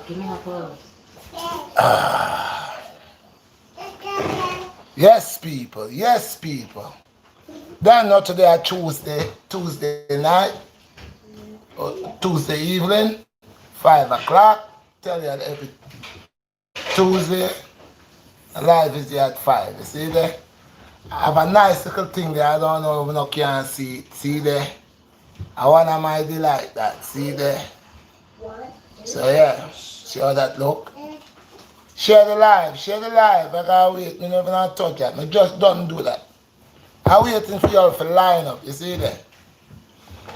Give me a phone. Yes, people. Yes, people. Then not today at Tuesday night, or Tuesday evening, 5 o'clock. Tell you that every Tuesday, live is there at 5. You see there? I have a nice little thing there. I don't know if you can see it. See there? I want my delight that. See there? So yeah, see how that look? Share the live, share the live. I gotta wait. Me never not touch that. Me just don't do that. I'm waiting for y'all to line up. You see there?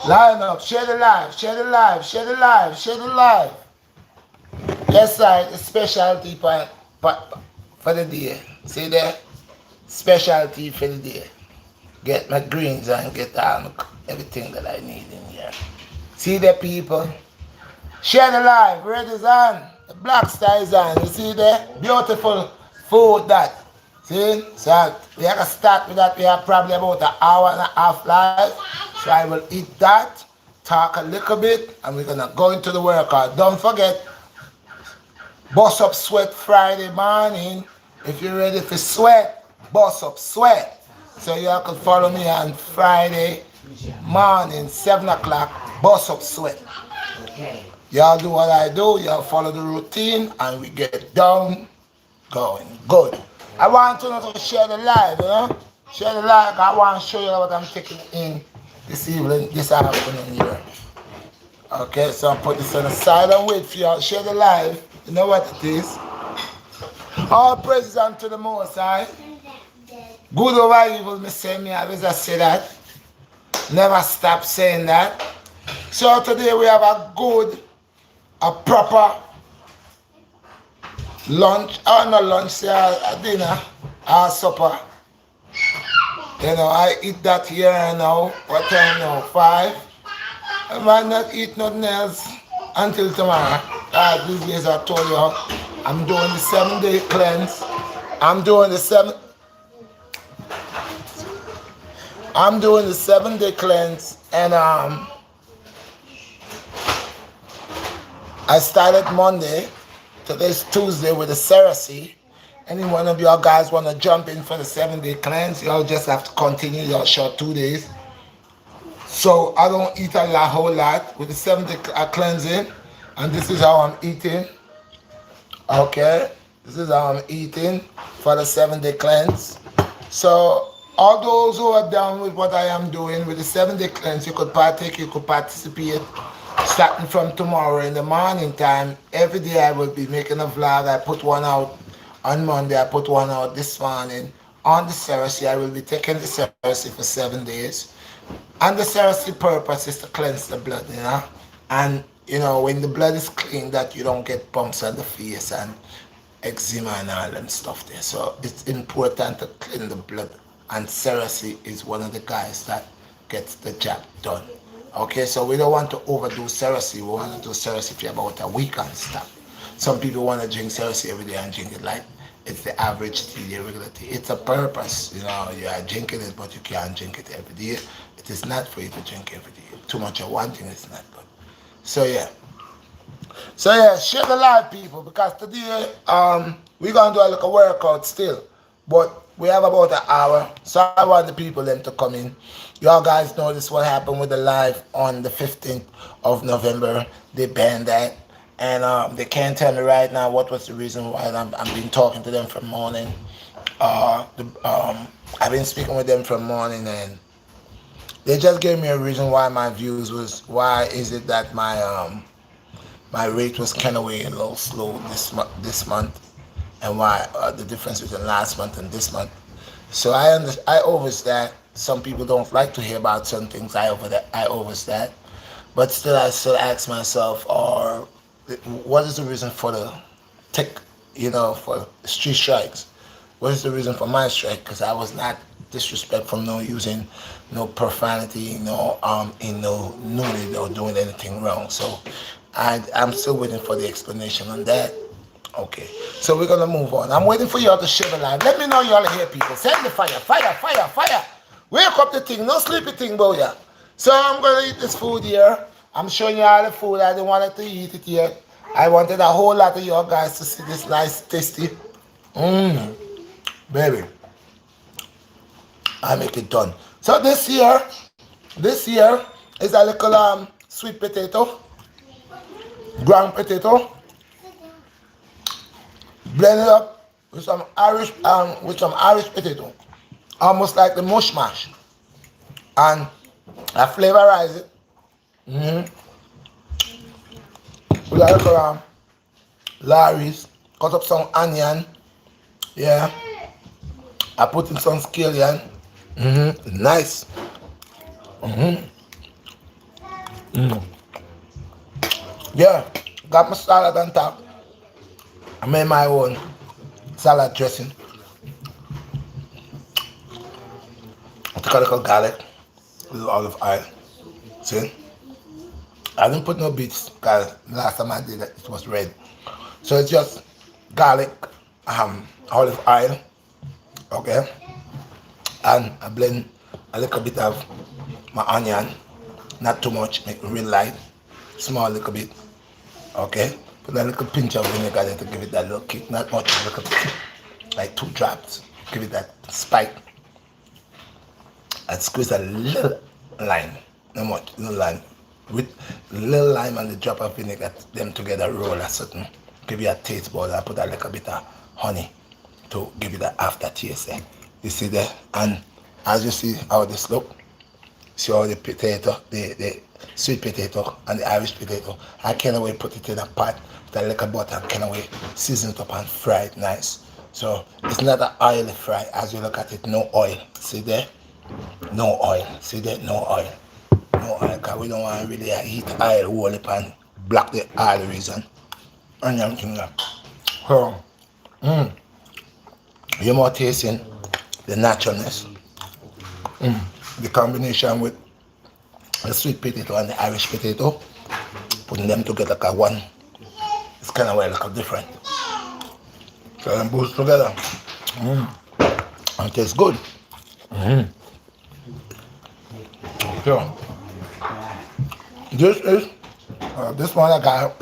Line up, share the live, share the live, share the live, share the live. Yes, sir, it's specialty for the day. See there? Specialty for the day. Get my greens and get everything that I need in here. See the people? Share the live. Red is on. The black star is on. You see there? Beautiful food that. See? So we have to start with that. We have probably about an hour and a half live. So I will eat that, talk a little bit, and we're gonna go into the workout. Don't forget, Boss Up Sweat Friday morning. If you're ready for sweat, Boss Up Sweat. So you can follow me on Friday morning, 7 o'clock, Boss Up Sweat. Okay. Y'all do what I do, y'all follow the routine, and we get down going. Good. I want to know to share the live, you know? Share the live. I want to show you what I'm taking in this evening, this afternoon here. Okay, so I'll put this on the side and wait for y'all. Share the live. You know what it is? All praises unto the Most High. Good over evil, me say me. I always say that. Never stop saying that. So today we have a proper lunch, or not lunch, a dinner, or supper. You know, I eat that here now. What time now? 5. I might not eat nothing else until tomorrow. These days I told you, I'm doing the 7-day cleanse. I'm doing the 7-day cleanse, and I started Monday. Today's Tuesday with the Cersei. Any one of y'all guys want to jump in for the 7-day cleanse, y'all just have to continue your short 2 days. So I don't eat whole lot with the 7-day cleansing, and this is how I'm eating. Okay, this is how I'm eating for the 7-day cleanse. So all those who are down with what I am doing with the 7-day cleanse, you could partake, you could participate. Starting from tomorrow in the morning time, every day I will be making a vlog. I put one out on Monday, I put one out this morning. On the Cersei, I will be taking the Cersei for 7 days. And the Cersei purpose is to cleanse the blood, you know. And, you know, when the blood is clean, that you don't get bumps on the face and eczema and all them stuff there. So it's important to clean the blood. And Cersei is one of the guys that gets the job done. Okay, so we don't want to overdo Cersei. We want to do Cersei for about a week and stuff. Some people want to drink Cersei every day and drink it like it's the average tea, the regular tea. It's a purpose, you know. You are drinking it, but you can't drink it every day. It is not for you to drink every day. Too much of one thing is not good. So yeah. So yeah, share the live, people, because today we're gonna do a little workout still, but we have about an hour, so I want the people them to come in. Y'all guys notice what happened with the live on the 15th of November. They banned that, and they can't tell me right now what was the reason why. I've been talking to them from morning. I've been speaking with them from morning, and they just gave me a reason why my views was. Why is it that my rate was kind of way a little slow this month, and why the difference between last month and this month. So I overstand. Some people don't like to hear about certain things. I overstand, but still I still ask myself, or what is the reason for the tech, for street strikes? What is the reason for my strike? Because I was not disrespectful, no using no profanity, in no nudity or doing anything wrong. So I'm still waiting for the explanation on that. Okay, so we're gonna move on. I'm waiting for y'all to share the live. Let me know y'all here, people. Send the fire, fire, fire, fire. Wake up the thing, no sleepy thing, boy. So I'm gonna eat this food here. I'm showing you all the food. I didn't want to eat it yet. I wanted a whole lot of you guys to see this nice tasty. Baby, I make it done. So this year is a little sweet potato, ground potato, blend it up with some Irish potato, almost like the mush mash, and I flavorize it. With a little Larry's, cut up some onion, yeah. I put in some scallion. Nice. Yeah, got my salad on top. I made my own salad dressing. I took a little garlic, a little olive oil. See? I didn't put no beets because last time I did it, it was red. So it's just garlic, olive oil, okay? And I blend a little bit of my onion, not too much, make it real light, small little bit, okay? Put a little pinch of vinegar there to give it that little kick, not much, a little bit, like 2 drops, give it that spike. And squeeze a little lime, not much, little lime. With little lime and the drop of vinegar, them together roll a certain, give you a taste bud. I put a little bit of honey to give you the aftertaste. You see there? And as you see how this look, see how the potato, the sweet potato and the Irish potato, I can't wait put it in a pot with a little butter and can't wait season it up and fry it nice. So it's not an oily fry as you look at it, no oil. See there? No oil. See there? No oil. No oil, because we don't want to really heat oil whole up and block the arteries and everything. So, you're more tasting the naturalness, the combination with the sweet potato and the Irish potato, putting them together because one is kind of well like different. So them both together, and it tastes good. So, this is this one I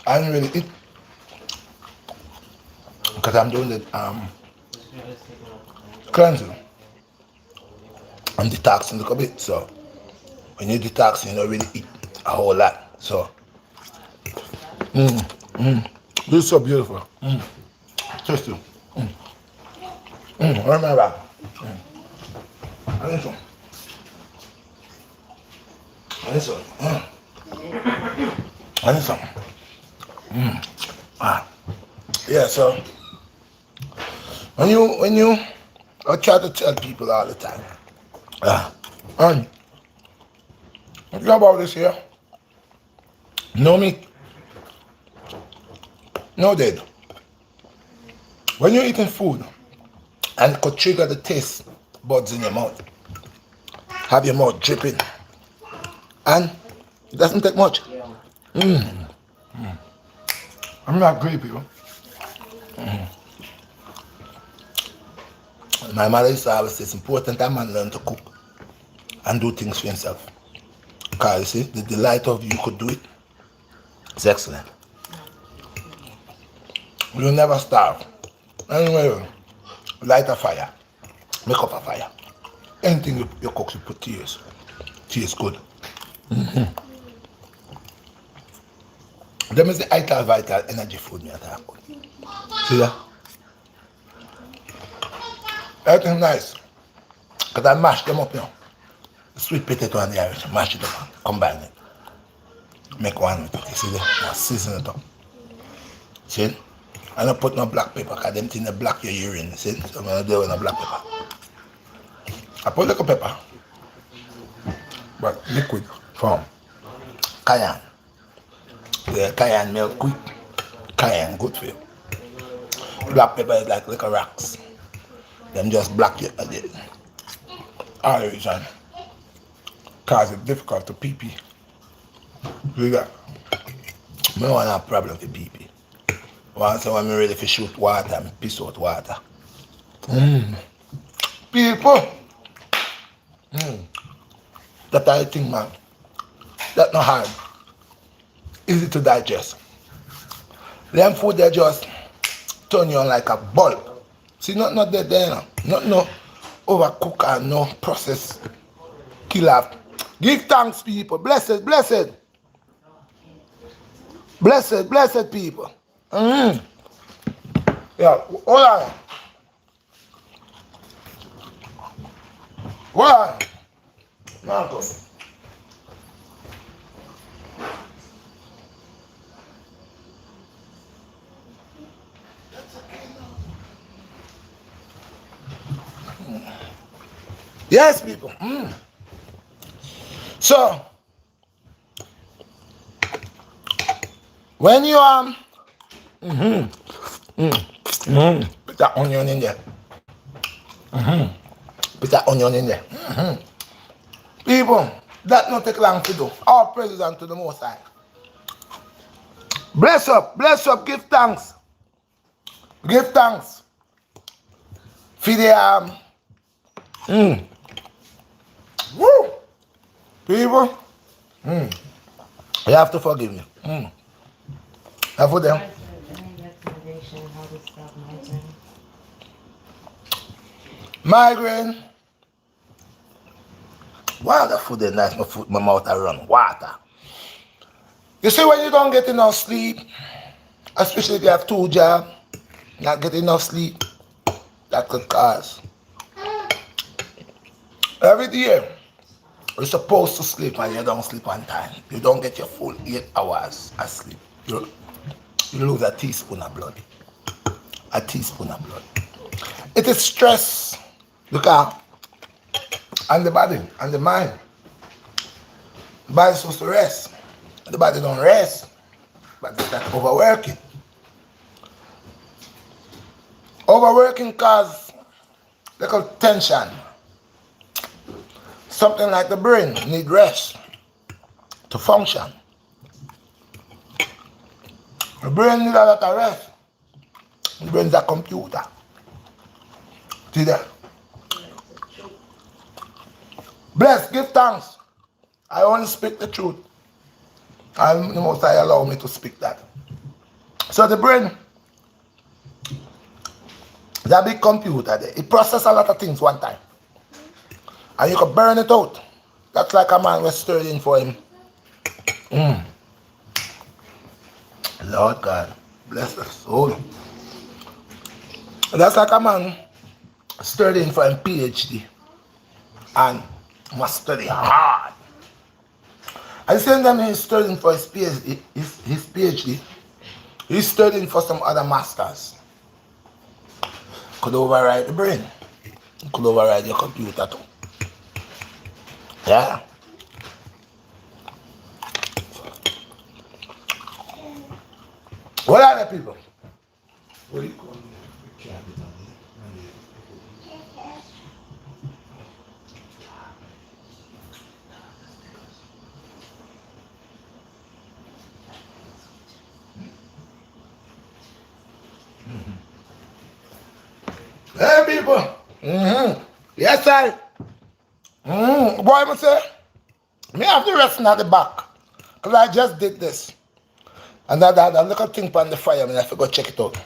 didn't really eat because I'm doing the cleansing. I'm detoxing a little bit. So when you detox, you don't really eat a whole lot. So this is so beautiful. Tasty. Remember. I need some. Yeah, so when you I try to tell people all the time, and what you about this here? No meat, no dead. When you're eating food and it could trigger the taste buds in your mouth, have your mouth dripping, and it doesn't take much. I'm not great, people. My mother used to always say it's important that man learn to cook and do things for himself. Because you see, the delight of you could do it, it's excellent. You'll never starve. Anyway, light a fire, make up a fire. Anything you cook, you put tears. Tears good. Them is the vital energy food me attack. See that? Everything nice. Because I mash them up now. The sweet potato and the Irish, mash it up, combine it. Make one with it. You see that? Now season it up. See? I don't put no black pepper because them things block your urine. See? So I'm going to do it with no black pepper. I put little pepper, but liquid form. Cayenne. The cayenne milk quick. Cayenne good for you. Black pepper is like little rocks. Them just block your arteries and cause it difficult to pee. You got. I don't want a problem with pee. Once I'm ready to shoot water and piss out water. People. That I think, man. That's not hard. Easy to digest. Them food they just turn you on like a bulb. See, not that there, not no overcook and no process killer. Give thanks, people. Blessed, blessed, blessed, blessed people. Mm. Yeah, hold on. Hold on. Marco. Yes, people. Mm. So, when you put that onion in there. Put that onion in there. People, that not take long to do. All praises unto the Most High. Bless up, give thanks. Give thanks. For the woo. People, you have to forgive me. And for them. Any recommendation how to stop migraine? Migraine. Wow, the food is nice. My mouth I run water. You see, when you don't get enough sleep, especially if you have two jobs, not get enough sleep, that could cause. Every day, you're supposed to sleep and you don't sleep on time. You don't get your full 8 hours of sleep. You lose a teaspoon of blood. A teaspoon of blood. It is stress. Look out. And the body and the mind. The body's supposed to rest. The body don't rest. But it's that overworking. Overworking causes little tension. Something like the brain need rest to function. The brain needs a lot of rest. The brain is a computer. See that? Bless, give thanks. I only speak the truth. And the Most High allow me to speak that. So the brain is a big computer there. It processes a lot of things one time. And you can burn it out. That's like a man was stirring for him. Lord God, bless the soul. That's like a man studying for him PhD and must study hard. At the same time he's studying for his PhD, he's studying for some other masters. Could override the brain. Could override your computer too. Yeah. What are the people? What do you call Hey people. Yes, sir. Boy, I say, me have the rest at the back. Because I just did this. And that little thing on the fire, I forgot to check it out.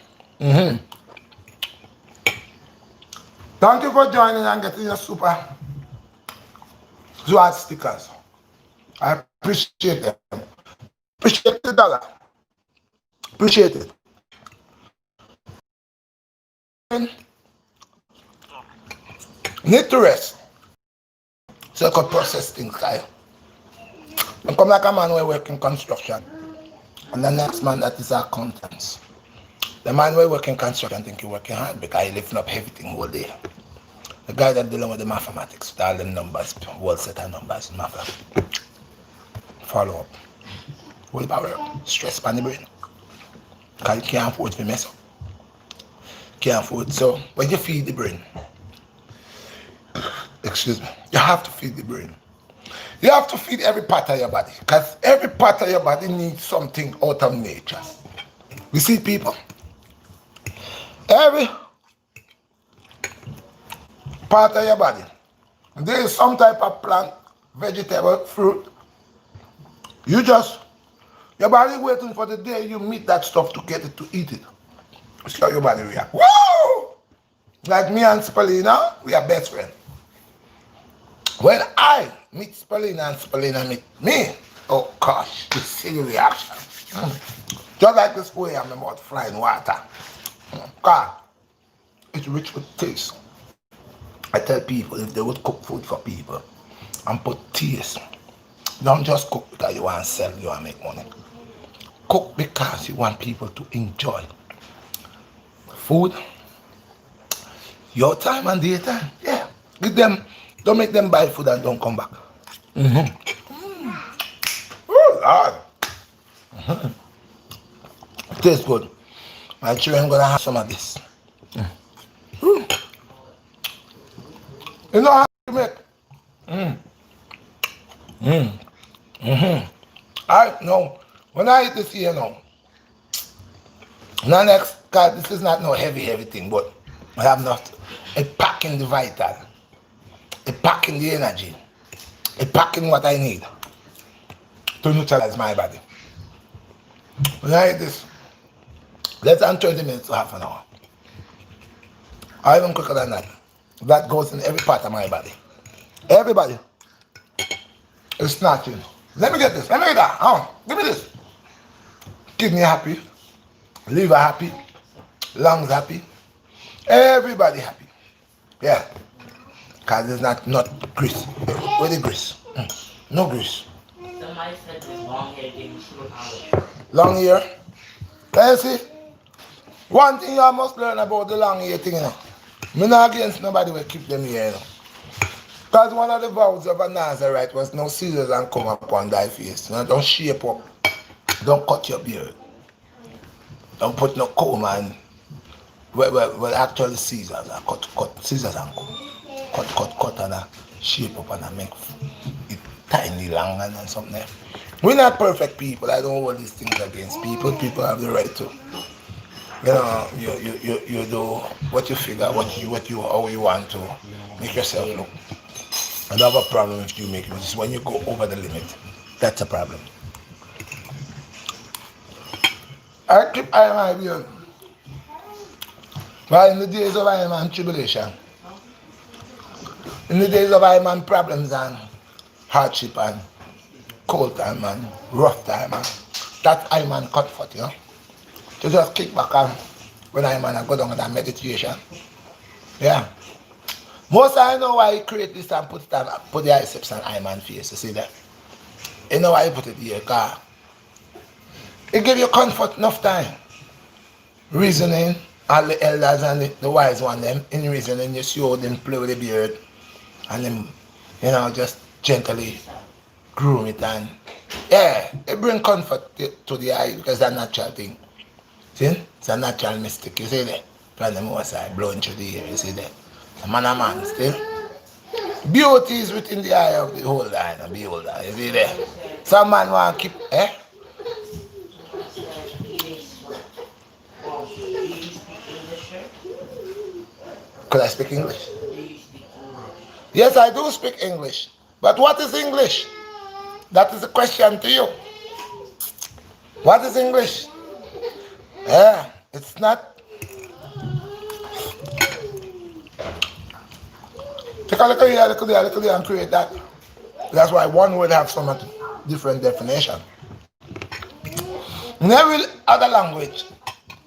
Thank you for joining and getting your super Zwart stickers. I appreciate them. Appreciate the dollar. Appreciate it. Need to rest. So I could process things like. I come like a man who work in construction. And the next man that is our accountants. The man who work in construction think he's working hard because he lifting up everything all day. The guy that dealing with the mathematics, with all them numbers, whole set of numbers, math. Follow up. What about stress on the brain? Because you can't afford to mess up. Can't afford. So when you feed the brain, excuse me, you have to feed the brain. You have to feed every part of your body. Because every part of your body needs something out of nature. You see people? Every part of your body. There is some type of plant, vegetable, fruit. You Your body waiting for the day you meet that stuff to get it to eat it. See how your body react. Whoa! Like me and Spalina, we are best friends. When I meet Spalina and Spalina meet me, oh gosh, you see the reaction. Just like this way I'm about flying water. God, it's rich with taste. I tell people if they would cook food for people and put taste, don't just cook because you want to sell, you want to make money. Cook because you want people to enjoy food, your time and their time. Yeah. Give them, don't make them buy food and don't come back. Oh, Lord. It tastes good. My children gonna have some of this. You know how to make? I know. When I eat this here now, now next, God, this is not no heavy thing, but I have enough. It packing the vital. It packing the energy. It packing what I need to neutralize my body. When I eat this, less than 20 minutes to half an hour. Or even quicker than that. That goes in every part of my body. Everybody is snatching. Let me get this. Let me get that. Give me this. Kidney happy. Liver happy. Lungs happy. Everybody happy. Yeah. Because there's not grease. Where the grease? No grease. Somebody said this long hair gave you superpowers. Long hair? You see? One thing you must learn about the long hair thing, you know. I'm not against nobody will keep them here, you know. Because one of the vows of a Nazarite was no scissors and come upon thy face. You know, don't shape up. Don't cut your beard. Don't put no comb and well actually scissors and cut scissors and comb. Cut and shape up and make it tiny long and something. We're not perfect people. I don't hold these things against people. People have the right to, you know, you do what you figure, how you want to make yourself look. I don't have a problem if you make it. It's when you go over the limit. That's a problem. I keep eye on my beard. But in the days of I man tribulation, in the days of I man problems and hardship and cold time and rough time, and that I man comfort, you know. To just kick back and when I man I go down with that meditation. Yeah. Most I know why he create this and put the biceps and eye man face, you see that? You know why he put it here, because it give you comfort enough time. Reasoning, all the elders and the wise one them in reasoning, you see how them play with the beard and them, you know, just gently groom it and yeah, it bring comfort to the eye because it's a natural thing. See? It's a natural mystic, you see that? From the most side blowing through the air, you see that? A man still. Beauty is within the eye of the beholder and beholder, you see that? Some man want to keep, Could I speak English? Yes, I do speak English. But what is English? That is a question to you. What is English? Yeah, it's not. Take a look here, and create that. That's why one word have some different definition. In every other language,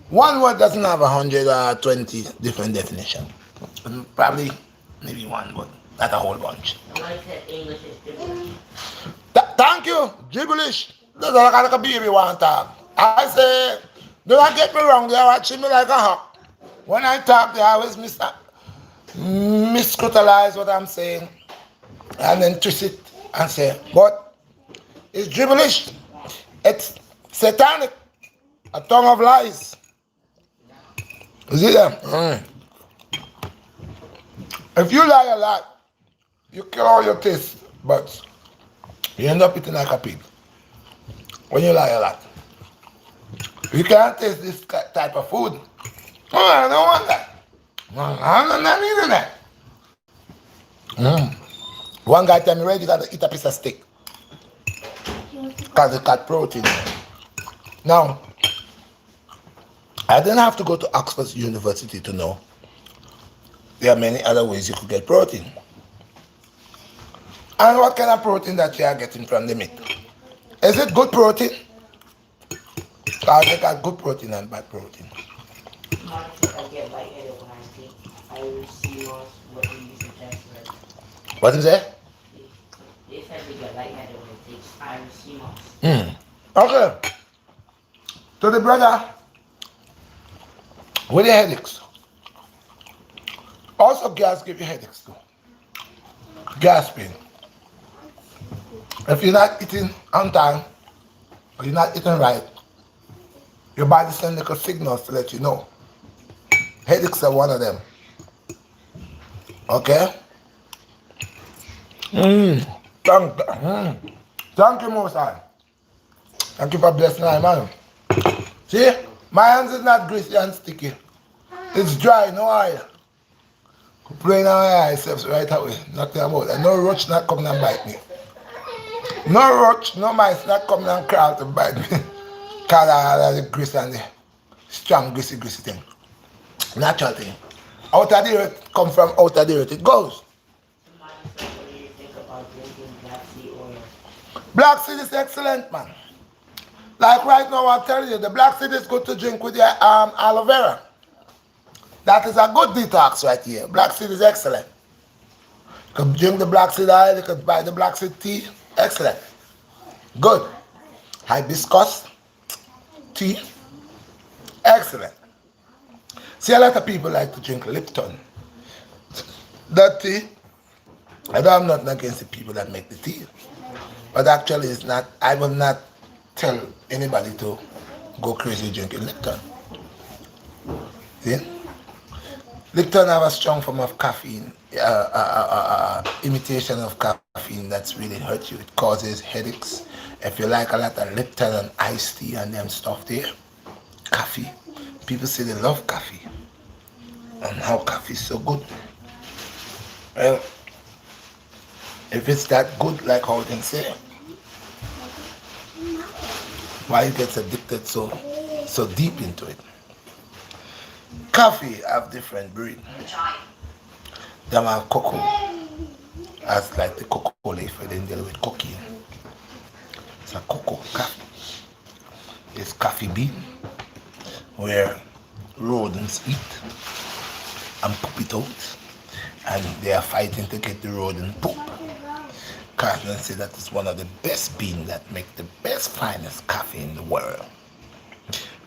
one word doesn't have 120 different definitions. Probably maybe one, but not a whole bunch. I said English is gibberish. Thank you, gibberish. That's like a baby want to talk. I say, do not get me wrong, they are watching me like a hawk. When I talk, they always miscriticize what I'm saying and then twist it and say, but it's gibberish. It's satanic, a tongue of lies. You see that? If you lie a lot, you kill all your taste buds. You end up eating like a pig. When you lie a lot. You can't taste this type of food. Oh, I don't want that. I'm not eating that. One guy tell me, ready, you gotta eat a piece of steak. Because it got protein. Now, I didn't have to go to Oxford University to know there are many other ways you could get protein. And what kind of protein that you are getting from the meat? Is it good protein? Because they got good protein and bad protein. Mine said I get lightheaded when I take Irish sea moss, what we use in Jacksonville. What is that? They said they get lightheaded when they take Irish sea moss. Okay. So the brother with the headaches. Also gas give you headaches too. Gas pain. If you're not eating on time, or you're not eating right, your body sends little signals to let you know. Headaches are one of them. Okay? Thank you, Most High. Thank you for blessing my man. See, my hands is not greasy and sticky. It's dry, no oil. Playing on my eyes right away. Nothing about that. No roach not coming and bite me. No roach, no mice not coming and crawl to bite me. Cause of the grease and the strong greasy thing. Natural thing. Out of the earth, come from out of the earth, it goes. What do you think about drinking black seed oil? Black seed is excellent, man. Like right now, I'm telling you, the black seed is good to drink with your aloe vera. That is a good detox right here. Black seed is excellent. You can drink the black seed oil, you can buy the black seed tea. Excellent. Good. Hibiscus tea. Excellent. See, a lot of people like to drink Lipton. That tea, I don't have nothing against the people that make the tea. But actually, it's not, I will not tell anybody to go crazy drinking Lipton. See? Lipton have a strong form of caffeine, imitation of caffeine that's really hurt you. It causes headaches. If you like a lot of Lipton and iced tea and them stuff there, coffee. People say they love coffee and how coffee is so good. Well, if it's that good, like how they say, why it gets addicted so deep into it? Coffee have different breed. Them have cocoa, as like the cocoa leaf, they deal with cocaine. It's a cocoa coffee. It's coffee bean, where rodents eat and poop it out, and they are fighting to get the rodent poop. Cartman said that is one of the best beans that make the best, finest coffee in the world.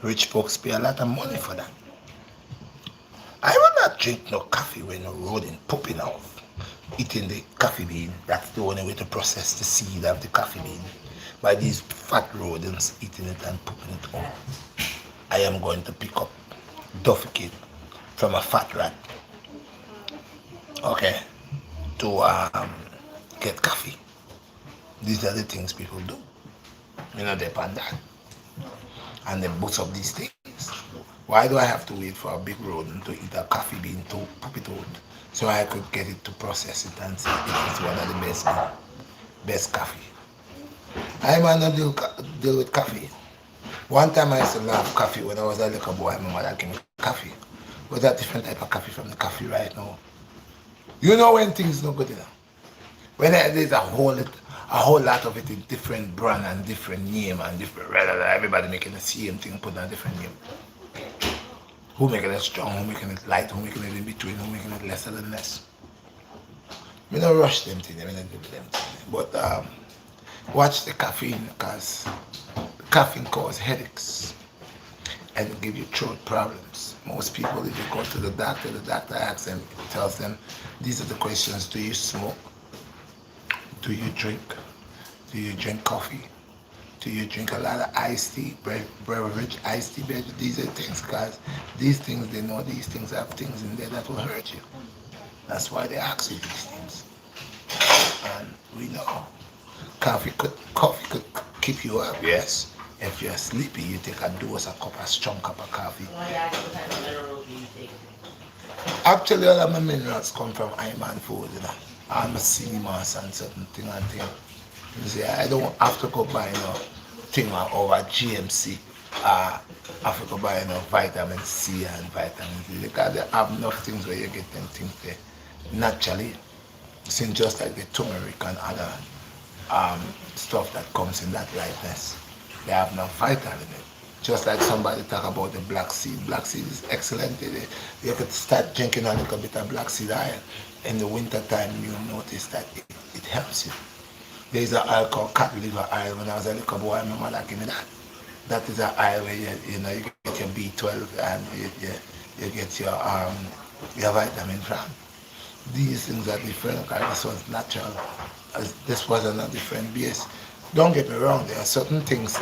Rich folks pay a lot of money for that. I will not drink no coffee with no rodent pooping out. Eating the coffee bean, that's the only way to process the seed of the coffee bean. By these fat rodents eating it and pooping it out. I am going to pick up dufficate from a fat rat. Okay, to get coffee. These are the things people do. You know, they pan that. And they boost up these things. Why do I have to wait for a big rodent to eat a coffee bean to poop it out so I could get it to process it and say it is one of the best coffee? I might not deal with coffee. One time I used to love coffee when I was a little boy. My mother gave me coffee. But a different type of coffee from the coffee right now. You know when things not good enough. When there's a whole lot of it in different brand and different name and different, everybody making the same thing, putting a different name. Who making it strong, who making it light, who making it in between, who making it lesser than less. We don't rush them things, we don't do them things. But watch the caffeine, because caffeine causes headaches and give you throat problems. Most people, if you go to the doctor asks them, tells them, these are the questions: do you smoke? Do you drink? Do you drink coffee? Do you drink a lot of iced tea, beverage, iced tea, beverage? These are things, guys. These things, they know these things have things in there that will hurt you. That's why they ask you these things. And we know coffee could keep you up, yes. If you're sleepy, you take a strong cup of coffee. Actually, all of my minerals come from Iman food, you know. I'm a cinemas and certain thing and thing. You see, I don't have to go buy no thing over GMC uh, Africa buy enough vitamin C and vitamin D because they have enough things where you get them things there naturally. Since just like the turmeric and other um, stuff that comes in that lightness, they have no vital in it. Just like somebody talk about the black seed. Black seed is excellent. You could start drinking a little bit of black seed oil. In the winter time, you'll notice that it helps you. There's an oil called cat liver oil. When I was a little boy, my mother gave me that. That is an oil where you get your B12 and you get your vitamin from. These things are different because this was natural. As this was on a different base. Don't get me wrong, there are certain things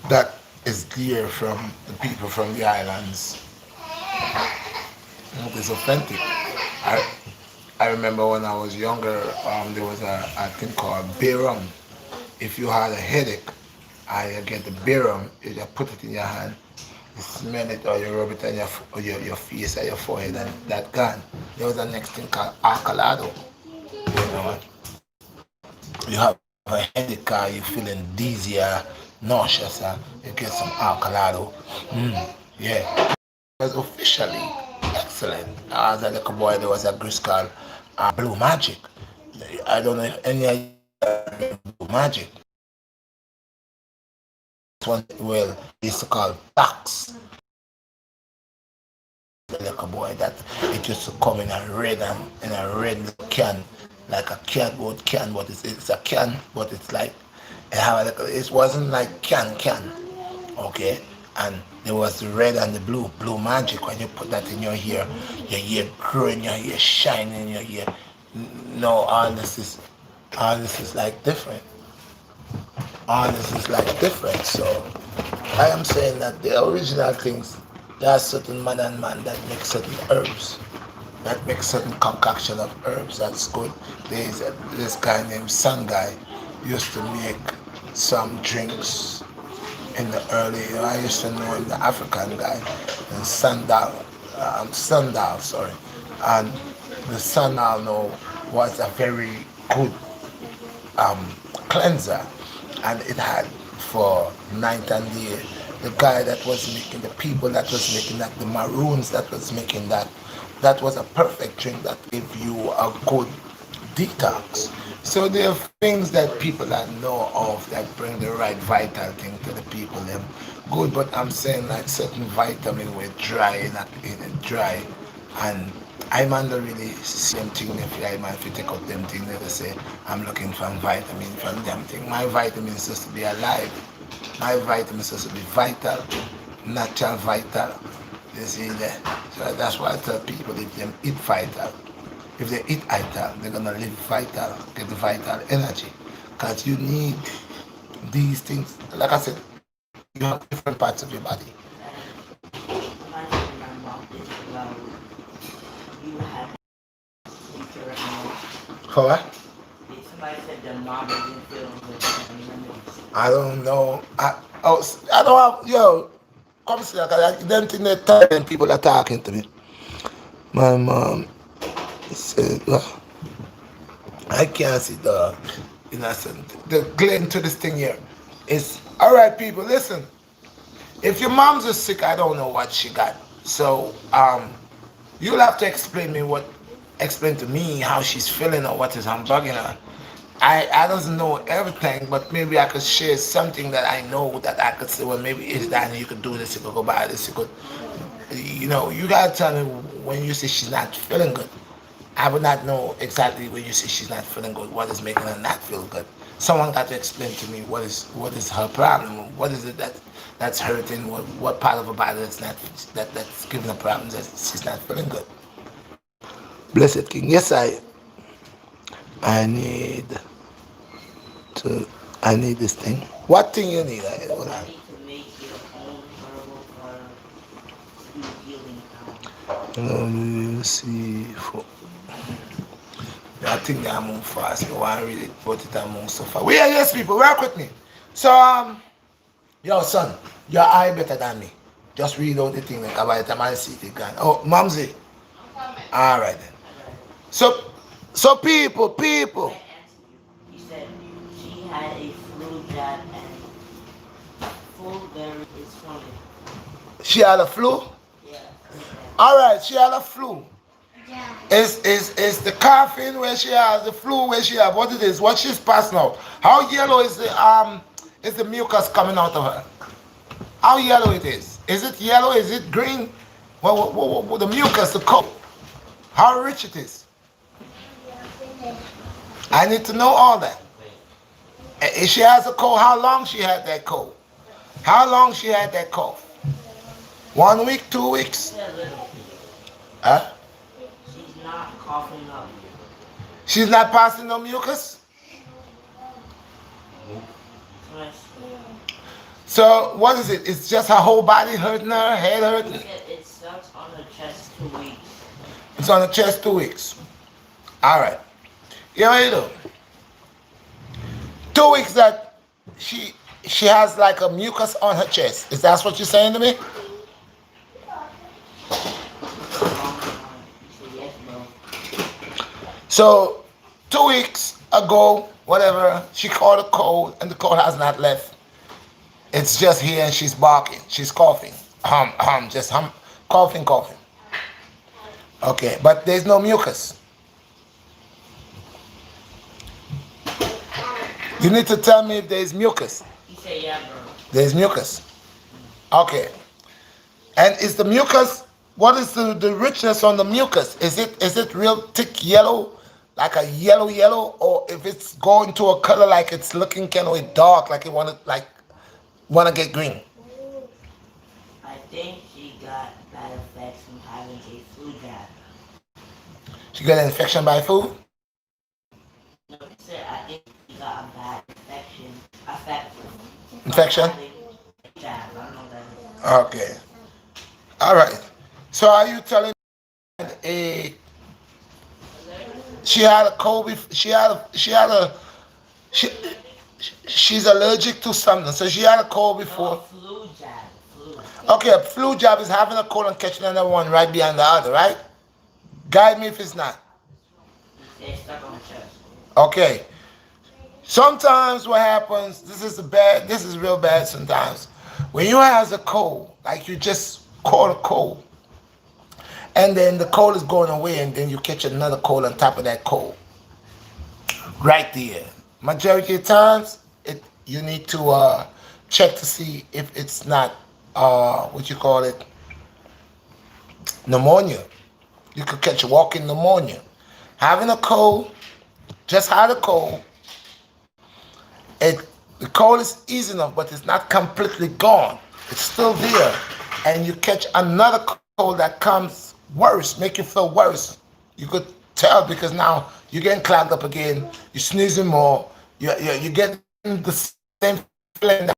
that is clear from the people from the islands. It is authentic. I remember when I was younger, there was a thing called Bayrum. If you had a headache and you get the Bayrum, you just put it in your hand, you smell it or you rub it on your face or your forehead and that gone. There was a next thing called Alcalado. You know, you have a headache or you feeling dizzy or nauseous, you get some Alcalado. Yeah. Was officially excellent. As a little boy, there was a grease called Blue Magic. I don't know if any of you Blue Magic. One well, it's called Tax. The little boy that it used to come in a red can, like a cardboard can, but it's a can, but it's like it have a little, it wasn't like can, okay? And there was the red and the blue magic. When you put that in your hair growing, your hair shining, your hair. No, all this is like different. All this is like different. So I am saying that the original things, there are certain man and man that make certain herbs, that make certain concoction of herbs. That's good. There's this guy named Sun Guy used to make some drinks in the early, I used to know him, the African guy, and Sandal, sorry. And the Sandal no, was a very good um, cleanser, and it had for night and day. The guy that was making, the people that was making that, the Maroons that was making that, that was a perfect drink that gave you a good detox. So there are things that people that know of that bring the right vital thing to the people them good, but I'm saying like certain vitamin were dry in dry, and I man don't really see them thing if I man if you take out them thing they say I'm looking for vitamin from them thing. My vitamin is supposed to be alive. My vitamin is supposed to be vital, natural vital. You see that? So that's why I tell people if them eat vital. If they eat vital, they're gonna live vital, get the vital energy. Because you need these things. Like I said, you have different parts of your body. My thing my mom is about you have to recommend. For what? Somebody said the mom isn't feeling good. I don't know. I don't have, yo, come see, because I don't think they're tired people are talking to me. My mom said, well, I can't see the innocent. The glint to this thing here is, all right, people, listen. If your mom's is sick, I don't know what she got. So, you'll have to explain to me how she's feeling or what is bugging her. I don't know everything, but maybe I could share something that I know that I could say, well, maybe it's that and you could do this, you could go buy this, you could, you gotta tell me when you say she's not feeling good. I would not know exactly when you say she's not feeling good, what is making her not feel good. Someone got to explain to me what is her problem, what is it that's hurting, what part of her body that's giving her problems that she's not feeling good. Blessed King, yes I need to I need this thing. What thing you need? Hold on. I need to make your own herbal or do healing You see, I think they are moving fast. You want to read it, but it are moving so far. We are yes, people. Work with me. So yo son, your eye better than me. Just read out the thing like by the time I see it gone. Oh, Momsy. All right then. So people. He said she had a flu jab and flu, then it's funny. She had a flu? Yeah. Alright, she had a flu. Is the coughing where she has the flu where she have what it is, what she's passing out? How yellow is the mucus coming out of her? How yellow it is? Is it yellow? Is it green? Well, the mucus, the coat. How rich it is? I need to know all that. If she has a cold, how long she had that cold? How long she had that cough? 1 week, 2 weeks? Yeah, little. Huh? She's not coughing up. She's not passing no mucus? Yes. So what is it? It's just her whole body hurting her, head He hurting? said it sucks on her chest 2 weeks. It's on the chest 2 weeks. Alright. You know what you do? 2 weeks that she has like a mucus on her chest. Is that what you're saying to me? He said, yes, bro. So 2 weeks ago, whatever, she caught a cold and the cold has not left. It's just here and she's barking. She's coughing. Just coughing. Okay, but there's no mucus. You need to tell me if there's mucus. He said, yeah, bro. There's mucus. Okay. And is the mucus, what is the richness on the mucus? Is it real thick yellow, like a yellow, or if it's going to a color like it's looking kind of dark, like it wanna get green? I think she got bad effects from having a flu jab. She got an infection by food? No, he said, I think she got a bad effect Infection? from having a jab. I don't know what that is. Okay. All right. So are you telling me a she had a cold? She's allergic to something, so she had a cold No, before. flu jab. Flu. Okay, a flu jab is having a cold and catching another one right behind the other, right? Guide me if it's not. He said, stuck on her chest. Okay. Sometimes what happens, this is real bad sometimes. When you have a cold, like you just caught a cold, and then the cold is going away, and then you catch another cold on top of that cold. Right there. Majority of times, you need to check to see if it's not, what you call it, pneumonia. You could catch walking pneumonia. Having a cold, just had a cold, the cold is easy enough, but it's not completely gone. It's still there. And you catch another cold that comes worse, make you feel worse. You could tell because now you're getting clogged up again, you're sneezing more, you're getting the same feeling.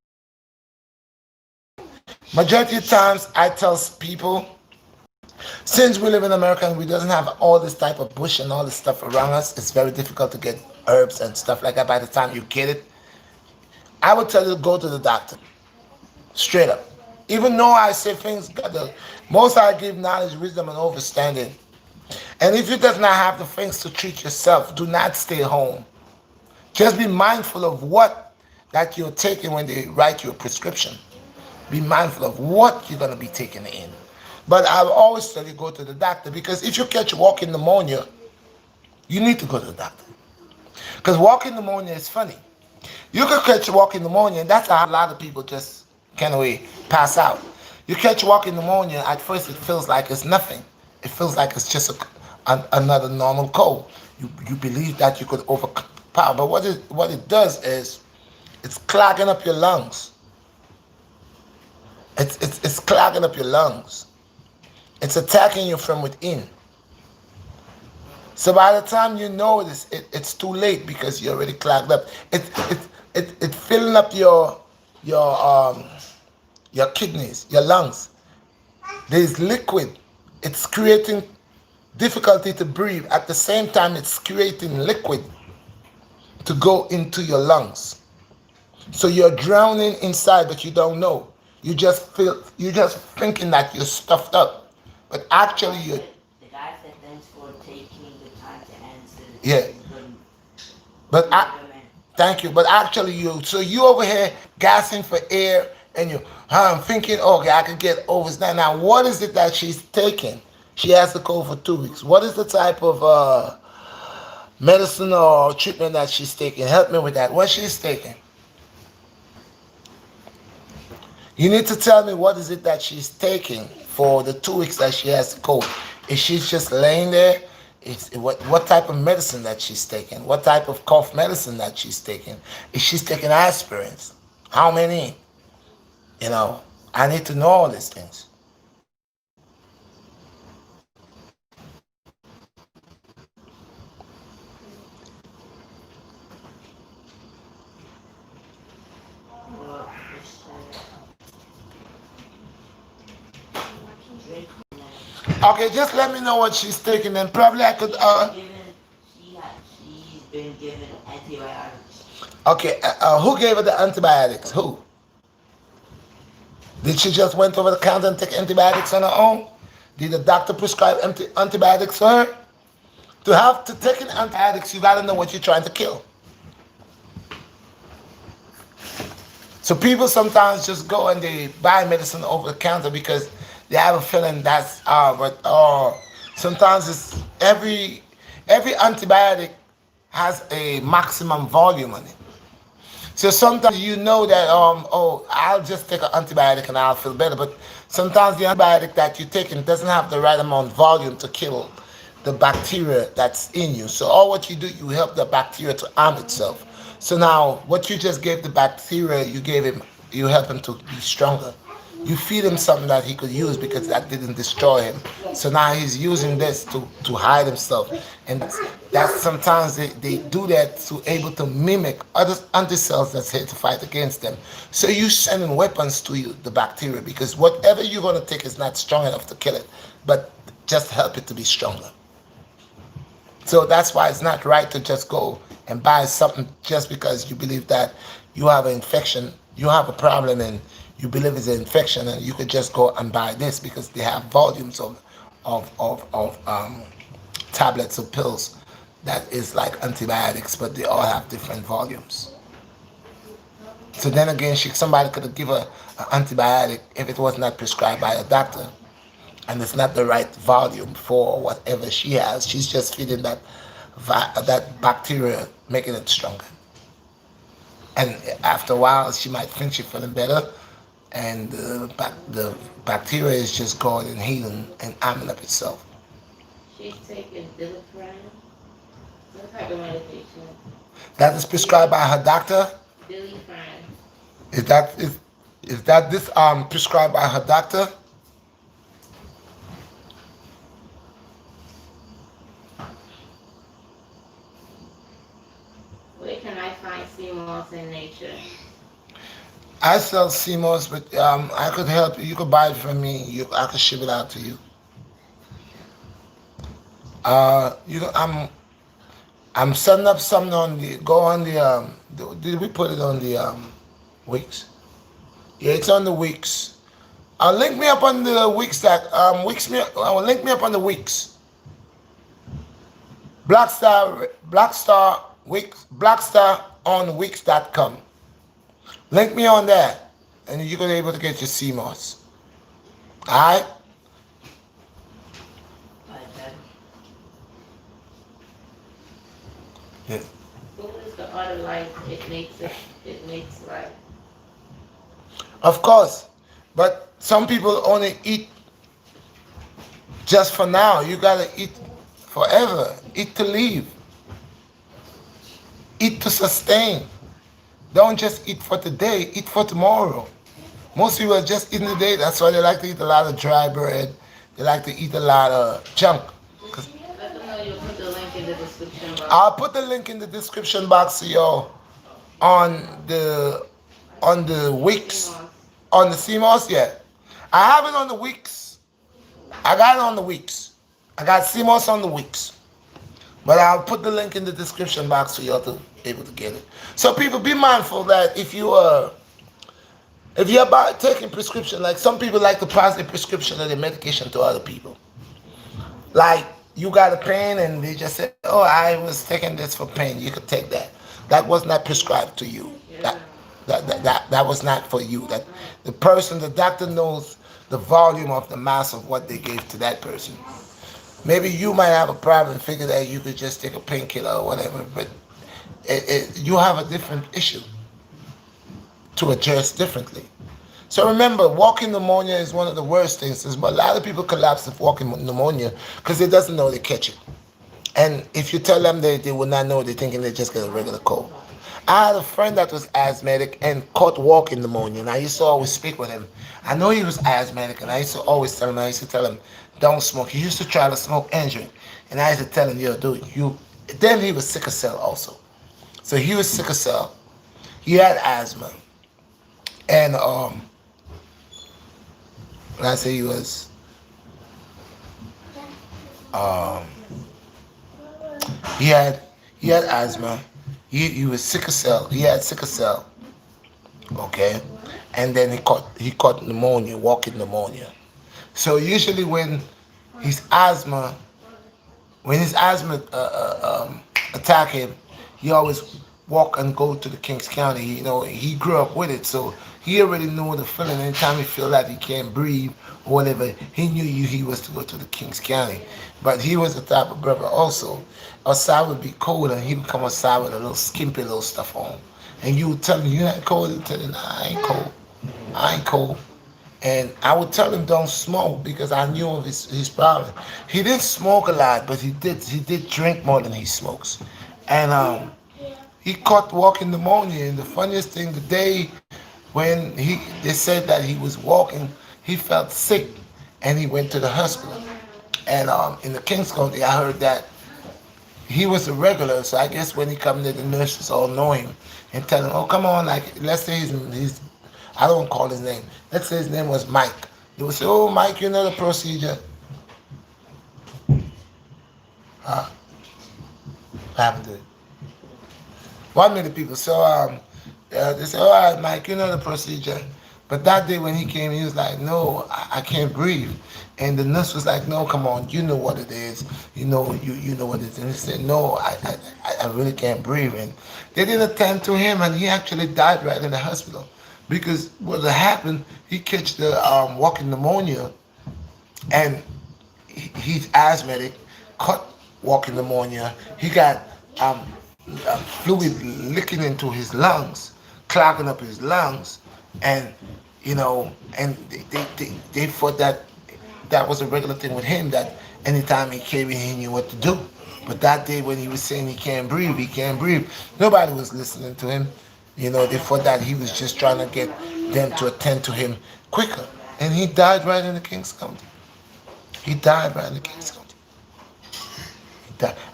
Majority of times I tell people, since we live in America and we doesn't have all this type of bush and all this stuff around us, it's very difficult to get herbs and stuff like that. By the time you get it, I would tell you to go to the doctor. Straight up. Even though I say things, most I give knowledge, wisdom, and understanding. And if you does not have the things to treat yourself, do not stay home. Just be mindful of what that you're taking when they write you a prescription. Be mindful of what you're going to be taking in. But I always tell you go to the doctor because if you catch walking pneumonia, you need to go to the doctor. Because walking pneumonia is funny. You could catch walking pneumonia, and that's how a lot of people just kind of pass out. You catch walking pneumonia, at first it feels like it's nothing. It feels like it's just another normal cold. You believe that you could overpower, but what it does is it's clogging up your lungs. It's clogging up your lungs. It's attacking you from within. So by the time you know this, it's too late because you're already clogged up. It's filling up your kidneys, your lungs. There's liquid. It's creating difficulty to breathe. At the same time, it's creating liquid to go into your lungs. So you're drowning inside, but you don't know. You're just thinking that you're stuffed up, but actually you're. The guy said thanks for taking the time to answer. Yeah. But thank you. But actually, you over here gasping for air and I'm thinking, okay, I could get over this. Now, what is it that she's taking? She has to go for 2 weeks. What is the type of medicine or treatment that she's taking? Help me with that. What she's taking? You need to tell me what is it that she's taking for the 2 weeks that she has to go. Is she just laying there? What type of medicine that she's taking? What type of cough medicine that she's taking? Is she taking aspirins? How many? You know, I need to know all these things. Well, it's, drink Okay, just let me know what she's taking, and probably I could. she's been given antibiotics. Okay, who gave her the antibiotics? Who? Did she just went over the counter and take antibiotics on her own? Did the doctor prescribe antibiotics for her? To have to take an antibiotics, you gotta know what you're trying to kill. So people sometimes just go and they buy medicine over the counter because they have a feeling that's but sometimes it's every antibiotic has a maximum volume on it. So sometimes you know that I'll just take an antibiotic and I'll feel better, but sometimes the antibiotic that you're taking doesn't have the right amount of volume to kill the bacteria that's in you. So all what you do, you help the bacteria to arm itself. So now what you just gave the bacteria, you help him to be stronger. You feed him something that he could use because that didn't destroy him. So now he's using this to hide himself. And that's sometimes they do that to able to mimic other anti-cells that's here to fight against them. So you sending weapons to you, the bacteria, because whatever you're going to take is not strong enough to kill it, but just help it to be stronger. So that's why it's not right to just go and buy something just because you believe that you have an infection, you have a problem, and you believe it's an infection, and you could just go and buy this because they have volumes of tablets or pills that is like antibiotics, but they all have different volumes. So then again, somebody could have given her an antibiotic if it was not prescribed by a doctor, and it's not the right volume for whatever she has. She's just feeding that bacteria, making it stronger. And after a while, she might think she's feeling better, and the bacteria is just going and healing and arming up itself. She's taking Diliprane. What type of medication? That is prescribed by her doctor. Diliprane. Is that this prescribed by her doctor? Where can I find CMOS in nature? I sell CMOS, but I could help you. You could buy it from me. I could ship it out to you. I'm setting up something on the go on the did we put it on the Wix? Yeah, it's on the Wix. Link me up on the Wix link me up on the Wix. Blackstar Wix Blackstar on Wix.com. Link me on that, and you're gonna be able to get your CMOS. Alright? Yeah. What is the other life? It makes life. Of course. But some people only eat just for now. You gotta eat forever. Eat to live. Eat to sustain. Don't just eat for today, eat for tomorrow. Most people are just eating today. That's why they like to eat a lot of dry bread. They like to eat a lot of junk. Let them know you'll put the link in the description box. I'll put the link in the description box to y'all on the Wix. CMOS. On the CMOS, yeah. I have it on the Wix. I got it on the Wix. I got CMOS on the Wix. But I'll put the link in the description box for y'all to be able to get it. So people, be mindful that if you're about taking prescription, like some people like to pass their prescription or their medication to other people. Like you got a pain and they just say, "Oh, I was taking this for pain. You could take that." That was not prescribed to you. Yeah. That was not for you. That the doctor knows the volume of the mass of what they gave to that person. Maybe you might have a problem, figure that you could just take a painkiller or whatever, but you have a different issue to address differently. So remember, walking pneumonia is one of the worst things. But a lot of people collapse with walking pneumonia because they doesn't know they catch it. And if you tell them they will not know, they're thinking they just get a regular cold. I had a friend that was asthmatic and caught walking pneumonia, and I used to always speak with him. I know he was asthmatic, and I used to tell him, don't smoke. He used to try to smoke and drink. And I used to tell him, yo, dude, you. Then he was sickle cell also. So he was sickle cell. He had asthma. And when I say he was, um, he had asthma. He was sickle cell. He had sickle cell. Okay, and then he caught pneumonia, walking pneumonia. So usually his asthma when his asthma attack him, he always walk and go to the Kings County. You know, he grew up with it, so he already knew the feeling. Anytime he feel like he can't breathe or whatever, he knew he was to go to the Kings County. But he was the type of brother also. Outside would be cold, and he would come outside with a little skimpy little stuff on. And you would tell him, "You're not cold." He'd tell you, "Nah, I ain't cold. I ain't cold." And I would tell him don't smoke because I knew of his problem. He didn't smoke a lot, but he did drink more than he smokes. And he caught walking pneumonia. And the funniest thing, the day when they said that he was walking, he felt sick, and he went to the hospital. And in the Kings County, I heard that he was a regular. So I guess when he come there, the nurses all know him and tell him, "Oh, come on!" Like let's say he's I don't call his name. Let's say his name was Mike. They would say, "Oh, Mike, you know the procedure." Huh? What happened to it? 1 minute, people. So they say, "All right, Mike, you know the procedure." But that day when he came, he was like, "No, I can't breathe." And the nurse was like, "No, come on, you know what it is. You know what it is." And he said, "No, I really can't breathe." And they didn't attend to him, and he actually died right in the hospital. Because what had happened, he catch the walking pneumonia, and he's asthmatic, caught walking pneumonia. He got fluid licking into his lungs, clogging up his lungs, and and they thought that was a regular thing with him. That anytime he came in, he knew what to do. But that day when he was saying he can't breathe, he can't breathe, nobody was listening to him. They thought that he was just trying to get them to attend to him quicker, and he died right in the Kings County. He died right in the Kings County.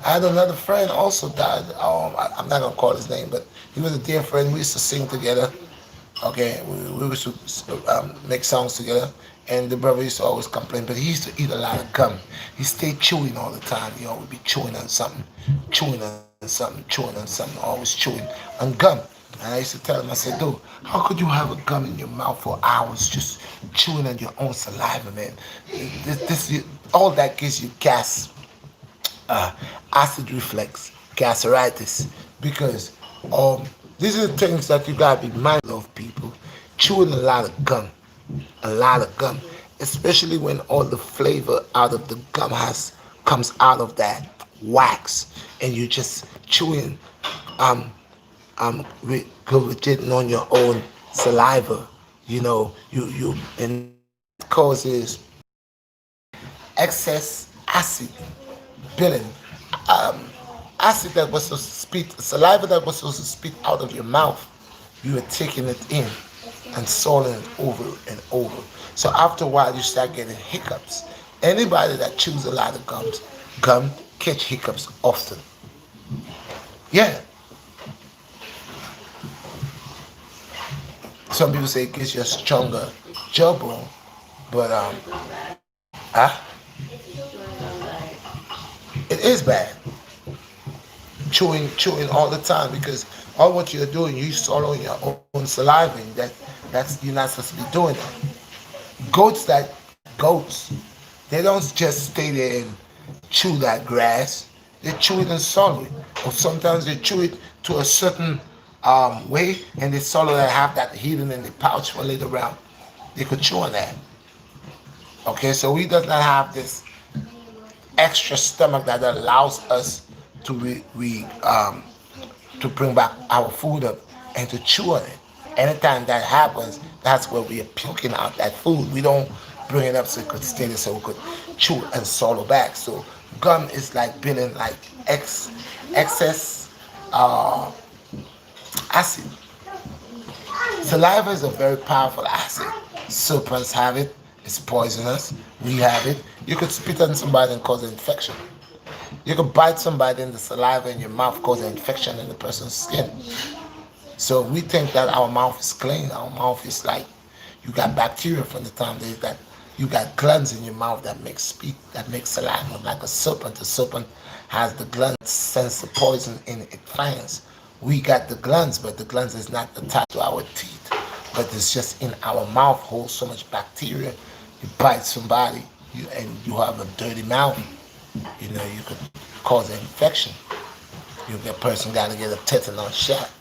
I had another friend also died. I'm not gonna call his name, but he was a dear friend. We used to sing together. Okay, we used to make songs together, and the brother used to always complain. But he used to eat a lot of gum. He stayed chewing all the time. He always be chewing on something, chewing on something, chewing on something, always chewing on gum. And I used to tell him, I said, "Dude, how could you have a gum in your mouth for hours just chewing on your own saliva, man? All that gives you gas, acid reflux, gastritis, because these are the things that you gotta be mindful of, people. Chewing a lot of gum, especially when all the flavor out of the gum comes out of that wax, and you just chewing regurgitating on your own saliva. You and it causes excess acid building. Um, Acid that was supposed to spit, saliva that was supposed to spit out of your mouth, you were taking it in and swallowing it over and over. So after a while, you start getting hiccups. Anybody that chews a lot of gum catch hiccups often. Yeah. Some people say it gives you a stronger jawbone, but ah, it is bad. Chewing all the time, because all what you're doing, you swallowing your own saliva. And that's you're not supposed to be doing that. Goats, they don't just stay there and chew that grass. They chew it and swallow it, or sometimes they chew it to a certain way, and they swallow that have that hidden in the pouch for later on. They could chew on that. Okay, so we does not have this extra stomach that allows us to to bring back our food up and to chew on it. Anytime that happens, that's where we are puking out that food. We don't bring it up so it could stay there so we could chew and swallow back. So gum is like building like excess uh, acid. Saliva is a very powerful acid. Serpents have it. It's poisonous. We have it. You could spit on somebody and cause an infection. You could bite somebody and the saliva in your mouth cause an infection in the person's skin. So we think that our mouth is clean. Our mouth is like you got bacteria from the time that you got glands in your mouth that make speak that makes saliva like a serpent. The serpent has the glands sense the poison in its fangs. We got the glands, but the glands is not attached to our teeth. But it's just in our mouth holds so much bacteria. You bite somebody and you have a dirty mouth. You could cause an infection. The person got to get a tetanus shot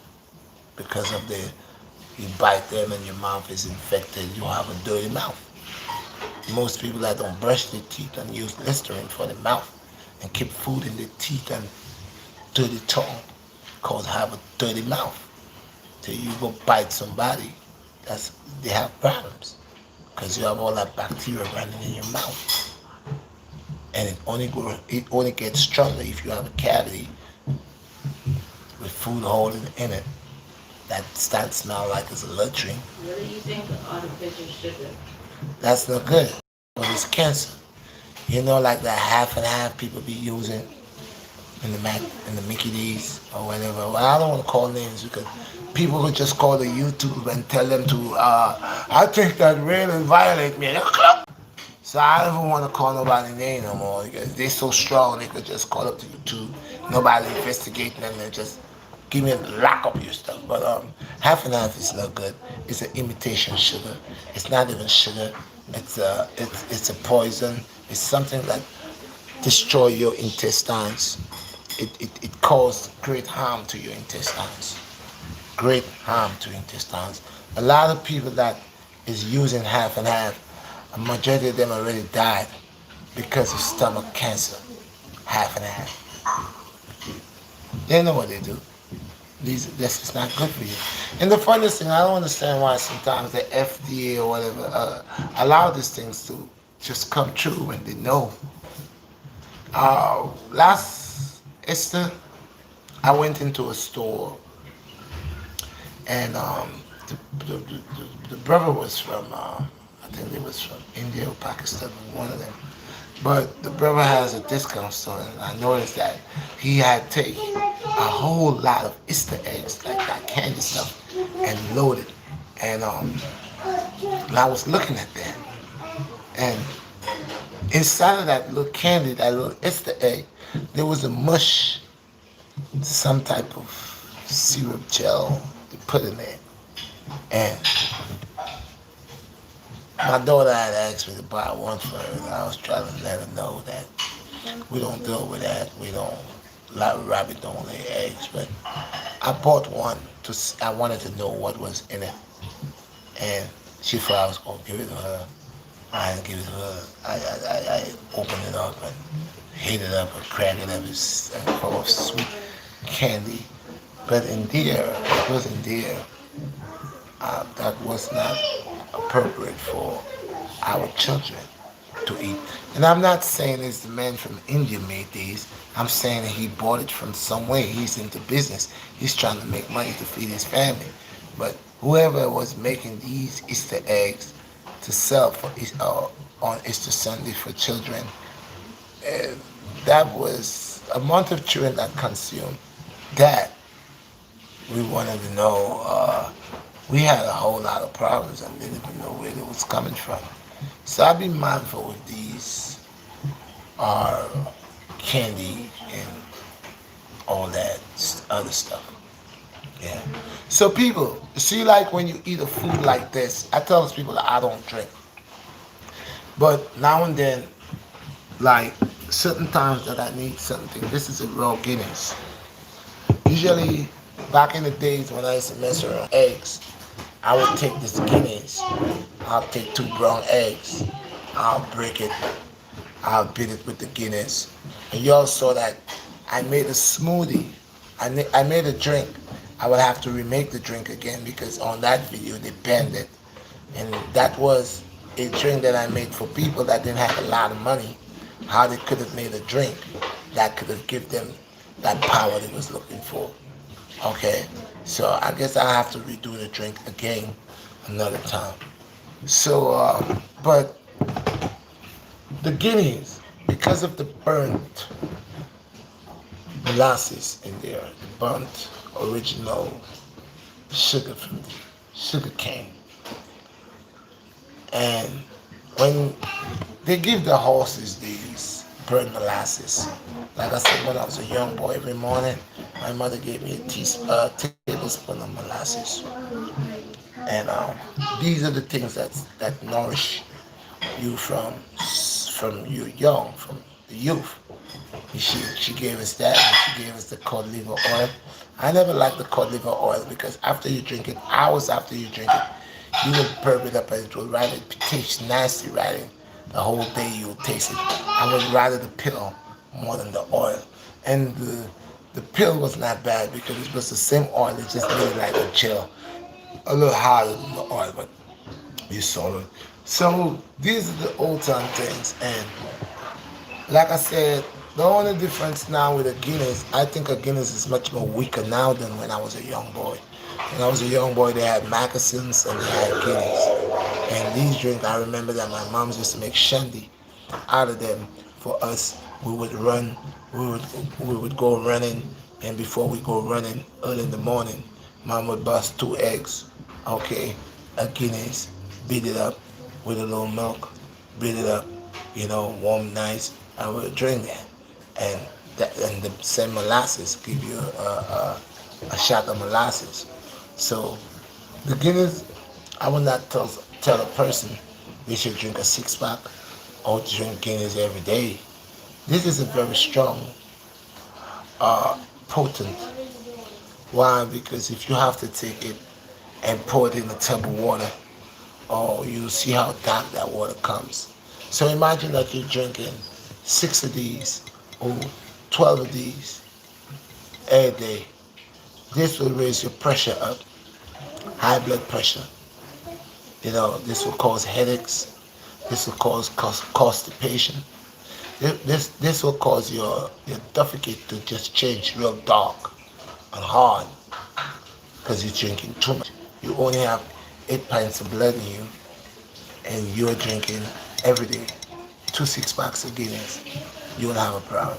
because of you bite them and your mouth is infected. You have a dirty mouth. Most people that don't brush their teeth and use Listerine for the mouth and keep food in their teeth and dirty tongue cause have a dirty mouth. Till you go bite somebody, they have problems because you have all that bacteria running in your mouth. And it only gets stronger if you have a cavity with food holding in it that starts to smell like it's a latrine. What do you think of artificial sugar? That's not good. But it's cancer. Like that half and half people be using in the Mickey D's or whatever. Well, I don't want to call names because people would just call the YouTube and tell them to. I think that really violate me. So I don't even want to call nobody name no more because they're so strong they could just call up to YouTube. Nobody investigating them and just give me lock up your stuff. But half and half is not good. It's an imitation sugar. It's not even sugar. It's a poison. It's something that destroy your intestines. It causes great harm to your intestines. Great harm to intestines. A lot of people that is using half and half, a majority of them already died because of stomach cancer. Half and half. They know what they do. This is not good for you. And the funniest thing, I don't understand why sometimes the FDA or whatever allow these things to just come true when they know. Last Easter, I went into a store and the brother was from, I think it was from India or Pakistan, one of them. But the brother has a discount store, and I noticed that he had taken a whole lot of Easter eggs, like that candy stuff, and loaded. And I was looking at that, and inside of that little candy, that little Easter egg, there was a mush, some type of syrup gel to put in there. And my daughter had asked me to buy one for her, and I was trying to let her know that we don't deal with that. We don't, rabbit don't lay eggs. But I bought one I wanted to know what was in it. And she thought I was going to give it to her. I didn't give it to her. I opened it up and heat it up and crack it up. It's full of sweet candy. But in there, it wasn't there. That was not appropriate for our children to eat. And I'm not saying it's the man from India made these. I'm saying he bought it from somewhere. He's into business. He's trying to make money to feed his family. But whoever was making these Easter eggs to sell for on Easter Sunday for children, that was a month of children that consumed that. We wanted to know. We had a whole lot of problems and didn't even know where it was coming from. So I've been mindful with these are candy and all that other stuff. Yeah. So people, see, like when you eat a food like this, I tell those people that I don't drink. But now and then, like certain times that I need something, this is a raw Guinness. Usually Back in the days when I used to mess around eggs, I would take this Guinness. I'll take 2 brown eggs. I'll break it. I'll beat it with the Guinness. And you all saw that I made a smoothie. I made a drink. I would have to remake the drink again because on that video they banned it. And that was a drink that I made for people that didn't have a lot of money. How they could have made a drink that could have given them that power they was looking for. Okay, so I guess I have to redo the drink again another time. So, but the Guineas, because of the burnt molasses in there, the burnt original sugar from the sugar cane, and when they give the horses these burnt molasses, like I said, when I was a young boy, every morning my mother gave me a tablespoon of molasses, and these are the things that nourish you from you young, from the youth. She gave us that, and she gave us the cod liver oil. I never liked the cod liver oil because after you drink it, hours after you drink it, you will burp it up and it will rather taste nasty, right? The whole day you'll taste it. I would rather the pill more than the oil. And the pill was not bad because it was the same oil, it just made it like a gel, a little harder than the oil, but you saw it. So these are the old time things, and like I said, the only difference now with a Guinness, I think a Guinness is much more weaker now than when I was a young boy. When I was a young boy, they had moccasins and they had Guinness. And these drinks, I remember that my mom used to make shandy out of them for us. We would run, we would go running, and before we go running early in the morning, mom would bust 2 eggs, okay, a Guinness, beat it up with a little milk, beat it up, warm nice, and we would drink that. And and the same molasses give you a shot of molasses. So the Guinness, I would not tell a person they should drink a 6 pack or drink Guinness every day. This is a very strong, potent. Why? Because if you have to take it and pour it in a tub of water, oh, you see how dark that water comes. So imagine that you're drinking 6 of these or 12 of these a day. This will raise your pressure up, high blood pressure. This will cause headaches. This will cause constipation. This will cause your suffocate to just change real dark and hard because you're drinking too much. You only have 8 pints of blood in you, and you're drinking every day 2 6 packs of Guinness. You will have a problem.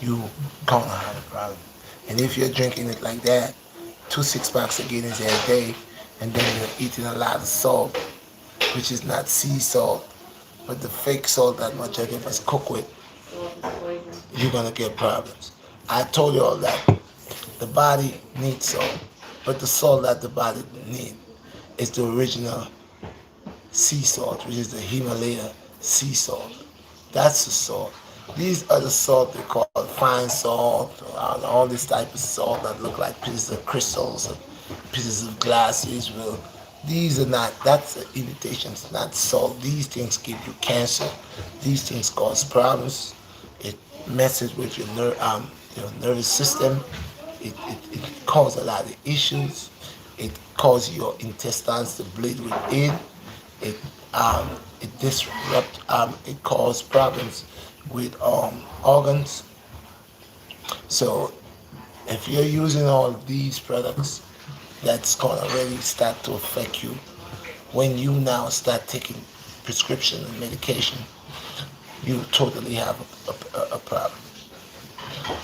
You gonna have a problem. And if you're drinking it like that, 2 6 packs of Guinness every day, and then you're eating a lot of salt, which is not sea salt, but the fake salt that much of us cook with, you're gonna get problems. I told you all that. The body needs salt, but the salt that the body needs is the original sea salt, which is the Himalaya sea salt. That's the salt. These are the salt they call fine salt, all this type of salt that look like pieces of crystals, or pieces of glasses. Well, these are not. That's an imitation. It's not salt. These things give you cancer. These things cause problems. It messes with your nervous system. It causes a lot of issues. It causes your intestines to bleed within. It it disrupt. It causes problems with organs. So if you're using all these products, that's gonna really start to affect you when you now start taking prescription and medication. You totally have a problem.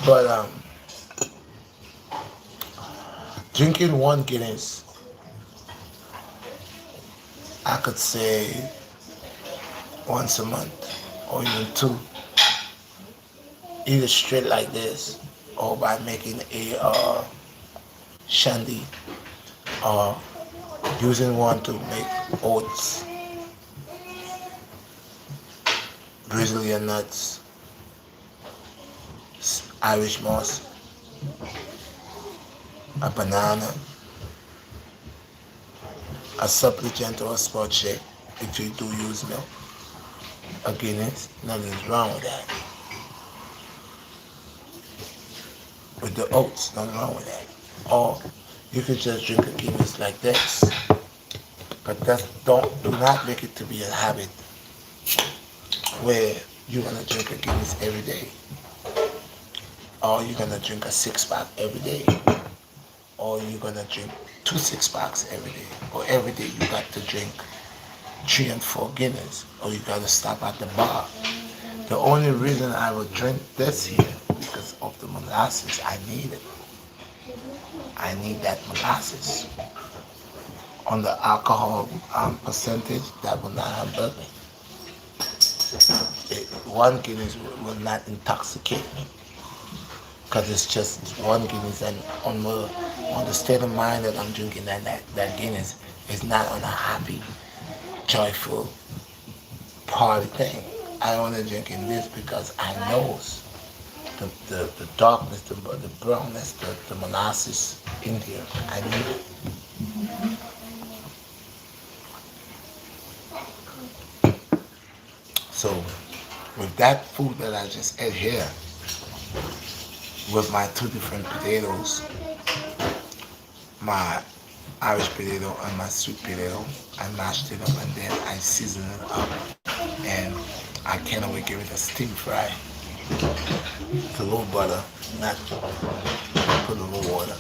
But drinking one Guinness, I could say once a month or even two, either straight like this or by making a shandy or using one to make oats, Brazilian nuts, Irish moss, a banana, a supplement or a sport shake if you do use milk, a Guinness, nothing's wrong with that. With the oats, nothing wrong with that. Or you could just drink a Guinness like this. But do not make it to be a habit where you're gonna drink a Guinness every day. Or you're gonna drink a 6-pack every day. Or you're gonna drink 2 6-packs every day. Or every day you got to drink 3 and 4 Guinness. Or you gotta stop at the bar. The only reason I would drink this here because of the molasses. I need it. I need that molasses. On the alcohol percentage, that will not hamper me. One Guinness will not intoxicate me because it's just one Guinness, and on the state of mind that I'm drinking that Guinness is not on a happy, joyful party thing. I only drinking this because I know the darkness, the brownness, the molasses in here. I need it. So with that food that I just ate here, with my 2 different potatoes, my Irish potato and my sweet potato, I mashed it up and then I seasoned it up, and I can't wait give it a steam fry. With a little butter, not put a little water.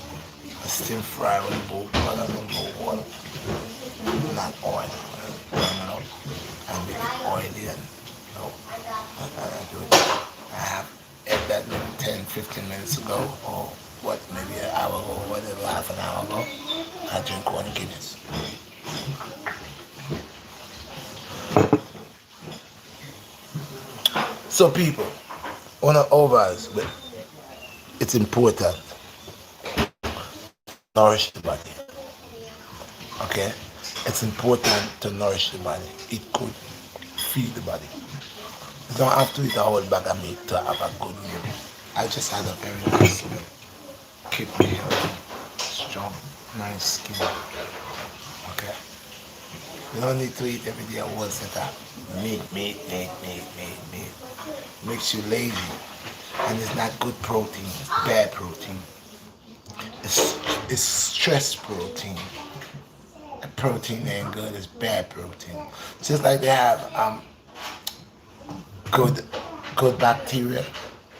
A steam fry with a little butter and a little water, not oil. Burn it up and make it oily and I do it. I have ate that maybe 10, 15 minutes ago, or what, maybe an hour ago, whatever, half an hour ago. I drink 1 Guinness. So people, on the overs, but it's important to nourish the body. Okay? It's important to nourish the body. Eat good. Feed the body. You don't have to eat a whole bag of meat to have a good meal. I just had a very nice meal. Keep me healthy, strong, nice skin. Okay? You don't need to eat every day a whole set of meat. Makes you lazy. And it's not good protein. It's bad protein. It's stress protein. Protein ain't good, it's bad protein. Just like they have good bacteria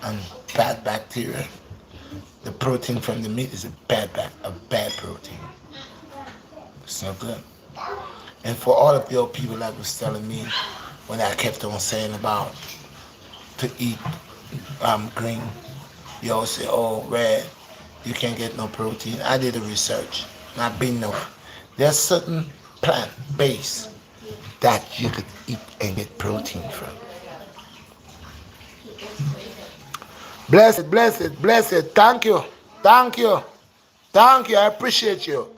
and bad bacteria. The protein from the meat is a bad protein. It's not good. And for all of your people that was telling me when I kept on saying about to eat green, you all say, oh, red, you can't get no protein. I did the research. Not been no. There's certain plant base that you could eat and get protein from. Blessed. Thank you. I appreciate you.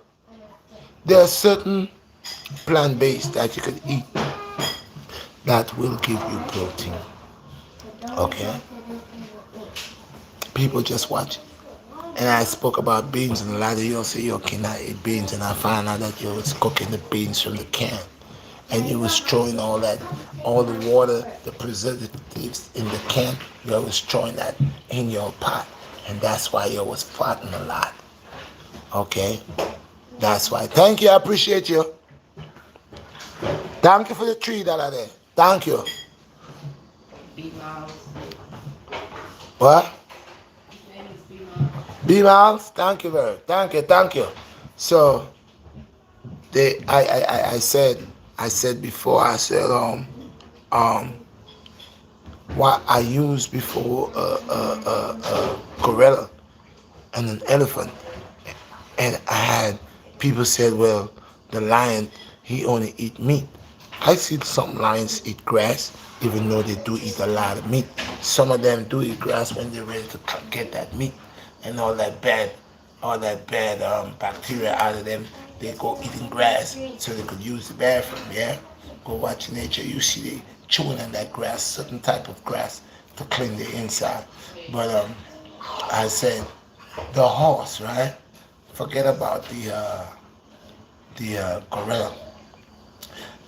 There's certain plant base that you could eat that will give you protein. Okay? People just watch. And I spoke about beans, and a lot of you say you cannot eat beans, and I found out that you was cooking the beans from the can, and you was throwing all the water, the preservatives in the can. You was throwing that in your pot, and that's why you was farting a lot. Okay, that's why. Thank you, I appreciate you. Thank you for the $3 there. Thank you. What? B-Miles, thank you very much. Thank you. So I said before, I said what I used before a gorilla and an elephant, and I had people said, well, the lion, he only eat meat. I see some lions eat grass, even though they do eat a lot of meat. Some of them do eat grass when they're ready to get that meat. And all that bad bacteria out of them, they go eating grass so they could use the bathroom. Yeah, go watch nature. You see they chewing on that grass, certain type of grass to clean the inside. But I said the horse, right? Forget about the gorilla.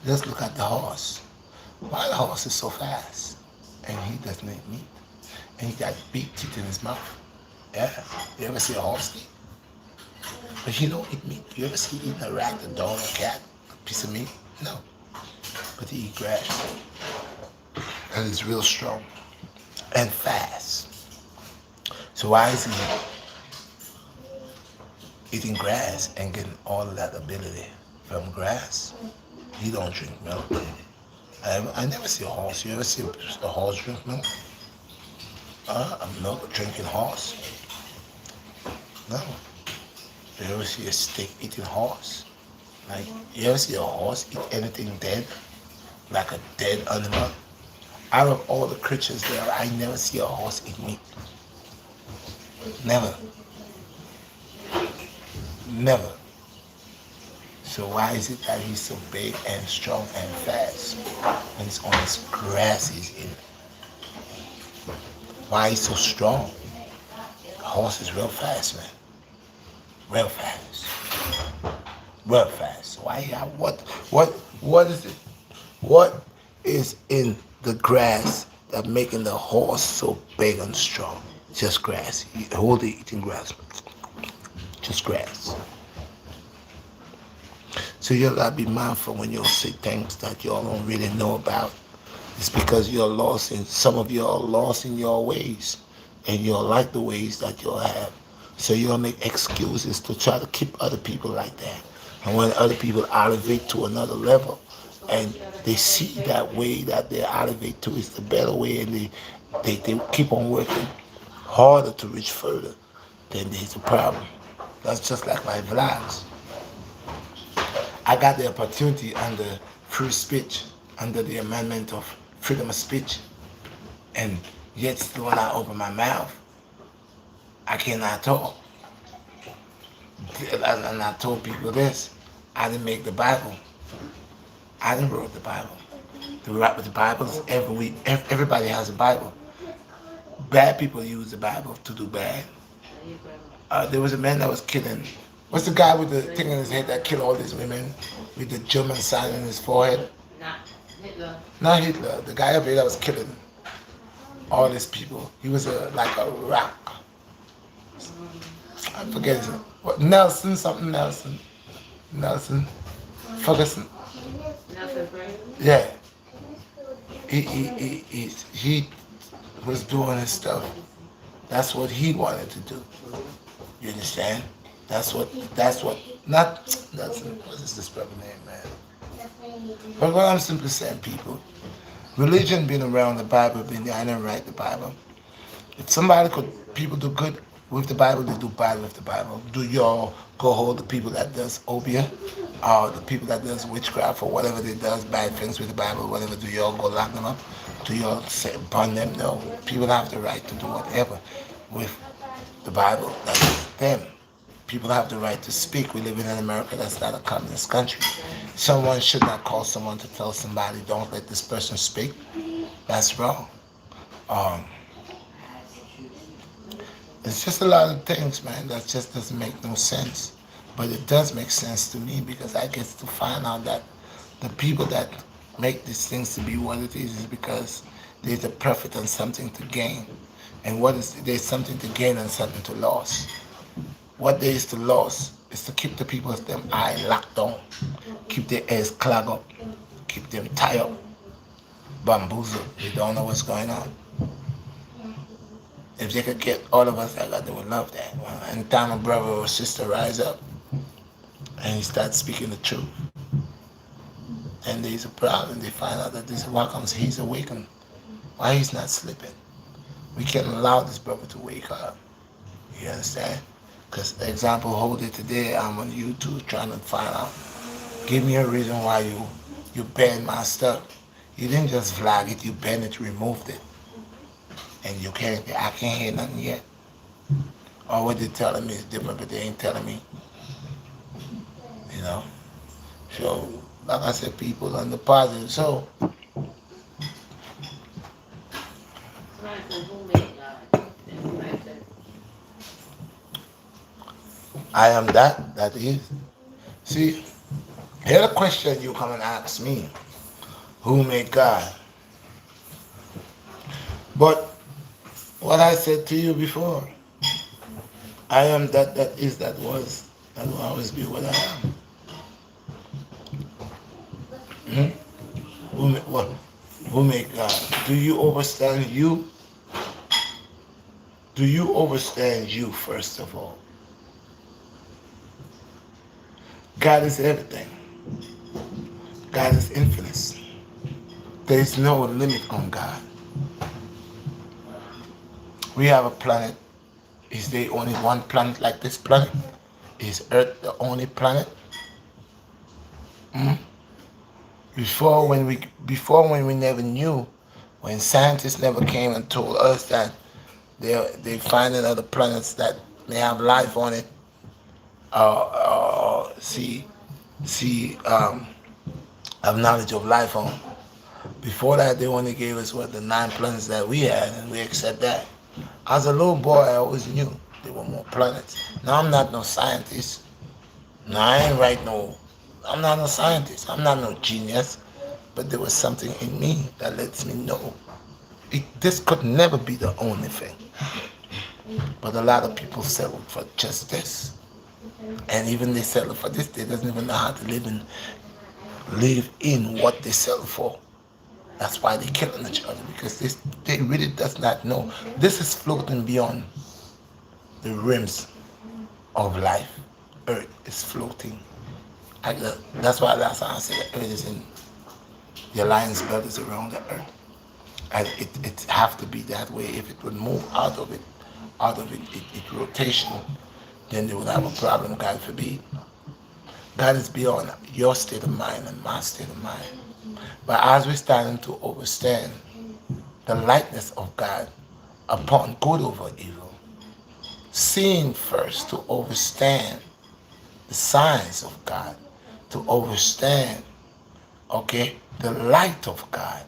Just look at the horse. Why the horse is so fast? And he doesn't eat meat. And he got big teeth in his mouth. Yeah. You ever see a horse eat? But he don't eat meat. You ever see eating a rat, a dog, a cat, a piece of meat? No. But he eat grass. And it's real strong and fast. So why is he eating grass and getting all of that ability from grass? He don't drink milk. I never see a horse. You ever see a horse drink milk? A milk drinking horse? No. You ever see a steak eating horse? Like, you ever see a horse eat anything dead? Like a dead animal? Out of all the creatures there, I never see a horse eat meat. Never. Never. So why is it that he's so big and strong and fast when it's on his grass he's in? Why he's so strong? The horse is real fast, man. Real fast. Real fast. Why? What is it? What is in the grass that making the horse so big and strong? Just grass. Whole day eating grass. Just grass. So you gotta be mindful when you say things that y'all don't really know about. It's because you're lost in, some of you are lost in your ways, and you don't like the ways that you have. So you'll make excuses to try to keep other people like that. And when other people elevate to another level, and they see that way that they elevate to is the better way, and they keep on working harder to reach further, then there's a problem. That's just like my vlogs. I got the opportunity under free speech, under the amendment of freedom of speech, and yet still when I open my mouth, I cannot talk. And I told people this, I didn't make the Bible. I didn't write the Bible. The Bible is every week. Everybody has a Bible. Bad people use the Bible to do bad. There was a man that was killing. What's the guy with the thing in his head that killed all these women with the German sign in his forehead? Not Hitler. Not Hitler. The guy up here that was killing all these people. He was like a rock. I forget his name. What, Nelson, something Nelson. Nelson. Ferguson. Nelson Frank. Yeah. He was doing his stuff. That's what he wanted to do. You understand? That's what, what is this brother name, man? But what I'm simply saying, people, religion been around, the Bible been there. I didn't write the Bible. If somebody people do good with the Bible, they do bad with the Bible. Do y'all go hold the people that does obeah, or the people that does witchcraft, or whatever they does bad things with the Bible, whatever, do y'all go lock them up? Do y'all say burn them? No. People have the right to do whatever with the Bible. That's them. People have the right to speak. We live in America. That's not a communist country. Someone should not call someone to tell somebody, don't let this person speak. That's wrong. It's just a lot of things, man, that just doesn't make no sense. But it does make sense to me because I get to find out that the people that make these things to be what it is because there's a profit and something to gain. And there's something to gain and something to lose. What there is to lose is to keep the people's them eye locked down, keep their ears clogged up, keep them tied up, bamboozled. They don't know what's going on. If they could get all of us like that, they would love that. Anytime a brother or sister rise up and he starts speaking the truth, and there's a problem, they find out that this why comes he's awakened. Why he's not sleeping? We can't allow this brother to wake up. You understand? Because the example hold it today, I'm on YouTube trying to find out. Give me a reason why you banned my stuff. You didn't just flag it, you banned it, removed it. And I can't hear nothing yet. Or what they're telling me is different, but they ain't telling me. You know? So, like I said, people on the positive. So, I am that is. See, here's a question you come and ask me. Who made God? But what I said to you before, I am that is, that was, that will always be what I am. Hmm? What? Who made God? Do you understand you? Do you understand you first of all? God is everything. God is infinite. There is no limit on God. We have a planet. Is there only one planet like this planet? Is Earth the only planet? Hmm? Before when we never knew, when scientists never came and told us that they finding other planets that may have life on it. See, have knowledge of life on. Before that, they only gave us what the 9 planets that we had, and we accept that. As a little boy, I always knew there were more planets. Now I'm not no scientist. Now I ain't right no. I'm not no scientist. I'm not no genius. But there was something in me that lets me know this could never be the only thing. But a lot of people settle for just this. And even they settle for this, they doesn't even know how to live in what they settle for. That's why they're killing each other, because they really does not know. This is floating beyond the rims of life. Earth is floating. That's why last time I said the earth is in the alliance belt is around the earth. And it have to be that way. If it would move out of its rotation, then they would have a problem, God forbid. God is beyond your state of mind and my state of mind. But as we're starting to understand the likeness of God upon good over evil, seeing first to understand the signs of God, to understand, okay, the light of God.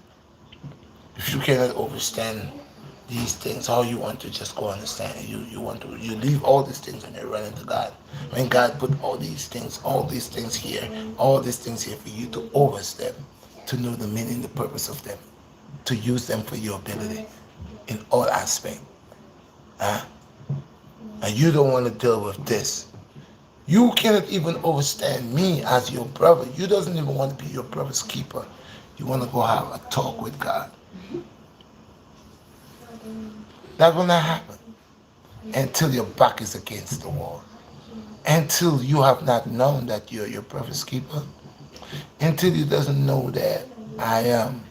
If you cannot understand these things, how you want to just go understand it? You leave all these things and you run into God. When God put all these things here, all these things here for you to understand, to know the meaning, the purpose of them, to use them for your ability in all aspects. Huh? And you don't want to deal with this. You cannot even understand me as your brother. You doesn't even want to be your brother's keeper. You want to go have a talk with God. That will not happen until your back is against the wall. Until you have not known that you're your brother's keeper. Until you doesn't know that I am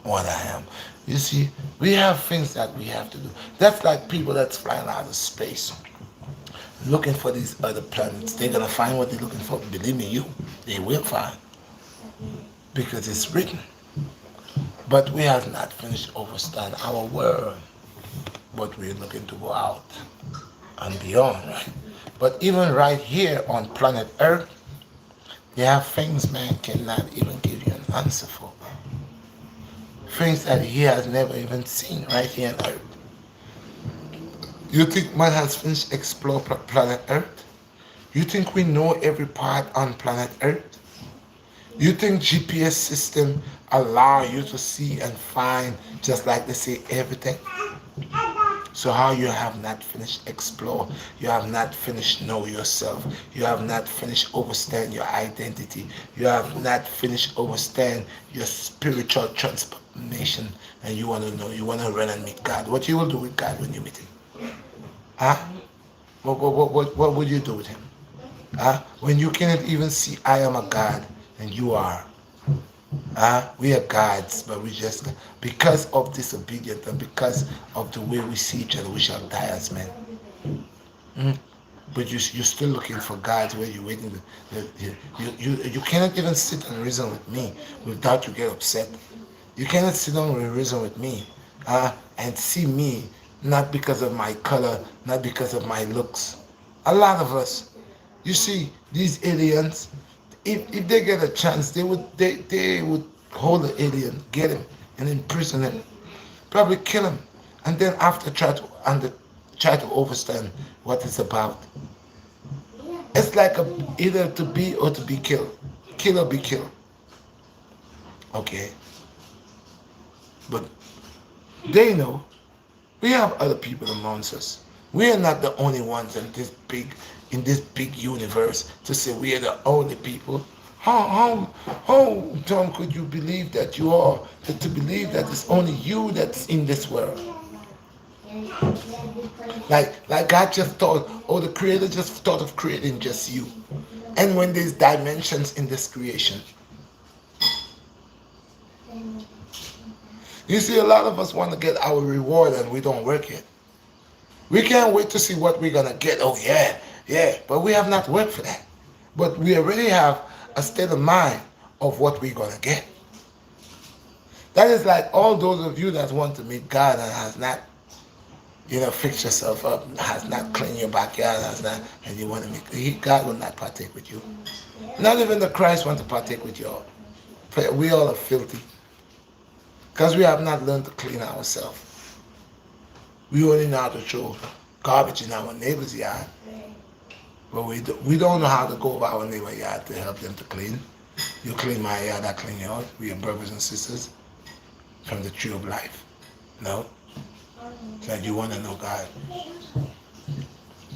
what I am. You see, we have things that we have to do. That's like people that's flying out of space, looking for these other planets. They're going to find what they're looking for. Believe me, they will find. Because it's written. But we have not finished understanding our world. But we're looking to go out and beyond, right? But even right here on planet Earth, there are things man cannot even give you an answer for. Things that he has never even seen right here on Earth. You think man has finished explore planet Earth? You think we know every part on planet Earth? You think GPS system allow you to see and find just like they say everything? So how you have not finished explore, you have not finished know yourself, you have not finished understand your identity, you have not finished understand your spiritual transformation, and you want to know, you want to run and meet God. What you will do with God when you meet him? Huh? What would you do with him? Huh? When you cannot even see I am a God and you are. We are gods, but we just, because of disobedience and because of the way we see each other, we shall die as men. But you're still looking for gods where you're waiting. You cannot even sit and reason with me without you get upset. You cannot sit down and reason with me and see me not because of my color, not because of my looks. A lot of us, you see, these aliens, if they get a chance, they would hold the alien, get him, and imprison him, probably kill him, and then after try to understand what it's about. It's like either to be or to be killed. Kill or be killed. Okay? But they know we have other people amongst us. We are not the only ones in this big universe to say we are the only people. How dumb could you believe that you are? To believe that it's only you that's in this world. Like God just thought, or the Creator just thought of creating just you. And when there's dimensions in this creation, you see, a lot of us want to get our reward and we don't work it. We can't wait to see what we're gonna get. Oh yeah, yeah, but we have not worked for that. But we already have a state of mind of what we're gonna get. That is like all those of you that want to meet God and has not, fix yourself up, has not cleaned your backyard, has not, and you want to meet God will not partake with you. Not even the Christ want to partake with you all. We all are filthy because we have not learned to clean ourselves. We only know how to throw garbage in our neighbor's yard, but we don't know how to go over our neighbor's yard to help them to clean. You clean my yard, I clean yours. We are brothers and sisters from the tree of life. No? That you want to know God.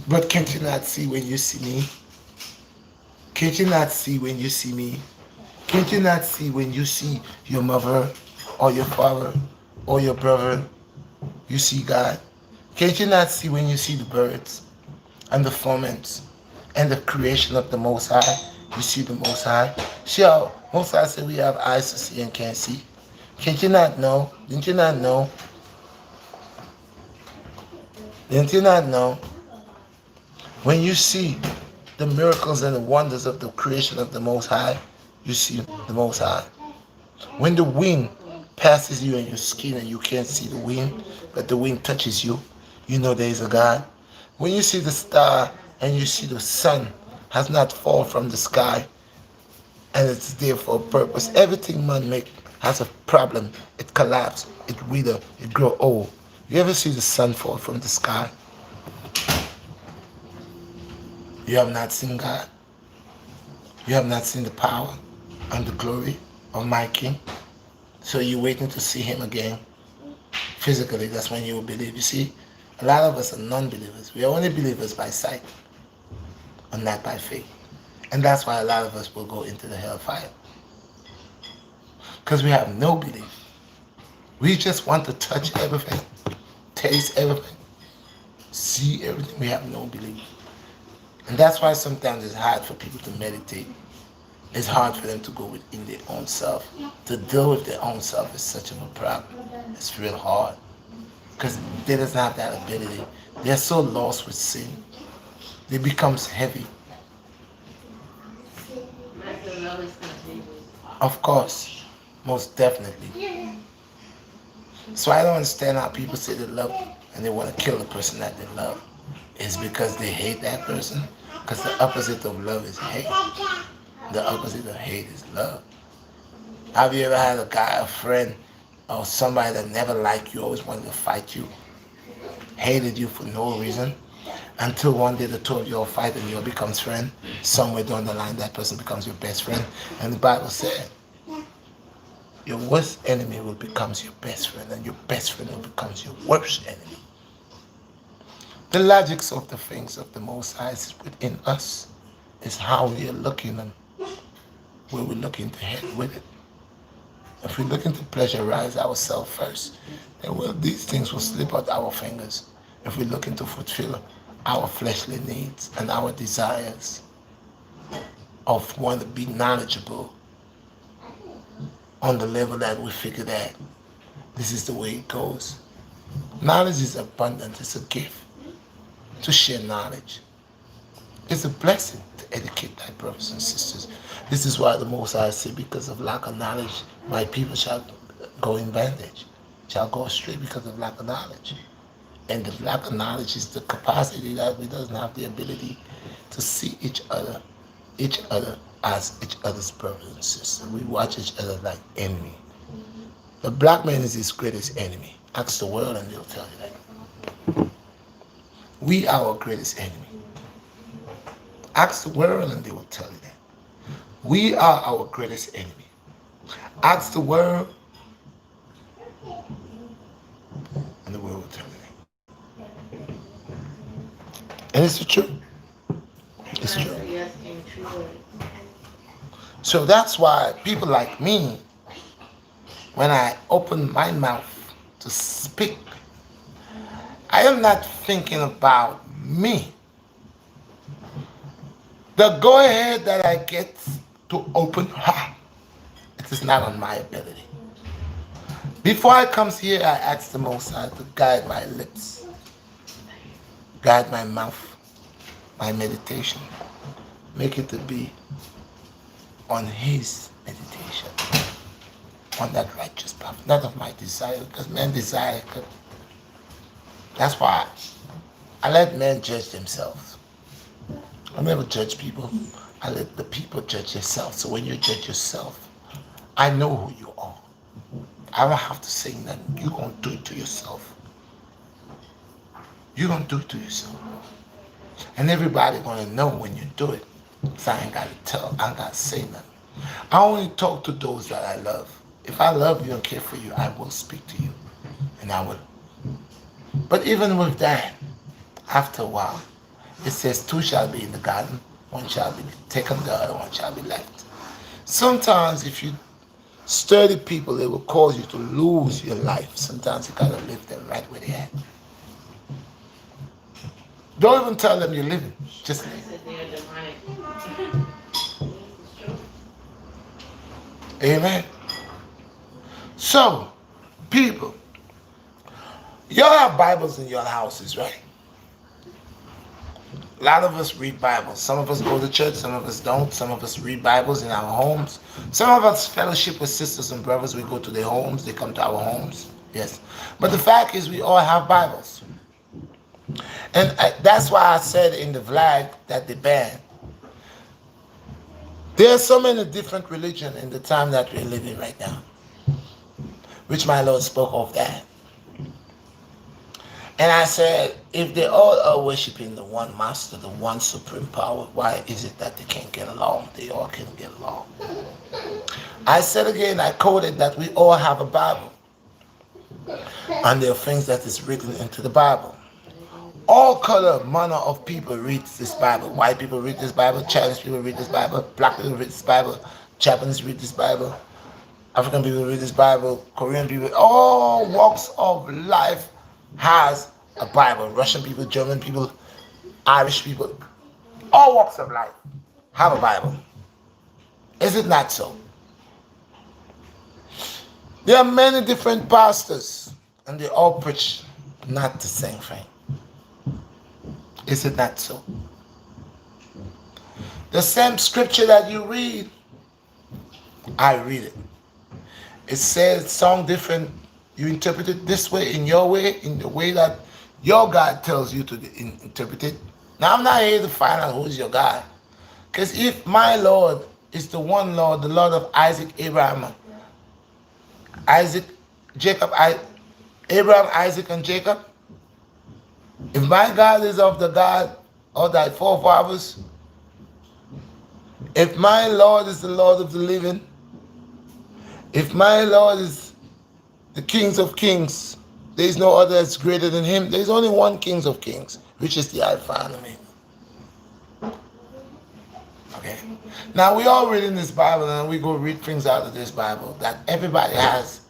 But can't you not see when you see me? Can't you not see when you see me? Can't you not see when you see your mother or your father or your brother? You see God. Can't you not see when you see the birds and the ferments and the creation of the Most High? You see the Most High. See how Most High said we have eyes to see and can't see. Can't you not know? Didn't you not know? Didn't you not know? When you see the miracles and the wonders of the creation of the Most High, you see the Most High. When the wind passes you in your skin and you can't see the wind, but the wind touches you, you know there is a God. When you see the star and you see the sun has not fallen from the sky and it's there for a purpose, everything man make has a problem. It collapses, it wither, it grow old. You ever see the sun fall from the sky? You have not seen God. You have not seen the power and the glory of my King. So you're waiting to see him again. Physically, that's when you will believe. You see, a lot of us are non-believers. We are only believers by sight and not by faith. And that's why a lot of us will go into the hellfire. Because we have no belief. We just want to touch everything, taste everything, see everything. We have no belief. And that's why sometimes it's hard for people to meditate. It's hard for them to go within their own self. To deal with their own self is such of a problem. It's real hard. Because they doesn't have that ability. They're so lost with sin. They becomes heavy. Of course. Most definitely. So I don't understand how people say they love and they want to kill the person that they love. It's because they hate that person. Because the opposite of love is hate. The opposite of hate is love. Have you ever had a friend, or somebody that never liked you, always wanted to fight you, hated you for no reason, until one day the two of you all fight and you all becomes friends? Somewhere down the line, that person becomes your best friend. And the Bible said, your worst enemy will become your best friend, and your best friend will become your worst enemy. The logics of the things of the Most High is within us. Is how we are looking and where we're looking to head with it. If we're looking to pleasurize ourselves first, then these things will slip out our fingers. If we're looking to fulfill our fleshly needs and our desires of want to be knowledgeable on the level that we figure that this is the way it goes. Knowledge is abundant. It's a gift to share knowledge. It's a blessing to educate thy brothers and sisters. This is why the Most High said, because of lack of knowledge, my people shall go in bondage, shall go astray because of lack of knowledge. And the lack of knowledge is the capacity that we doesn't have the ability to see each other as each other's brothers and sisters. We watch each other like enemy. The black man is his greatest enemy. Ask the world and they'll tell you that. We are our greatest enemy. Ask the world and they will tell you that. We are our greatest enemy. Ask the world and the world will tell you that. And it's the truth. It's true. Yes, and true words. So that's why people like me, when I open my mouth to speak, I am not thinking about me. The go ahead that I get to open, it is not on my ability. Before I come here, I ask the Most High to guide my lips, guide my mouth, my meditation, make it to be on His meditation, on that righteous path, not of my desire, because men desire. That's why I let men judge themselves. I never judge people. I let the people judge themselves. So when you judge yourself, I know who you are. I don't have to say nothing. You're going to do it to yourself. You're going to do it to yourself. And everybody going to know when you do it. So I ain't got to tell. I ain't got to say nothing. I only talk to those that I love. If I love you and care for you, I will speak to you. And I will. But even with that, after a while, it says two shall be in the garden, one shall be taken, the other one shall be left. Sometimes if you study people, it will cause you to lose your life. Sometimes you gotta leave them right where they're at. Don't even tell them you're living. Just leave. Amen. So, people, y'all have Bibles in your houses, right? A lot of us read Bibles. Some of us go to church, some of us don't. Some of us read Bibles in our homes. Some of us fellowship with sisters and brothers. We go to their homes, they come to our homes. Yes. But the fact is, we all have Bibles. And that's why I said in the flag that they banned. There are so many different religions in the time that we're living right now, which my Lord spoke of that. And I said, if they all are worshiping the one master, the one supreme power, why is it that they can't get along? They all can get along. I said again, I quoted that we all have a Bible. And there are things that is written into the Bible. All color, manner of people read this Bible. White people read this Bible, Chinese people read this Bible, black people read this Bible, Japanese read this Bible, African people read this Bible, Korean people, all walks of life has a Bible. Russian people, German people, Irish people, all walks of life have a Bible. Is it not so? There are many different pastors and they all preach not the same thing. Is it not so? The same scripture that you read, I read it. It says song different. You interpret it this way, in your way, in the way that your God tells you to interpret it. Now, I'm not here to find out who's your God. Because if my Lord is the one Lord, the Lord of Isaac, Abraham, Abraham, Isaac, and Jacob, if my God is of the God of thy forefathers, if my Lord is the Lord of the living, if my Lord is the Kings of Kings, there is no other that's greater than him. There is only one King of Kings, which is the Alpha and Omega. Okay. Now we all read in this Bible, and we go read things out of this Bible that everybody has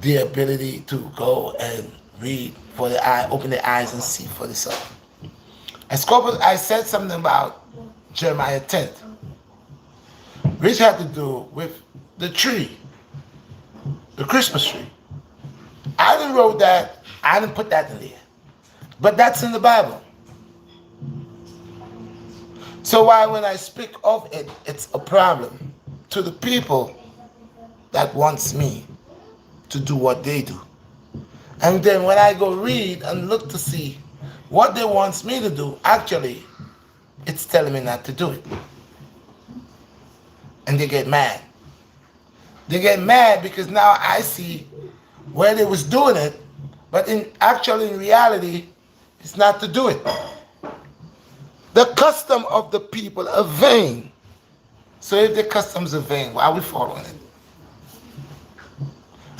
the ability to go and read for the eye, open their eyes and see for themselves. I said something about Jeremiah 10, which had to do with the tree, the Christmas tree. I didn't wrote that, I didn't put that in there. But that's in the Bible. So why when I speak of it, it's a problem to the people that wants me to do what they do. And then when I go read and look to see what they wants me to do, actually, it's telling me not to do it. And they get mad. They get mad because now I see where they was doing it, but in reality, it's not to do it. The custom of the people are vain. So if the customs are vain, why are we following it?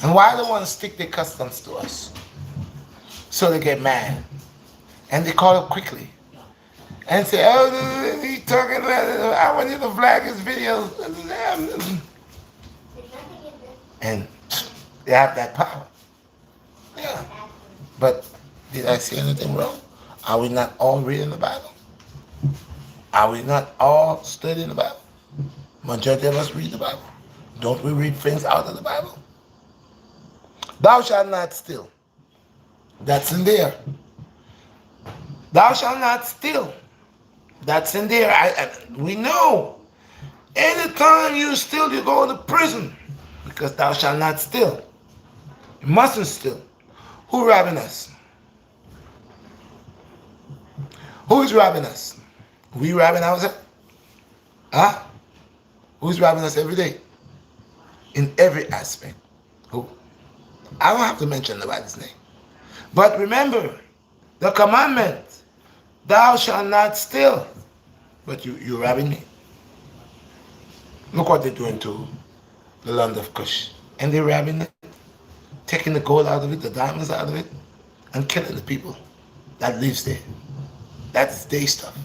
And why they want to stick their customs to us? So they get mad. And they call up quickly. And say, oh, he talking about, I want you to flag his videos. And they have that power. Yeah. But did I say anything wrong? Are we not all reading the Bible? Are we not all studying the Bible? Majority of us read the Bible. Don't we read things out of the Bible? Thou shalt not steal. That's in there. Thou shalt not steal. That's in there. We know. Anytime you steal, you go to prison. Because thou shalt not steal. You mustn't steal. Who robbing us? Who is robbing us? We robbing ourselves? Huh? Who's robbing us every day? In every aspect. Who? I don't have to mention nobody's name. But remember, the commandment, thou shalt not steal. But you're robbing me. Look what they're doing to the land of Cush. And they're robbing it, taking the gold out of it, the diamonds out of it, and killing the people that lives there. That's their stuff.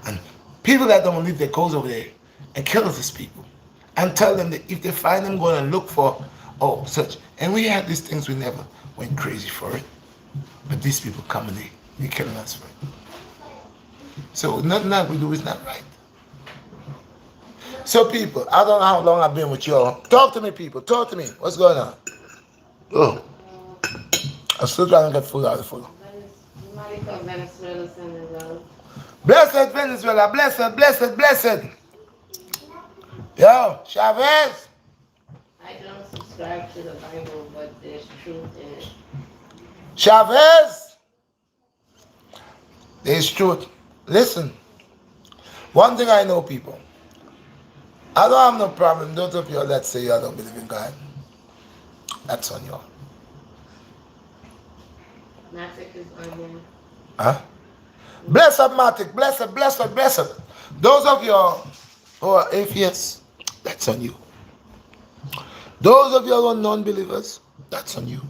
And people that don't leave their gold over there and kill these people. And tell them that if they find them, going to look for, such. And we had these things, we never went crazy for it. But these people come and they're killing us for it. So nothing that we do is not right. So people, I don't know how long I've been with y'all. Talk to me, people. Talk to me. What's going on? Oh. I'm still trying to get food out of the food. Blessed Venezuela. Blessed, blessed, blessed. Yo, Chavez. I don't subscribe to the Bible, but there's truth in it. Chavez. There's truth. Listen. One thing I know, people. I don't have no problem. Those of you that say you don't believe in God, that's on you. Matic is on you. Huh? Blessed Matic, blessed, blessed, blessed. Those of you who are atheists, that's on you. Those of you who are non-believers, that's on you.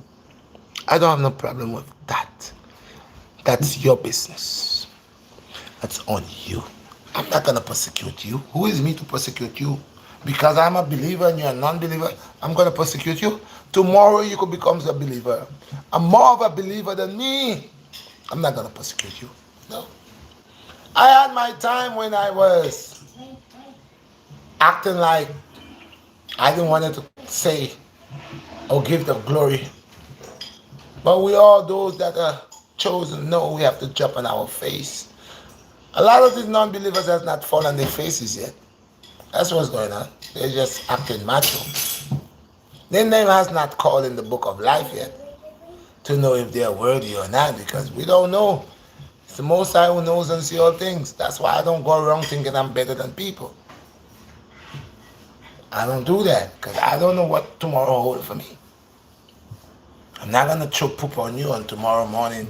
I don't have no problem with that. That's your business. That's on you. I'm not going to persecute you. Who is me to persecute you? Because I'm a believer and you're a non-believer, I'm going to persecute you. Tomorrow you could become a believer. I'm more of a believer than me. I'm not going to persecute you. No. I had my time when I was acting like I didn't want to say or give the glory. But we all, those that are chosen, know we have to jump on our face. A lot of these non-believers have not fallen on their faces yet. That's what's going on. They're just acting macho. Their name has not called in the book of life yet to know if they are worthy or not, because we don't know. It's the Most High who knows and sees all things. That's why I don't go around thinking I'm better than people. I don't do that because I don't know what tomorrow holds for me. I'm not going to choke poop on you on tomorrow morning.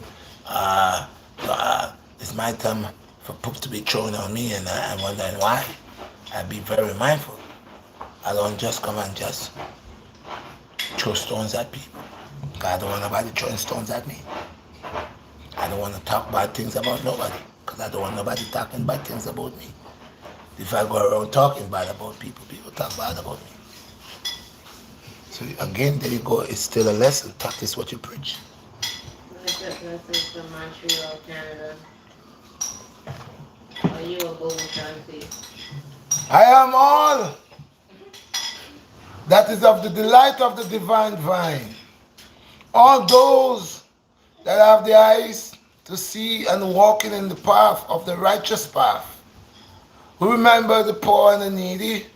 It's my time for poop to be thrown on me, and I'm wondering why. I'd be very mindful. I don't just come and just throw stones at people. I don't want nobody throwing stones at me. I don't want to talk bad things about nobody because I don't want nobody talking bad things about me. If I go around talking bad about people, people talk bad about me. So again, there you go. It's still a lesson. Practice what you preach. Message from Montreal, Canada. Are you a golden country? I am all that is of the delight of the divine vine. All those that have the eyes to see and walking in the path of the righteous path, who remember the poor and the needy,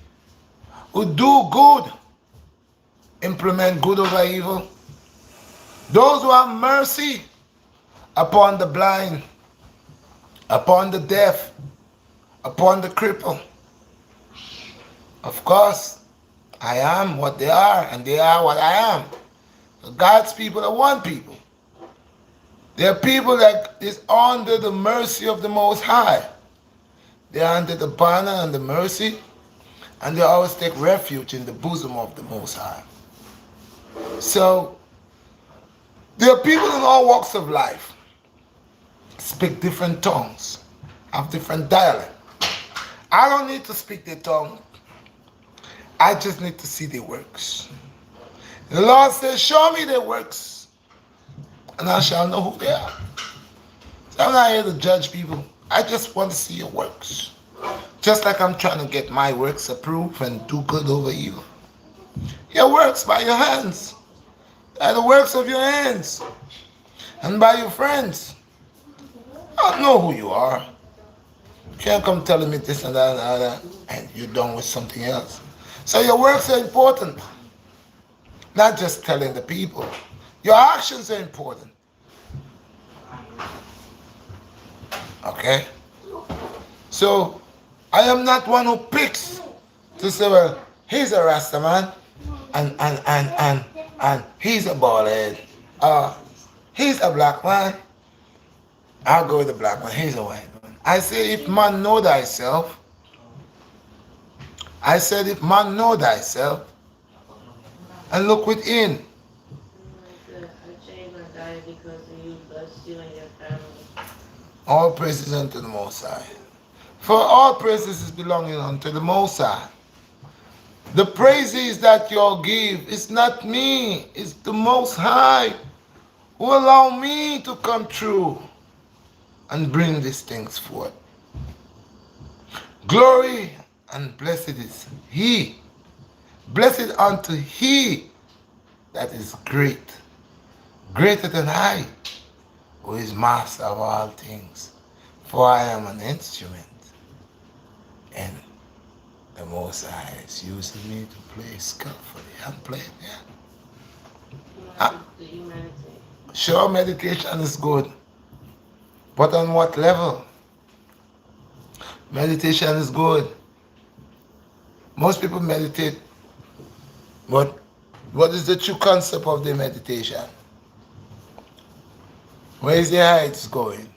who do good, implement good over evil, those who have mercy upon the blind, upon the deaf, upon the cripple. Of course, I am what they are, and they are what I am. So God's people are one people. There are people that is under the mercy of the Most High. They are under the banner and the mercy, and they always take refuge in the bosom of the Most High. So, there are people in all walks of life, speak different tongues, have different dialect. I don't need to speak their tongue. I just need to see their works. The Lord says, show me their works, and I shall know who they are. So I'm not here to judge people. I just want to see your works. Just like I'm trying to get my works approved and do good over you. Your works by your hands. By the works of your hands. And by your friends. I know who you are. You can't come telling me this and that and that and you're done with something else. So your works are important. Not just telling the people. Your actions are important. Okay? So, I am not one who picks to say, well, he's a Rasta man and he's a bald head. He's a black man. I'll go with the black man. He's a white man. I say, if man know thyself, I said, if man know thyself, and look within. I changed my diet because of you, bless you and your family. All praises unto the Most High. For all praises is belonging unto the Most High. The praises that you give is not me, it's the Most High who allow me to come true and bring these things forth. Glory and blessed is He. Blessed unto He that is great, greater than I, who is master of all things. For I am an instrument, and the Most High is using me to play skillfully. I'm playing, yeah. Do you meditate? Sure, meditation is good. But on what level? Meditation is good. Most people meditate, but what is the true concept of the meditation? Where is their heights going?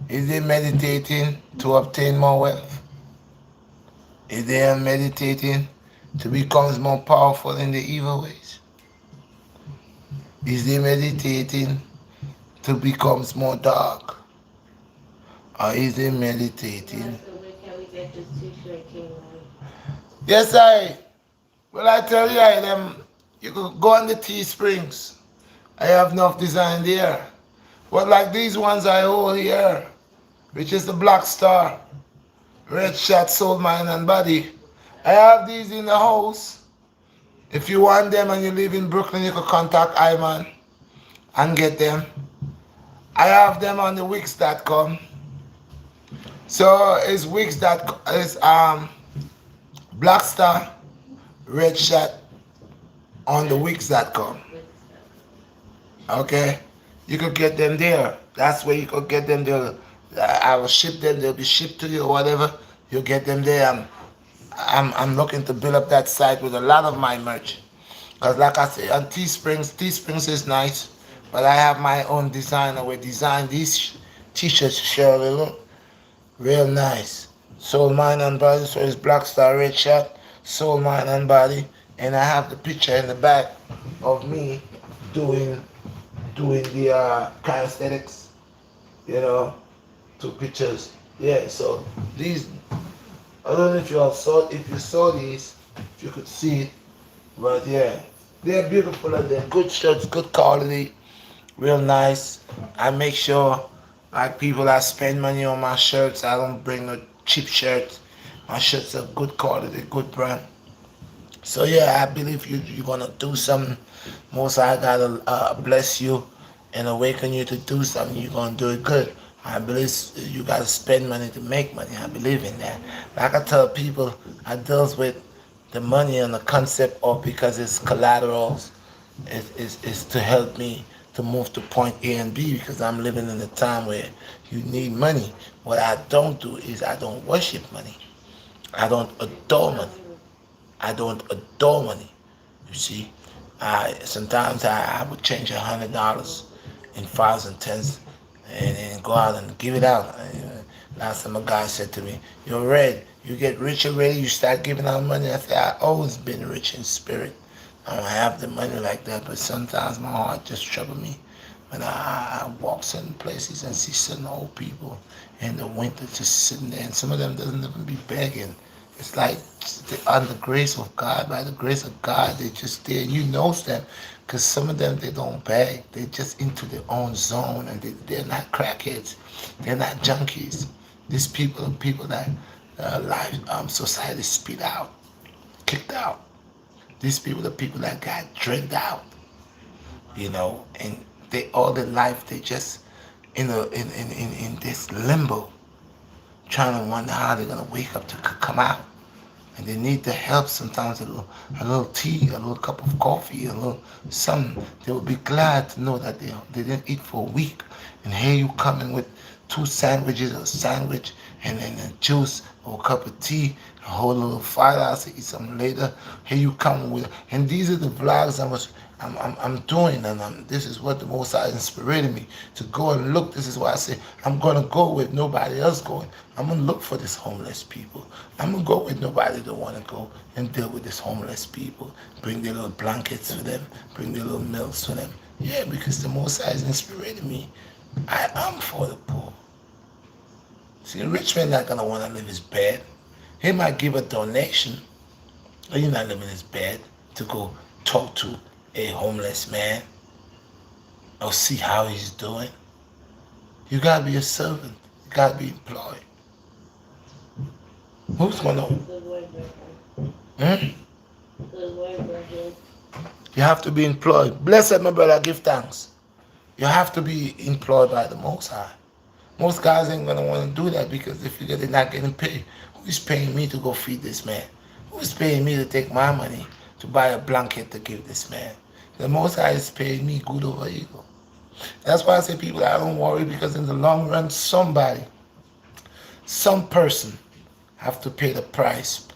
Is they meditating to obtain more wealth? Is they meditating to become more powerful in the evil ways? Is they meditating to become more dark? Or is they meditating? So where can we get this t-shirt, King Louie? Yes, well, I tell you, you could go on the Teesprings. I have enough design there. But like these ones I hold here, which is the Black Star, Red Shot, Soul, Mind, and Body. I have these in the house. If you want them and you live in Brooklyn, you can contact Iman and get them. I have them on the Wix.com. So it's Wix.com, it's Black Star, Red Shot on the Wix.com. Okay? You could get them there. That's where you could get them there. I will ship them. They'll be shipped to you or whatever. You'll get them there. I'm looking to build up that site with a lot of my merch. Because like I say, on Teesprings is nice. But I have my own designer. We design these t-shirts, Shirley. Look. Real nice. Soul, Mind, and Body. So it's Black Star, Red Shot, Soul, Mind, and Body. And I have the picture in the back of me doing the kinesthetics, you know, 2 pictures. Yeah, so these, I don't know if you all saw, if you saw these, if you could see it, but yeah, they're beautiful and they're good shirts, good quality, real nice. I make sure, like people that spend money on my shirts, I don't bring no cheap shirts. My shirts are good quality, good brand. So yeah, I believe you're gonna do something. Most I gotta bless you and awaken you to do something. You're gonna do it good. I believe you gotta spend money to make money. I believe in that. Like I tell people, I deals with the money and the concept of, because it's collaterals. It's to help me to move to point A and B, because I'm living in a time where you need money. What I don't do is I don't worship money. I don't adore money. I don't adore money. You see, sometimes I would change $100 in 5s and 10s and then go out and give it out. Last time a guy said to me, "You're red. You get rich already. You start giving out money." I said, "I always been rich in spirit. I don't have the money like that, but sometimes my heart just trouble me when I walk certain places and see certain old people in the winter just sitting there, and some of them doesn't even be begging. It's like on the grace of God, by the grace of God, they just there. You know them, because some of them they don't beg. They're just into their own zone, and they're not crackheads. They're not junkies. These people are people that life society spit out, kicked out. These people are people that got drained out, and they all their life they just in this limbo, trying to wonder how they're gonna wake up to come out. And they need the help sometimes, a little tea, a little cup of coffee, a little something. They would be glad to know that they didn't eat for a week. And here you come in with 2 sandwiches, or a sandwich, and then a juice, or a cup of tea, a whole little $5 to eat something later. Here you come with, and these are the vlogs I'm doing, and this is what the Most High inspired me to go and look. This is why I say I'm gonna go with nobody else going. I'm gonna look for these homeless people. I'm gonna go with nobody that wanna go and deal with these homeless people. Bring their little blankets for them. Bring their little meals for them. Yeah, because the Most High has inspired me. I am for the poor. See, a rich man not gonna wanna live his bed. He might give a donation, but he's not living his bed to go talk to a homeless man or see how he's doing. You gotta be a servant. You gotta be employed. Who's gonna? Good word, brother. Hmm? Good word, brother. You have to be employed. Blessed, my brother. Give thanks. You have to be employed by the Most High. Most guys ain't gonna want to do that because they figure they're not getting paid. Who's paying me to go feed this man? Who's paying me to take my money to buy a blanket to give this man? The Most High is paying me good over evil. That's why I say, people, I don't worry, because in the long run, somebody, some person have to pay the price,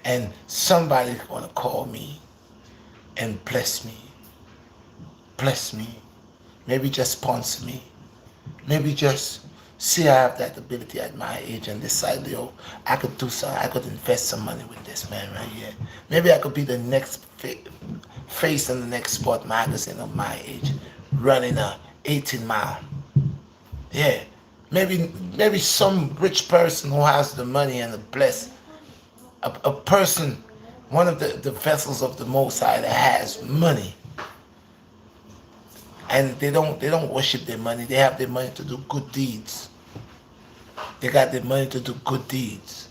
and somebody's gonna call me and bless me. Bless me. Maybe just sponsor me. Maybe just see I have that ability at my age and decide, I could do something. I could invest some money with this man right here. Maybe I could be the next face in the next sport magazine of my age, running a 18-mile. Yeah. Maybe some rich person who has the money and the bless, a person, one of the vessels of the Most High that has money, and they don't worship their money. They have their money to do good deeds. They got their money to do good deeds.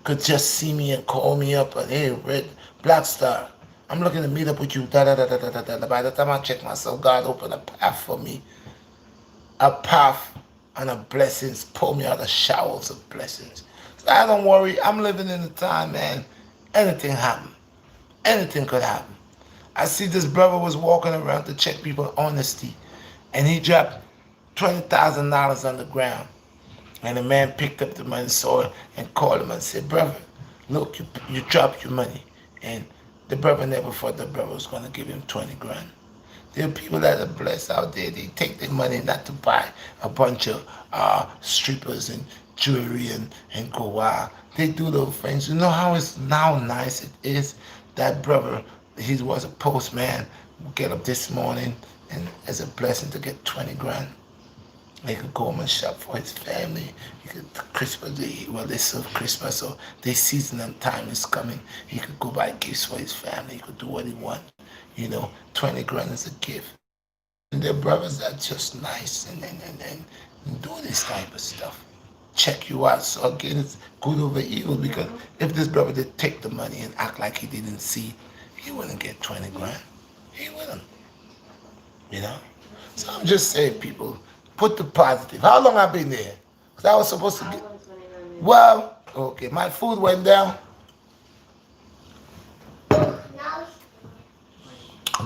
Could just see me and call me up and, hey, Red Black Star, I'm looking to meet up with you. Da da da da da da. By the time I check myself, God opened a path for me, a path and a blessings. Pull me out of showers of blessings. So I don't worry. I'm living in the time, man. Anything happen. Anything could happen. I see this brother was walking around to check people's honesty, and he dropped $20,000 on the ground. And the man picked up the money, saw it, and called him and said, brother, look, you dropped your money. And the brother never thought the brother was going to give him 20 grand. There are people that are blessed out there. They take their money not to buy a bunch of strippers and jewelry and go wild. They do those things. You know how nice it is? That brother, he was a postman, get up this morning and as a blessing to get 20 grand. He could go home and shop for his family. He could Christmas, they serve Christmas, so their season and time is coming. He could go buy gifts for his family. He could do what he wants. 20 grand is a gift. And their brothers are just nice and do this type of stuff. Check you out. So again, it's good over evil, because if this brother did take the money and act like he didn't see, he wouldn't get 20 grand. He wouldn't. So I'm just saying, people, put the positive. How long I've been there? Because I was supposed to get. Well, okay, my food went down.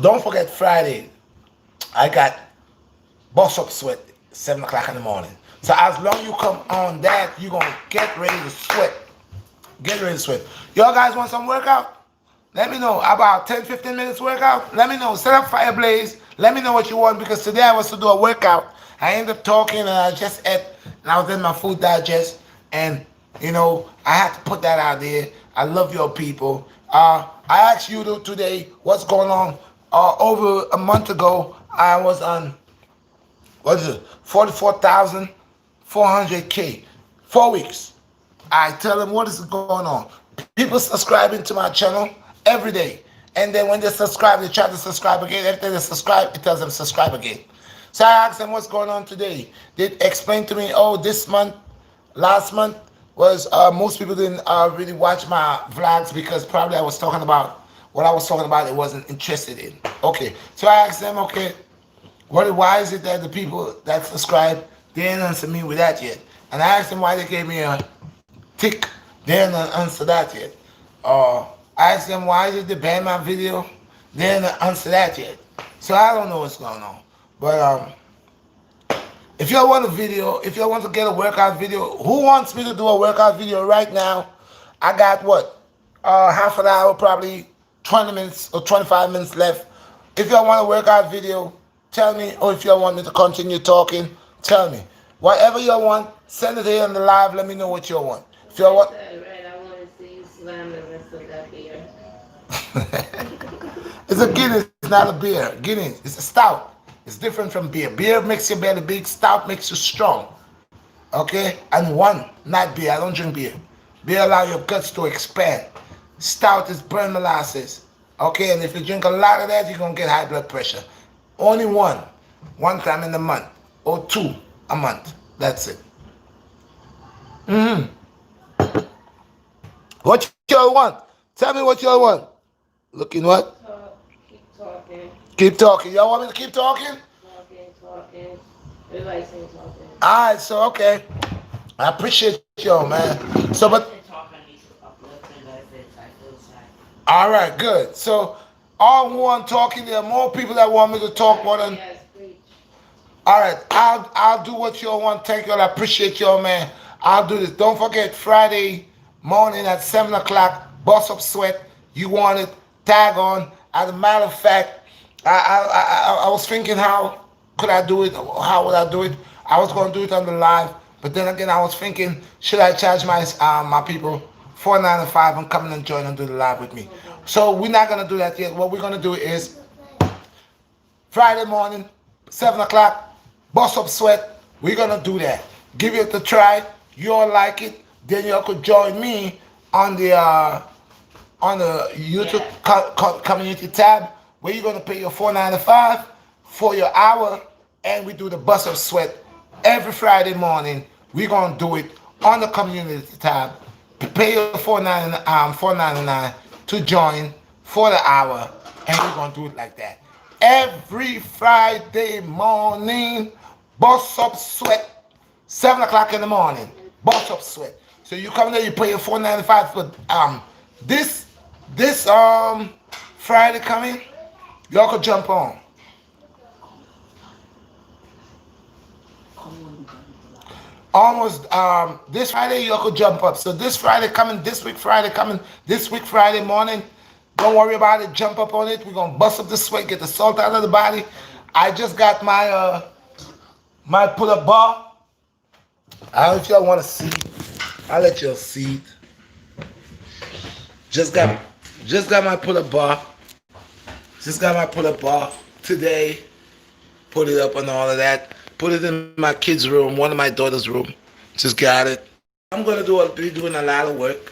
Don't forget Friday. I got Boss Up Sweat 7 o'clock in the morning. So as long as you come on that, you're gonna get ready to sweat. Get ready to sweat. Y'all guys want some workout? Let me know. About 10-15 minutes workout? Let me know. Set up fire blaze. Let me know what you want because today I was to do a workout. I ended up talking and I just ate and I was in my food digest and I had to put that out there. I love your people. I asked you today what's going on. Over a month ago, I was on what is it? 44,400K. 4 weeks. I tell them what is going on. People subscribing to my channel every day. And then when they subscribe, they try to subscribe again. After they subscribe, it tells them subscribe again. So I asked them what's going on today. They explained to me, oh, this month, last month was most people didn't really watch my vlogs because probably I was talking about what I was talking about. They wasn't interested in. Okay, so I asked them, okay, why is it that the people that subscribe they didn't answer me with that yet? And I asked them why they gave me a tick. They didn't answer that yet. I asked them why did they ban my video. They didn't answer that yet. So I don't know what's going on. But if y'all want a video, if y'all want to get a workout video, who wants me to do a workout video right now? I got what? Half an hour, probably 20 minutes or 25 minutes left. If y'all want a workout video, tell me. Or if y'all want me to continue talking, tell me. Whatever y'all want, send it here on the live. Let me know what y'all want. If y'all want. Right, I want to see you slam the rest of that beer. It's a Guinness, it's not a beer. Guinness, it's a stout. It's different from beer. Beer makes your belly big, stout makes you strong. Okay? And one, not beer. I don't drink beer. Beer allows your guts to expand. Stout is burn molasses. Okay? And if you drink a lot of that, you're going to get high blood pressure. Only one time in the month. Or two a month. That's it. What y'all want? Tell me what y'all want. Looking what? Keep talking. Keep talking. Y'all want me to keep talking? Talking. Everybody's saying talking. Alright, so okay. I appreciate y'all, man. So but alright, good. So all who want talking, there are more people that want me to talk more than Yes, preach. alright, I'll do what y'all want. Thank y'all. I appreciate y'all, man. I'll do this. Don't forget Friday morning at 7 o'clock, Boss Up Sweat. You want it, tag on. As a matter of fact, I was thinking how could I do it? How would I do it? I was going to do it on the live, but then again, I was thinking, should I charge my people $4.95 and come and join and do the live with me? So we're not going to do that yet. What we're going to do is Friday morning, 7 o'clock, Boss Up Sweat. We're going to do that. Give it a try. You all like it, then you could join me on the YouTube community tab where you're going to pay your $4.95 for your hour, and we do the Bus Up Sweat every Friday morning. We're going to do it on the community tab. Pay your $4.99 to join for the hour, and we're going to do it like that. Every Friday morning, Bus Up Sweat, 7 o'clock in the morning, Bus Up Sweat. So you come there, you pay your $4.95 for this Friday coming, y'all could jump on. Almost this Friday y'all could jump up. So this Friday coming, this week Friday morning. Don't worry about it. Jump up on it. We're gonna bust up the sweat, get the salt out of the body. I just got my my pull-up bar. I don't know if y'all want to see. I'll let y'all see it. Just got my pull-up bar. Just got my pull-up bar today. Put it up and all of that. Put it in my kid's room, one of my daughter's room. Just got it. I'm gonna be doing a lot of work.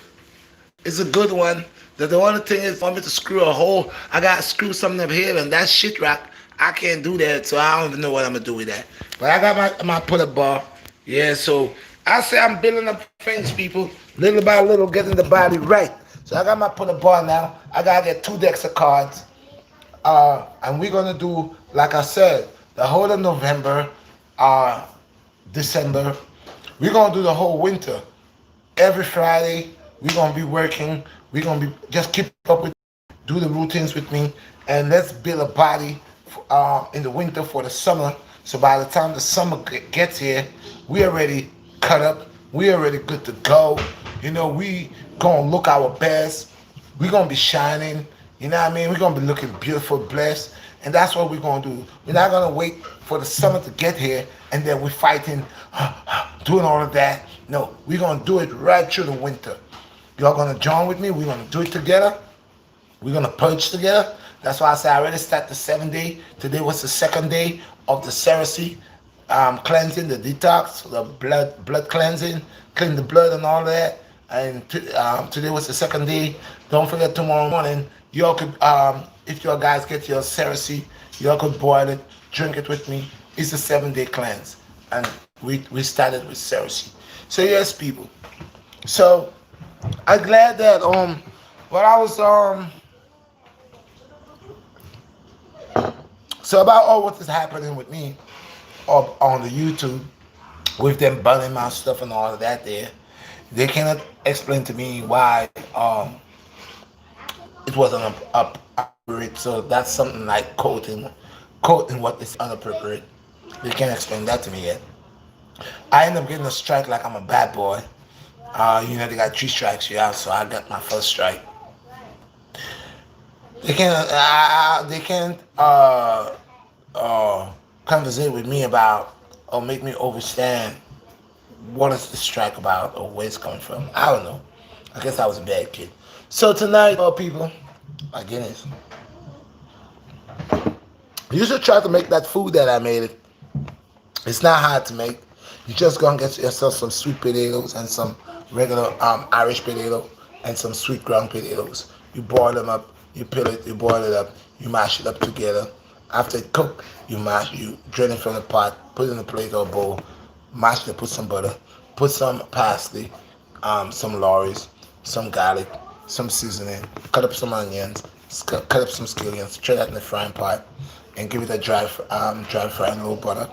It's a good one. The only thing is for me to screw a hole. I gotta screw something up here, and that shit rock. I can't do that, so I don't even know what I'm gonna do with that. But I got my pull-up bar. Yeah, so I say I'm building up things, people, little by little, getting the body right. So I got my pull-up bar now. I gotta get 2 decks of cards. And we're gonna do, like I said, the whole of November, December. We're gonna do the whole winter. Every Friday, we're gonna be working. We're gonna be just keep up with, do the routines with me, and let's build a body in the winter for the summer. So by the time the summer gets here, we already cut up. We already good to go. You know, we gonna look our best. We gonna be shining. You know what I mean? We're gonna be looking beautiful, blessed. And that's what we're going to do. We're not going to wait for the summer to get here and then we're fighting, doing all of that. No, we're going to do it right through the winter. Y'all going to join with me. We're going to do it together. We're going to purge together. That's why I say I already start the 7th day. Today was the 2nd day of the Cersei cleansing, the detox, the blood cleansing, clean the blood and all that. And today was the 2nd day. Don't forget tomorrow morning, y'all could, if your guys get your Cersei, y'all could boil it, drink it with me. It's a 7-day cleanse. And we started with Cersei. So yes, people. So I'm glad that what I was so about all what is happening with me on the YouTube with them burning my stuff and all of that there, they cannot explain to me why it wasn't appropriate. So that's something like quoting what is inappropriate. They can't explain that to me yet. I end up getting a strike like I'm a bad boy. They got 3 strikes you out, so I got my first strike. They can't conversate with me about or make me understand what is the strike about or where it's coming from. I don't know. I guess I was a bad kid. So tonight, people, my goodness, you should try to make that food that I made. It's not hard to make. You just gonna get yourself some sweet potatoes and some regular Irish potato and some sweet ground potatoes. You boil them up, you peel it, you boil it up, you mash it up together. After it cook, you drain it from the pot, put it in a plate or bowl, mash it, put some butter, put some parsley, some lorries, some garlic, some seasoning, cut up some onions, cut up some scallions, throw that in the frying pot, and give it a dry fry and a little butter,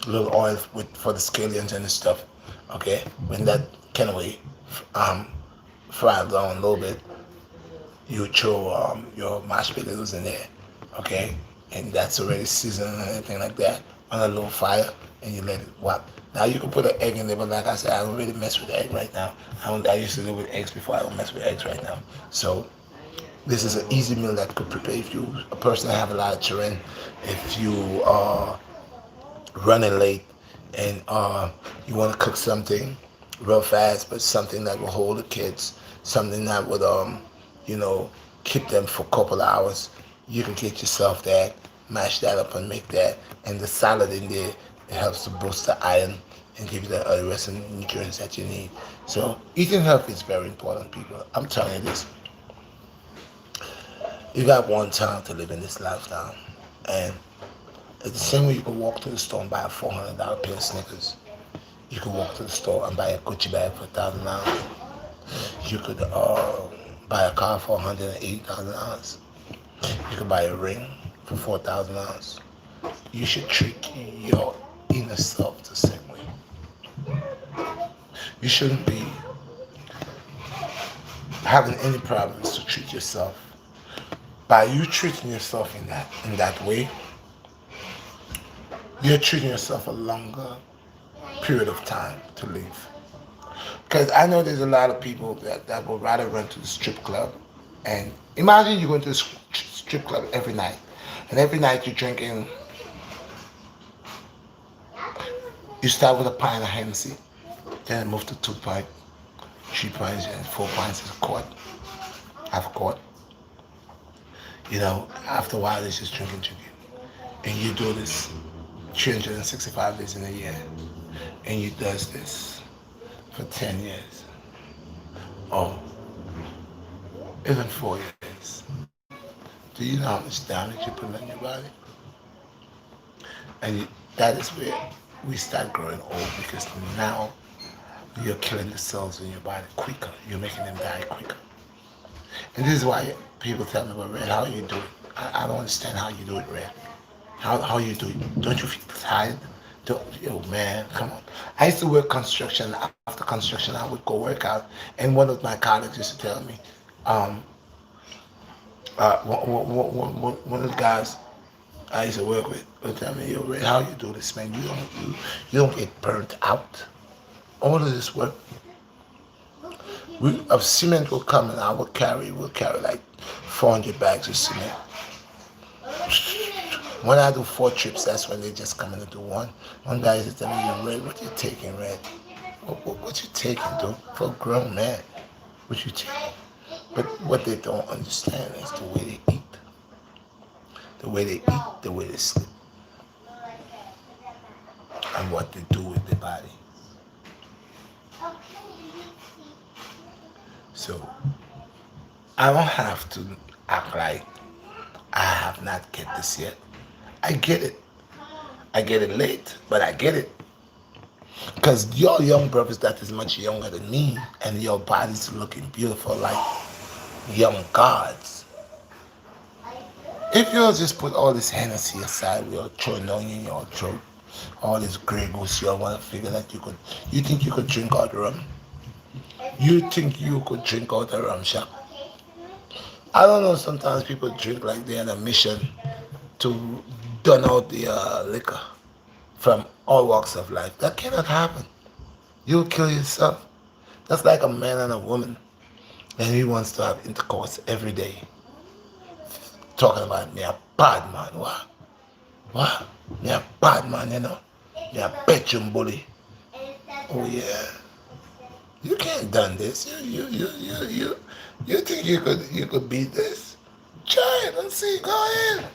a little oil for the scallions and the stuff. Okay, when that kind of way fried down a little bit, you throw your mashed potatoes in there. Okay, and that's already seasoned and everything like that on a low fire, and you let it whop. Now you can put an egg in there, but like I said, I don't really mess with egg right now. I used to do with eggs before. I don't mess with eggs right now. So this is an easy meal that could prepare if you a person that have a lot of children, if you are running late and you want to cook something real fast, but something that will hold the kids, something that would keep them for a couple of hours. You can get yourself that, mash that up and make that, and the salad in there, it helps to boost the iron and give you the rest of the nutrients that you need. So eating healthy is very important, people. I'm telling you this. You got one time to live in this lifestyle, and it's the same way you can walk to the store and buy a $400 pair of Snickers. You can walk to the store and buy a Gucci bag for $1,000. You could buy a car for $180,000. You could buy a ring for $4,000. You should treat your inner self the same way. You shouldn't be having any problems to treat yourself. By you treating yourself in that way, you're treating yourself a longer period of time to live. Because I know there's a lot of people that would rather run to the strip club. And imagine you going to the strip club every night. And every night you're drinking, you start with a pint of Hennessy, then move to 2 pints, 3 pints, and 4 pints is a quart, half a quart. After a while it's just drinking. And you do this 365 days in a year. And you does this for 10 years. Or even 4 years. Do you know how much damage you put on your body? And that is where we start growing old, because now you're killing the cells in your body quicker. You're making them die quicker. And this is why people tell me, well, Red, how you do it? I don't understand how you do it, Red. How you do it? Don't you feel tired? Man, come on. I used to work construction. After construction, I would go work out. And one of my colleagues used to tell me, one of the guys I used to work with would tell me, yo, Red, how you do this, man? You don't get burnt out. All of this work, of cement will come and we'll carry like 400 bags of cement. When I do 4 trips, that's when they just come in to do one. One guy is telling me, Red, what you taking, Red? What you taking, dude? For a grown man, what you taking? But what they don't understand is the way they eat. The way they eat, the way they sleep, and what they do with their body. So I don't have to act like I have not get this yet. I get it. I get it late, but I get it. Because your young brothers that is much younger than me, and your body's looking beautiful like young gods. If you'll just put all this Hennessy aside, we'll throw it on you in your throat. All this Grey Goose, you want to figure that you think you could drink out the rum? You think you could drink out the rum shop? I don't know, sometimes people drink like they're on a mission to done out the liquor from all walks of life. That cannot happen. You'll kill yourself. That's like a man and a woman, and he wants to have intercourse every day. Talking about me a bad man, what? What? Me a bad man, you know? Me a bedroom bully. Oh yeah. You can't done this. You think you could beat this? Try it and see. Go ahead.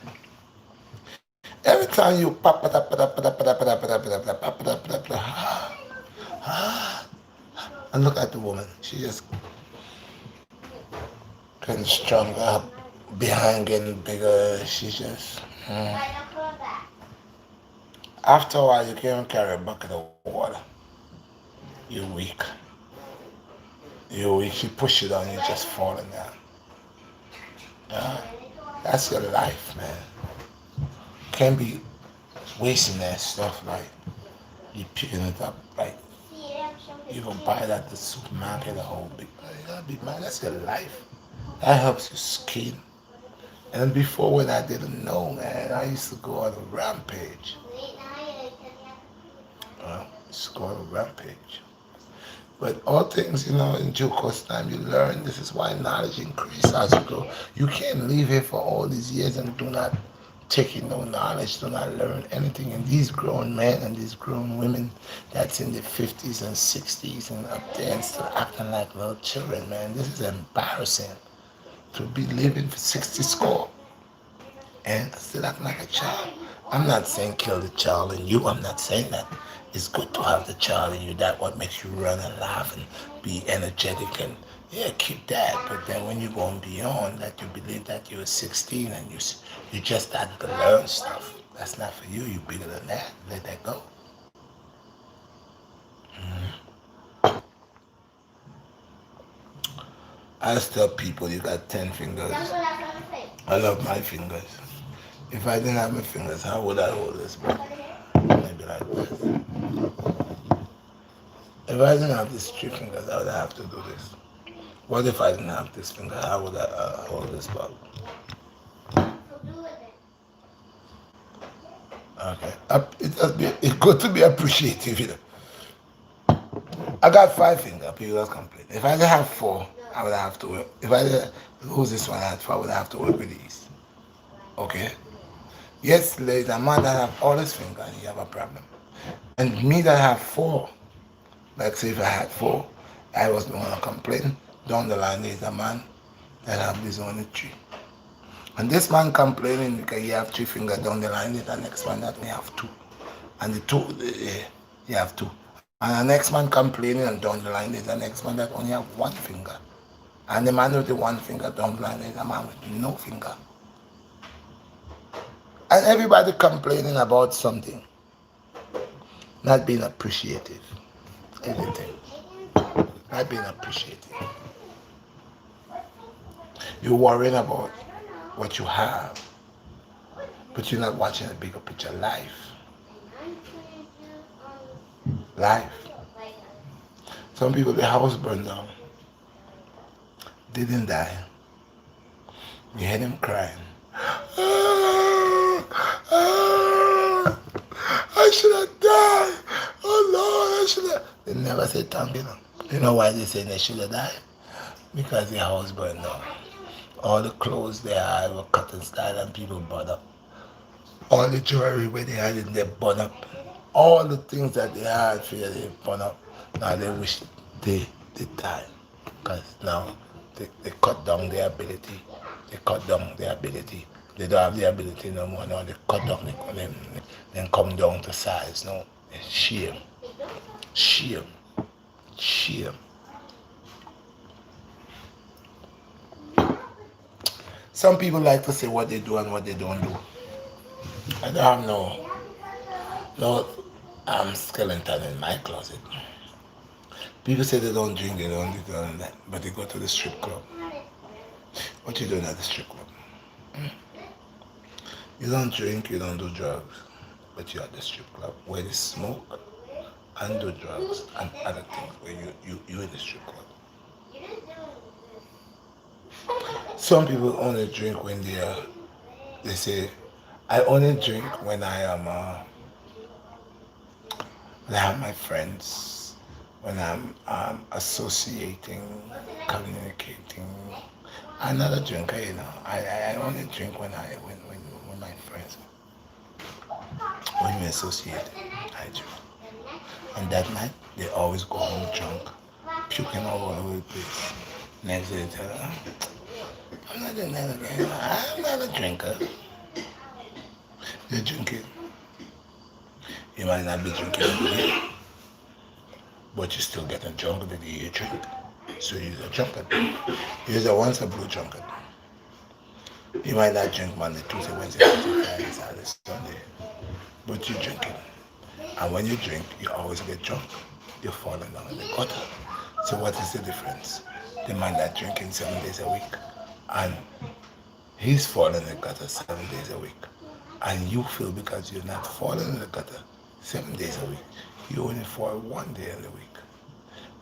Every time you pop it up, and look at the woman. She just getting stronger, behind getting bigger. She just. After a while, you can't carry a bucket of water. You're weak. You're weak. She push you down, you're just falling down. That's your life, man. Can't be wasting that stuff like you picking it up like you can buy it at the supermarket a whole big. You gotta be man. That's your life. That helps your skin. And before when I didn't know, man, I used to go on a rampage. I used to go on a rampage. But all things, in due course time, you learn. This is why knowledge increases as you go. You can't live here for all these years and do not take in no knowledge, do not learn anything. And these grown men and these grown women that's in the 50s and 60s and up there and still acting like little children, man. This is embarrassing to be living for 60 score and still acting like a child. I'm not saying kill the child in you. I'm not saying that. It's good to have the child in you. That's what makes you run and laugh and be energetic and keep that. But then when you're going beyond that, you believe that you're 16 and you just started to learn stuff. That's not for you. You're bigger than that. Let that go. I just tell people you got 10 fingers. I love my fingers. If I didn't have my fingers, how would I hold this book? Maybe like this. If I didn't have these 3 fingers, I would have to do this. What if I didn't have this finger? How would I hold this book? Okay. It's good to be appreciative, I got 5 fingers, people complain. If I didn't have 4, I would have to work. If I didn't lose this one, I would have to work with these. Okay? Yes, ladies, a man that have all his fingers, he have a problem. And me that have 4, like say if I had 4, I was going to complain. Down the line, there's a man that have this only 3. And this man complaining because he have 3 fingers down the line, there's the next one that may have 2. And the 2, he have 2. And the next man complaining and down the line, there's the next one that only have 1 finger. And the man with the 1 finger down the line, there's a man with no finger. And everybody complaining about something, not being appreciative. Everything. Not being appreciative. You're worrying about what you have, but you're not watching the bigger picture. Life. Some people, their house burned down. They didn't die. You hear them crying. I should have died. Oh Lord, I should have. They never say thank you. You know why they say they should have died? Because their house burned down. All the clothes they had were cut and style and people bought up. All the jewelry where they had in their bun up. All the things that they had for they bun up. Now they wish they died. Because now they cut down their ability. They cut down their ability. They don't have the ability no more. Now they cut down, then come down to size. No, it's shame. Shame. Shame. Some people like to say what they do and what they don't do. I don't have no skeleton in my closet. People say they don't drink, they don't do that, but they go to the strip club. What you doing at the strip club? You don't drink, you don't do drugs, but you're at the strip club where they smoke and do drugs and other things where you in the strip club. Some people only drink when they say, I only drink when I have my friends, when I'm associating, communicating. I'm not a drinker, you know. I only drink when my friends, when we associate, I drink. And that night, they always go home drunk, puking all over the place. Next day, they tell her, I'm not doing that again. I'm not a drinker. You're drinking. You might not be drinking every day, but you still getting drunk the day you drink. So you're a drunkard. You're once a blue drunkard. You might not drink Monday, Tuesday, Wednesday, Thursday, Friday, Saturday, Sunday, but you're drinking. And when you drink, you always get drunk. You're falling down in the gutter. So what is the difference? They might not drinking 7 days a week, and he's falling in the gutter 7 days a week. And you feel because you're not falling in the gutter 7 days a week, you only fall 1 day in the week.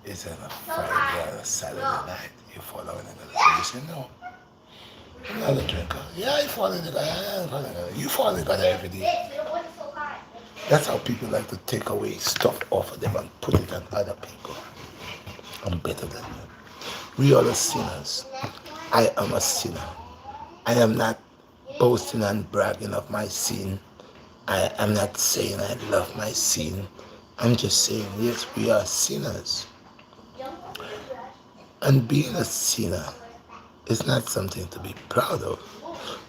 It's on a Friday or a Saturday night, you fall out in the gutter. So you say, no, I'm not a drinker. Yeah, I fall in the gutter. You fall in the gutter every day. That's how people like to take away stuff off of them and put it on other people. I'm better than them. We are the sinners. I am a sinner. I am not boasting and bragging of my sin. I am not saying I love my sin. I'm just saying, yes, we are sinners. And being a sinner is not something to be proud of,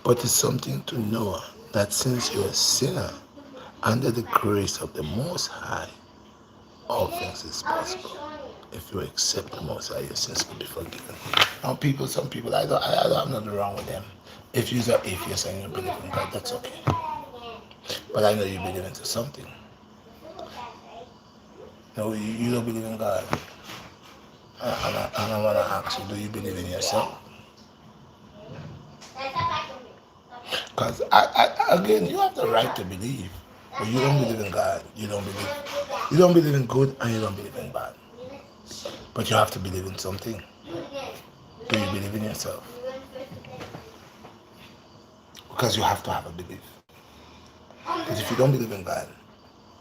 but it's something to know that since you're a sinner, under the grace of the Most High, all things is possible. If you accept the Most High, your sins will be forgiven. Now, some people, I don't have nothing wrong with them. If you're an atheist and you believe in God, that's okay. But I know you believe into something. No, you don't believe in God. And I want to ask you, do you believe in yourself? Because, again, you have the right to believe. But you don't believe in God. You don't believe in good, and you don't believe in bad. But you have to believe in something. Do you believe in yourself? Because you have to have a belief. Because if you don't believe in God,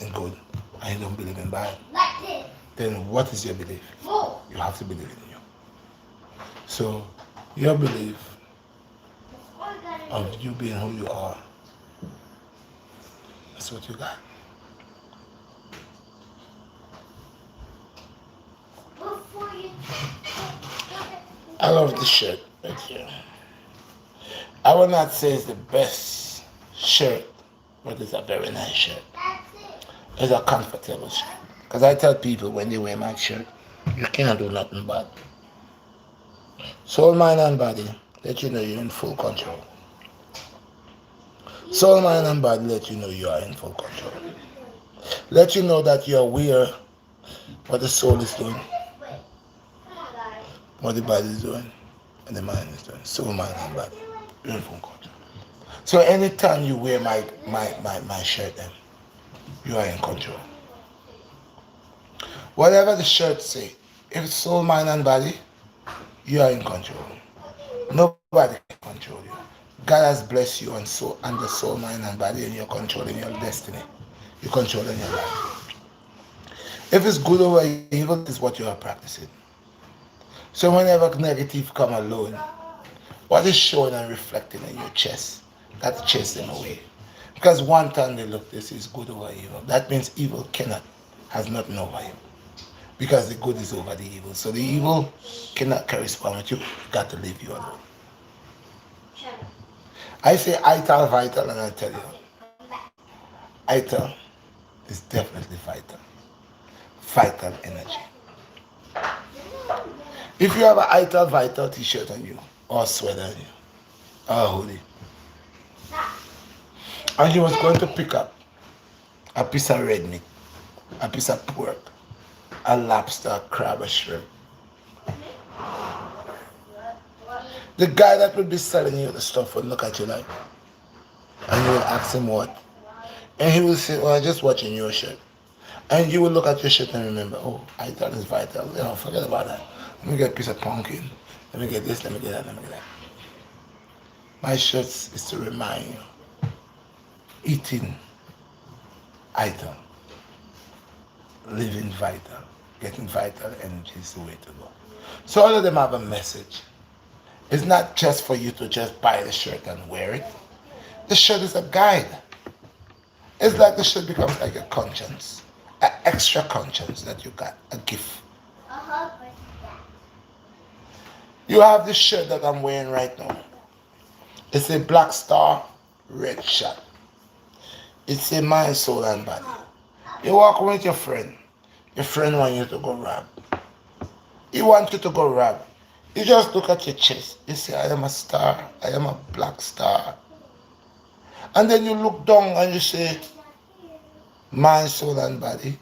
in good, and you don't believe in bad, then what is your belief? You have to believe in you. So your belief of you being who you are, that's what you got. I love this shirt right here. I will not say it's the best shirt, but it's a very nice shirt. It's a comfortable shirt. Because I tell people when they wear my shirt, you can't do nothing bad. Soul, mind, and body let you know you're in full control. Soul, mind, and body let you know you are in full control. Let you know that you're aware what the soul is doing, what the body is doing, and the mind is doing. Soul, mind, and body. You're in full control. So anytime you wear my shirt, then you are in control. Whatever the shirt say, if it's soul, mind, and body, you are in control. Nobody can control you. God has blessed you on the soul, mind, and body, and you're controlling your destiny. You're controlling your life. If it's good over evil, this is what you are practicing. So whenever negative come alone, what is showing and reflecting in your chest, that chase them away. Because one time they look, this is good over evil. That means evil has nothing over you. Because the good is over the evil. So the evil cannot correspond with you. You got to leave you alone. I say ital vital, and I tell you, ital is definitely vital. Vital energy. If you have an ital vital t-shirt on you, or sweater on you, or hoodie, and you was going to pick up a piece of red meat, a piece of pork, a lobster, a crab, a shrimp, the guy that would be selling you the stuff would look at you like, and you will ask him what, and he will say, well, I'm just watching your shirt. And you will look at your shirt and remember, oh, I thought it's vital. You know, forget about that. Let me get a piece of pumpkin. Let me get this, let me get that, let me get that. My shirt is to remind you, eating vital, living vital, getting vital energy is the way to go. So all of them have a message. It's not just for you to just buy the shirt and wear it. The shirt is a guide. It's like the shirt becomes like a conscience, an extra conscience that you got, a gift. You have this shirt that I'm wearing right now. It's a black star, red shot. It's a mind, soul, and body. You walk with your friend. Your friend wants you to go rob. He wants you to go rob. You just look at your chest. You say, I am a star. I am a black star. And then you look down and you say, mind, soul, and body.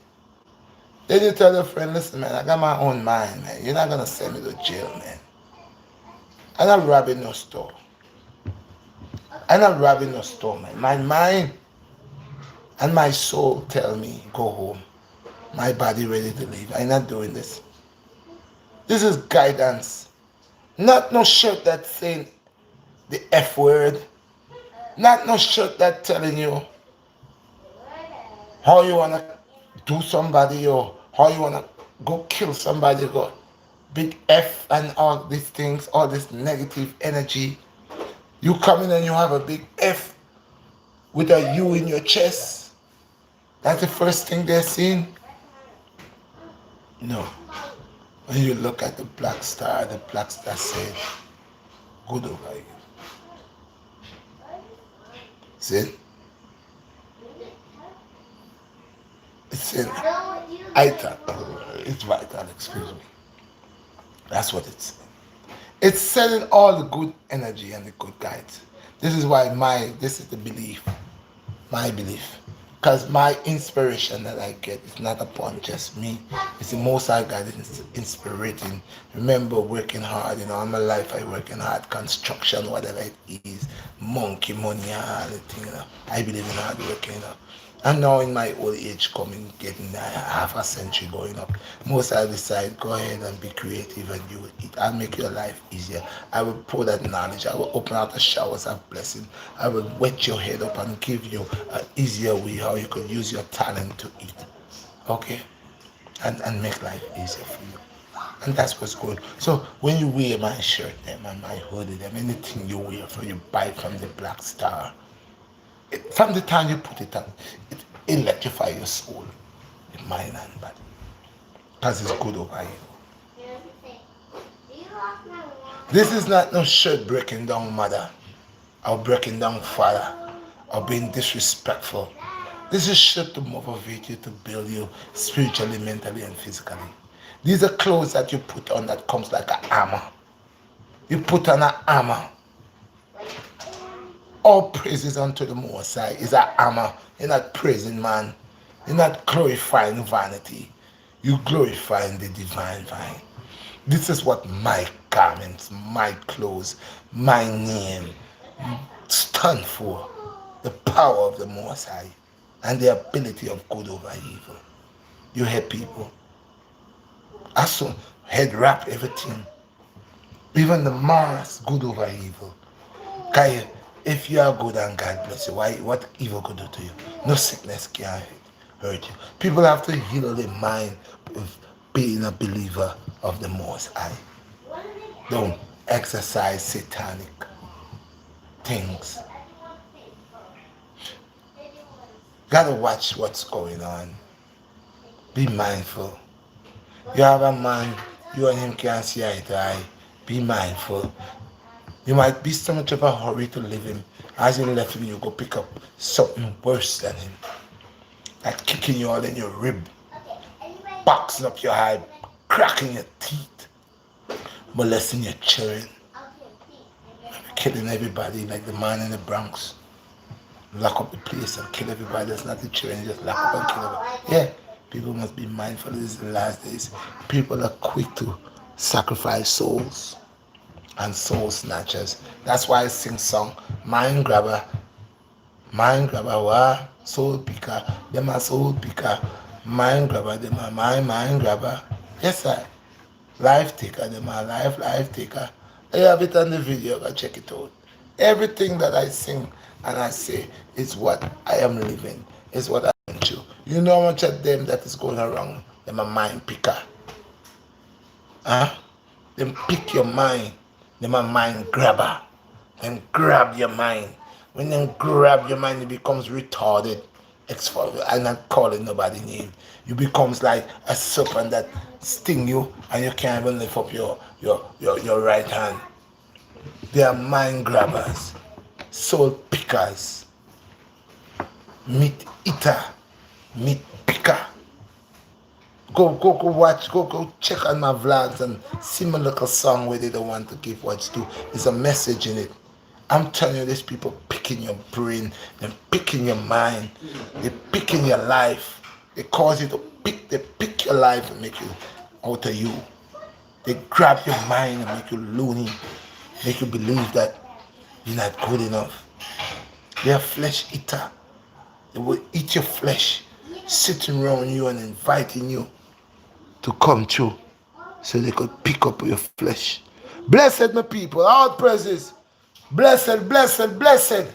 Then you tell your friend, listen, man, I got my own mind, man. You're not going to send me to jail, man. I'm not robbing no store. I'm not robbing no store, man. My mind and my soul tell me, go home. My body ready to leave. I'm not doing this. This is guidance. Not no shirt that's saying the F word. Not no shirt that's telling you how you want to do somebody or how you want to go kill somebody. Go big F and all these things, all this negative energy. You come in and you have a big F with a U in your chest. That's the first thing they're seeing. No. When you look at the black star says, good over you. See? It's in it's vital, excuse me. That's what it's saying. It's sending all the good energy and the good guides. This is why this is the belief, my belief. Because my inspiration that I get is not upon just me. It's the Most High God that is inspiring. Remember, working hard, all my life I working hard, construction, whatever it is, monkey money, all the thing, I believe in hard working, And now in my old age coming, getting half a century going up, most I decide, go ahead and be creative and you will eat. I'll make your life easier. I will pour that knowledge. I will open out the showers of blessing. I will wet your head up and give you an easier way how you can use your talent to eat. Okay? And make life easier for you. And that's what's good. So when you wear my shirt, them and my hoodie, them, anything you wear, so you buy from the Black Star, from the time you put it on, it electrifies your soul, your mind and body. Because it's good over you. This is not no shirt breaking down mother, or breaking down father, or being disrespectful. This is shirt to motivate you, to build you spiritually, mentally, and physically. These are clothes that you put on that comes like an armor. You put on an armor. All praises unto the Most High is an armor. You're not praising man. You're not glorifying vanity. You're glorifying the divine vine. This is what my garments, my clothes, my name stand for. The power of the Most High and the ability of good over evil. You hear people? Also, head wrap everything. Even the Mars, good over evil. Kaya, if you are good and God bless you, what evil could do to you? No sickness can hurt you. People have to heal their mind with being a believer of the Most High. Don't exercise satanic things. Gotta watch what's going on. Be mindful. You have a man, you and him can't see eye to eye. Be mindful. You might be so much of a hurry to leave him. As you left him, you go pick up something worse than him. Like kicking you all in your rib, boxing up your eye, cracking your teeth, molesting your children, killing everybody like the man in the Bronx. Lock up the place and kill everybody that's not the children, just lock up and kill everybody. Yeah, people must be mindful. This is the last days. People are quick to sacrifice souls and soul snatchers. That's why I sing song, mind grabber, what? Soul picker, them are soul picker, mind grabber, them are mind grabber. Yes, sir. Life taker, them are life taker. I have it on the video, go check it out. Everything that I sing and I say is what I am living, is what I am through. You know how much of them that is going around, them a mind picker. Huh? Them pick your mind, them a mind grabber. Them grab your mind. When them grab your mind, it becomes retarded. I'm not calling nobody name. You becomes like a serpent that sting you and you can't even lift up your right hand. They are mind grabbers, soul pickers, meat eater, meat picker. Go watch, go check on my vlogs and see my little song where they don't want to give what's due. There's a message in it. I'm telling you, these people picking your brain, they're picking your mind, they're picking your life. They cause you to they pick your life and make you out of you. They grab your mind and make you loony, make you believe that you're not good enough. They're a flesh eater. They will eat your flesh, sitting around you and inviting you to come true so they could pick up your flesh. Blessed my people, all praises. Blessed, blessed, blessed.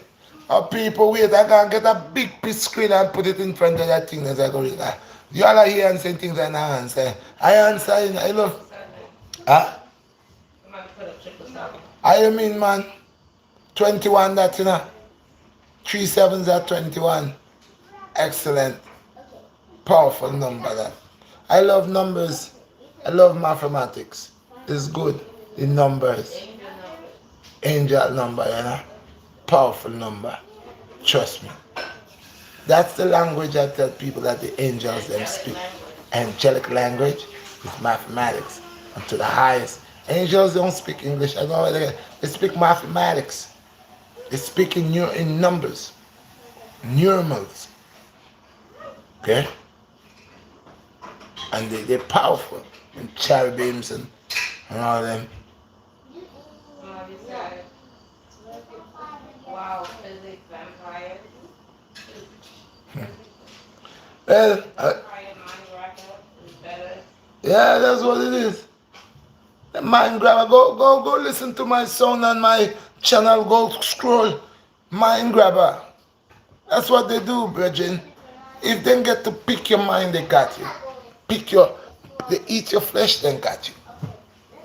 Our people, wait, I can get a big piece screen and put it in front of that thing as I go read that. You all are here and saying things and I answer. I answer, I love. Huh? I mean, man, 21 that, you know. 3 sevens at 21. Excellent. Powerful number that. I love numbers. I love mathematics. It's good. The numbers. Angel number, you know. Powerful number. Trust me. That's the language I tell people that the angels them speak. Angelic language is mathematics. And to the highest. Angels don't speak English. I know they speak mathematics. They speak in numbers. Numerals. Okay? And they're powerful. And cherubims and all them. Wow, physics, vampire. Well, Better. yeah, that's what it is. The mind grabber, go listen to my song on my channel. Go scroll. Mind grabber. That's what they do, brethren. If they get to pick your mind, they got you. They eat your flesh, they got you.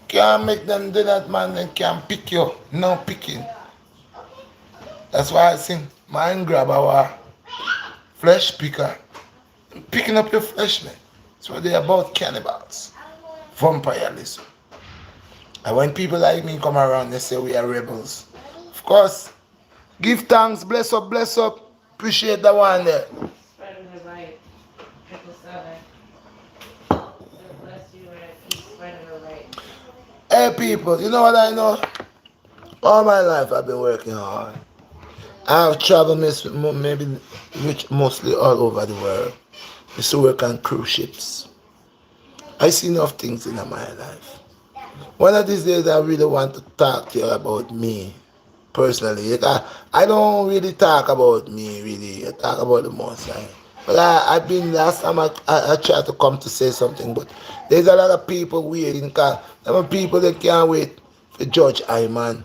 Can't make them do that, man. They can't pick you. No picking. That's why I sing mind grabber, flesh picker. Picking up your flesh, man. That's what they're about, cannibals. Vampirism. And when people like me come around, they say we are rebels. Of course, give thanks, bless up. Appreciate the one there. Spreading the light. Triple seven. God bless you and keep spreading the light. Hey people, you know what I know? All my life I've been working hard. I've traveled maybe mostly all over the world. I used to work on cruise ships. I see enough things in my life. One of these days I really want to talk to you about me personally. I don't really talk about me really. I talk about the most. But I've been last time I tried to come to say something, but there's a lot of people waiting. There are people that can't wait for Judge Iman.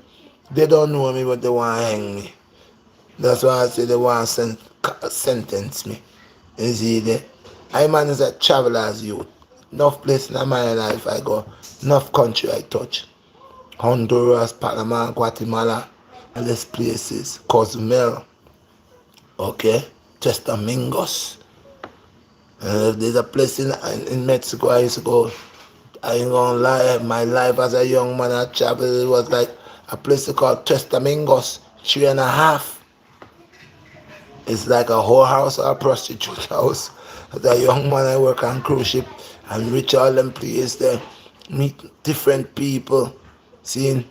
They don't know me, but they want to hang me. That's why I say they want to sentence me. You see there? Iman is a traveler's youth. Enough place in my life I go. Enough country I touch. Honduras, Panama, Guatemala, and these places. Cozumel. Okay? Testamingos. There's a place in Mexico I used to go. I ain't gonna lie, my life as a young man I traveled, it was like a place called Testamingos, 3.5. It's like a whorehouse or a prostitute house. As a young man I work on cruise ship and reach all them places there, meet different people, seeing.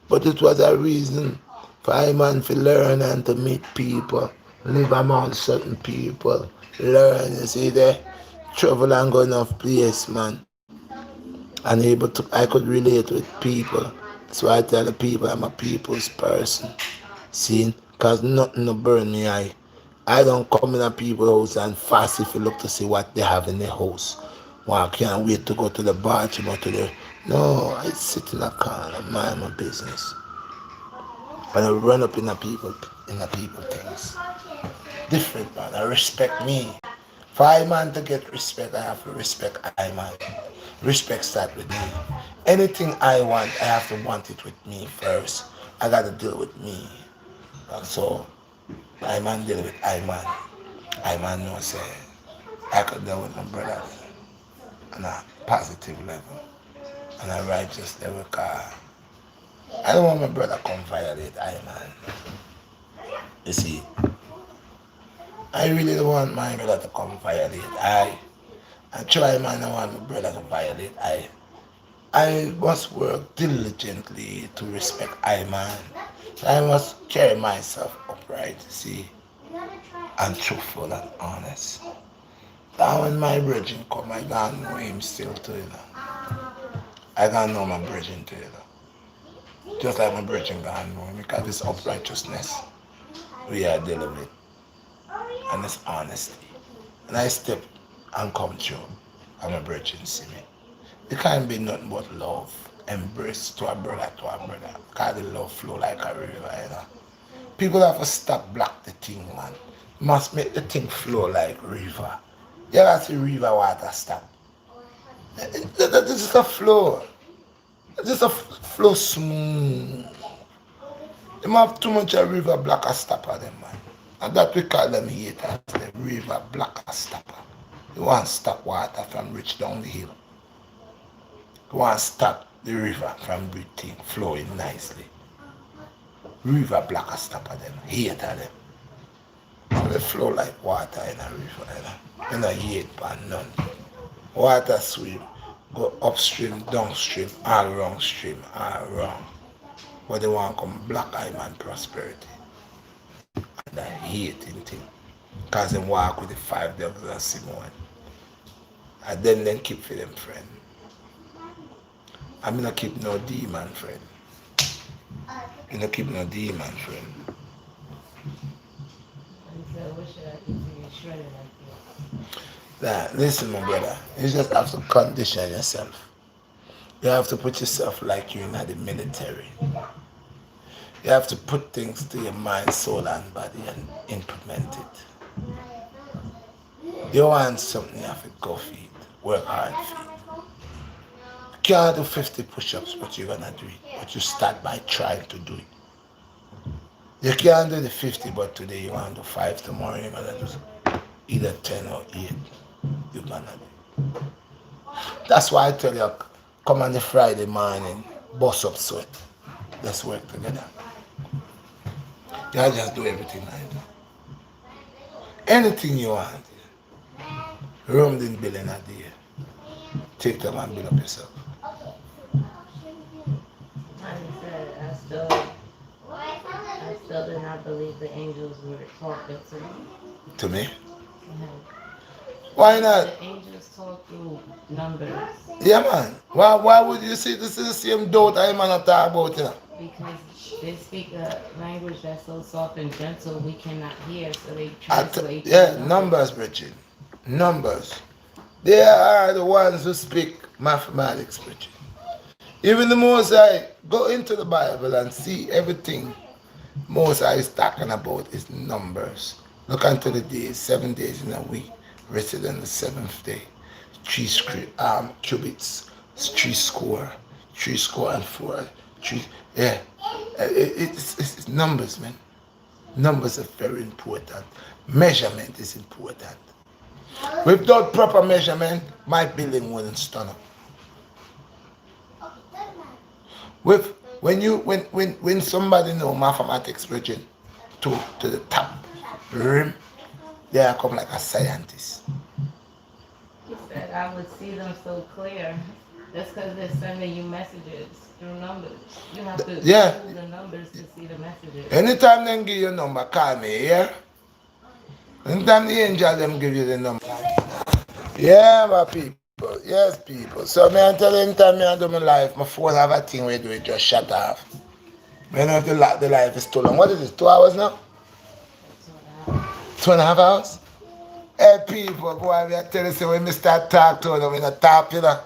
But it was a reason for I man to learn and to meet people, live among certain people, learn, you see there, travel and go enough place, man. And able to, I could relate with people. That's why I tell the people I'm a people's person. See, because nothing no burn me eye. I don't come in a people's house and fast if you look to see what they have in their house. Well, I can't wait to go to the bathroom or to the... No, I sit in a corner, mind my business. And I run up in the people things. Different, man. I respect me. For I man to get respect, I have to respect I man. Respect start with me. Anything I want, I have to want it with me first. I got to deal with me. And so, I man deal with I man. I man knows say I could deal with my brother on a positive level, on a righteous level. Cause I don't want my brother come violate I man. You see, I really don't want my brother to come violate I try, man. I want my brother to violate I must work diligently to respect I man. I must carry myself upright, see, and truthful and honest. Now when my brethren come, I gotta know him still too, you know. I gotta know my brethren too, you know. Just like my brethren gotta know him, because it's uprightness we are dealing with. And it's honesty. And I step and come through, and my brethren see me. It can't be nothing but love. Embrace to a brother, because the love flow like a river, you know. People have to stop block the thing, man. Must make the thing flow like river. You ever see river water stop? This is a flow. This a flow smooth. They have too much a river block a stopper them, man. And that we call them haters, the river block a stopper. You want to stop water from reach down the hill. You want to stop the river from breathing, flowing nicely. River block a stopper them, hater them. So they flow like water in a river, you know. You know, hate pan none. Water swim, go upstream, downstream, all wrong stream, all wrong. But they want to come black eye man prosperity. And I hating thing. Because they walk with the 5 devils and Simone. And then they keep for them friend. I'm not keep no demon friend. I'm not keep no demon friend. Nah, listen, my brother. You just have to condition yourself. You have to put yourself like you're in the military. You have to put things to your mind, soul, and body and implement it. You want something, you have to go for it. Work hard for it. You can't do 50 push-ups, but you're gonna do it. But you start by trying to do it. You can't do the 50, but today you want to do 5, tomorrow you're gonna do either 10 or 8. You're gonna do it. That's why I tell you, come on the Friday morning, bust up sweat. Let's work together. You just do everything I do. Anything you want. Room didn't build in a day. Take them and build up yourself. Like I said, I still did not believe the angels were talking to me. To me? Why not? The angels talk through numbers. Yeah, man. Why would you say this is the same doubt I man talk about, you know? Because they speak a language that's so soft and gentle we cannot hear, so they translate. Numbers, Bridget. Numbers. They are the ones who speak mathematics, Bridget. Even the Most High, go into the Bible and see everything Most High is talking about is numbers. Look unto the days, 7 days in a week, rested on the 7th day. 3 cubits, 3 score and 4. It's numbers, man. Numbers are very important. Measurement is important. Without proper measurement, my building wouldn't stand up. With when somebody know mathematics, Virgin, to the top rim, they are come like a scientist. He said I would see them so clear. That's because they're sending you messages through numbers. You have to Yeah. use the numbers to see the messages. Anytime they give you a number, call me, yeah? Anytime the angel them give you the number. Yeah, my people. Yes, people. So me I tell you, anytime me I do my life, my phone have a thing where do it just shut off. Me know if the life is too long. What is it? 2 hours now? That's what I 2.5 hours? Hey people, go on, I tell you, say when me start talk to them, in a talk, you know.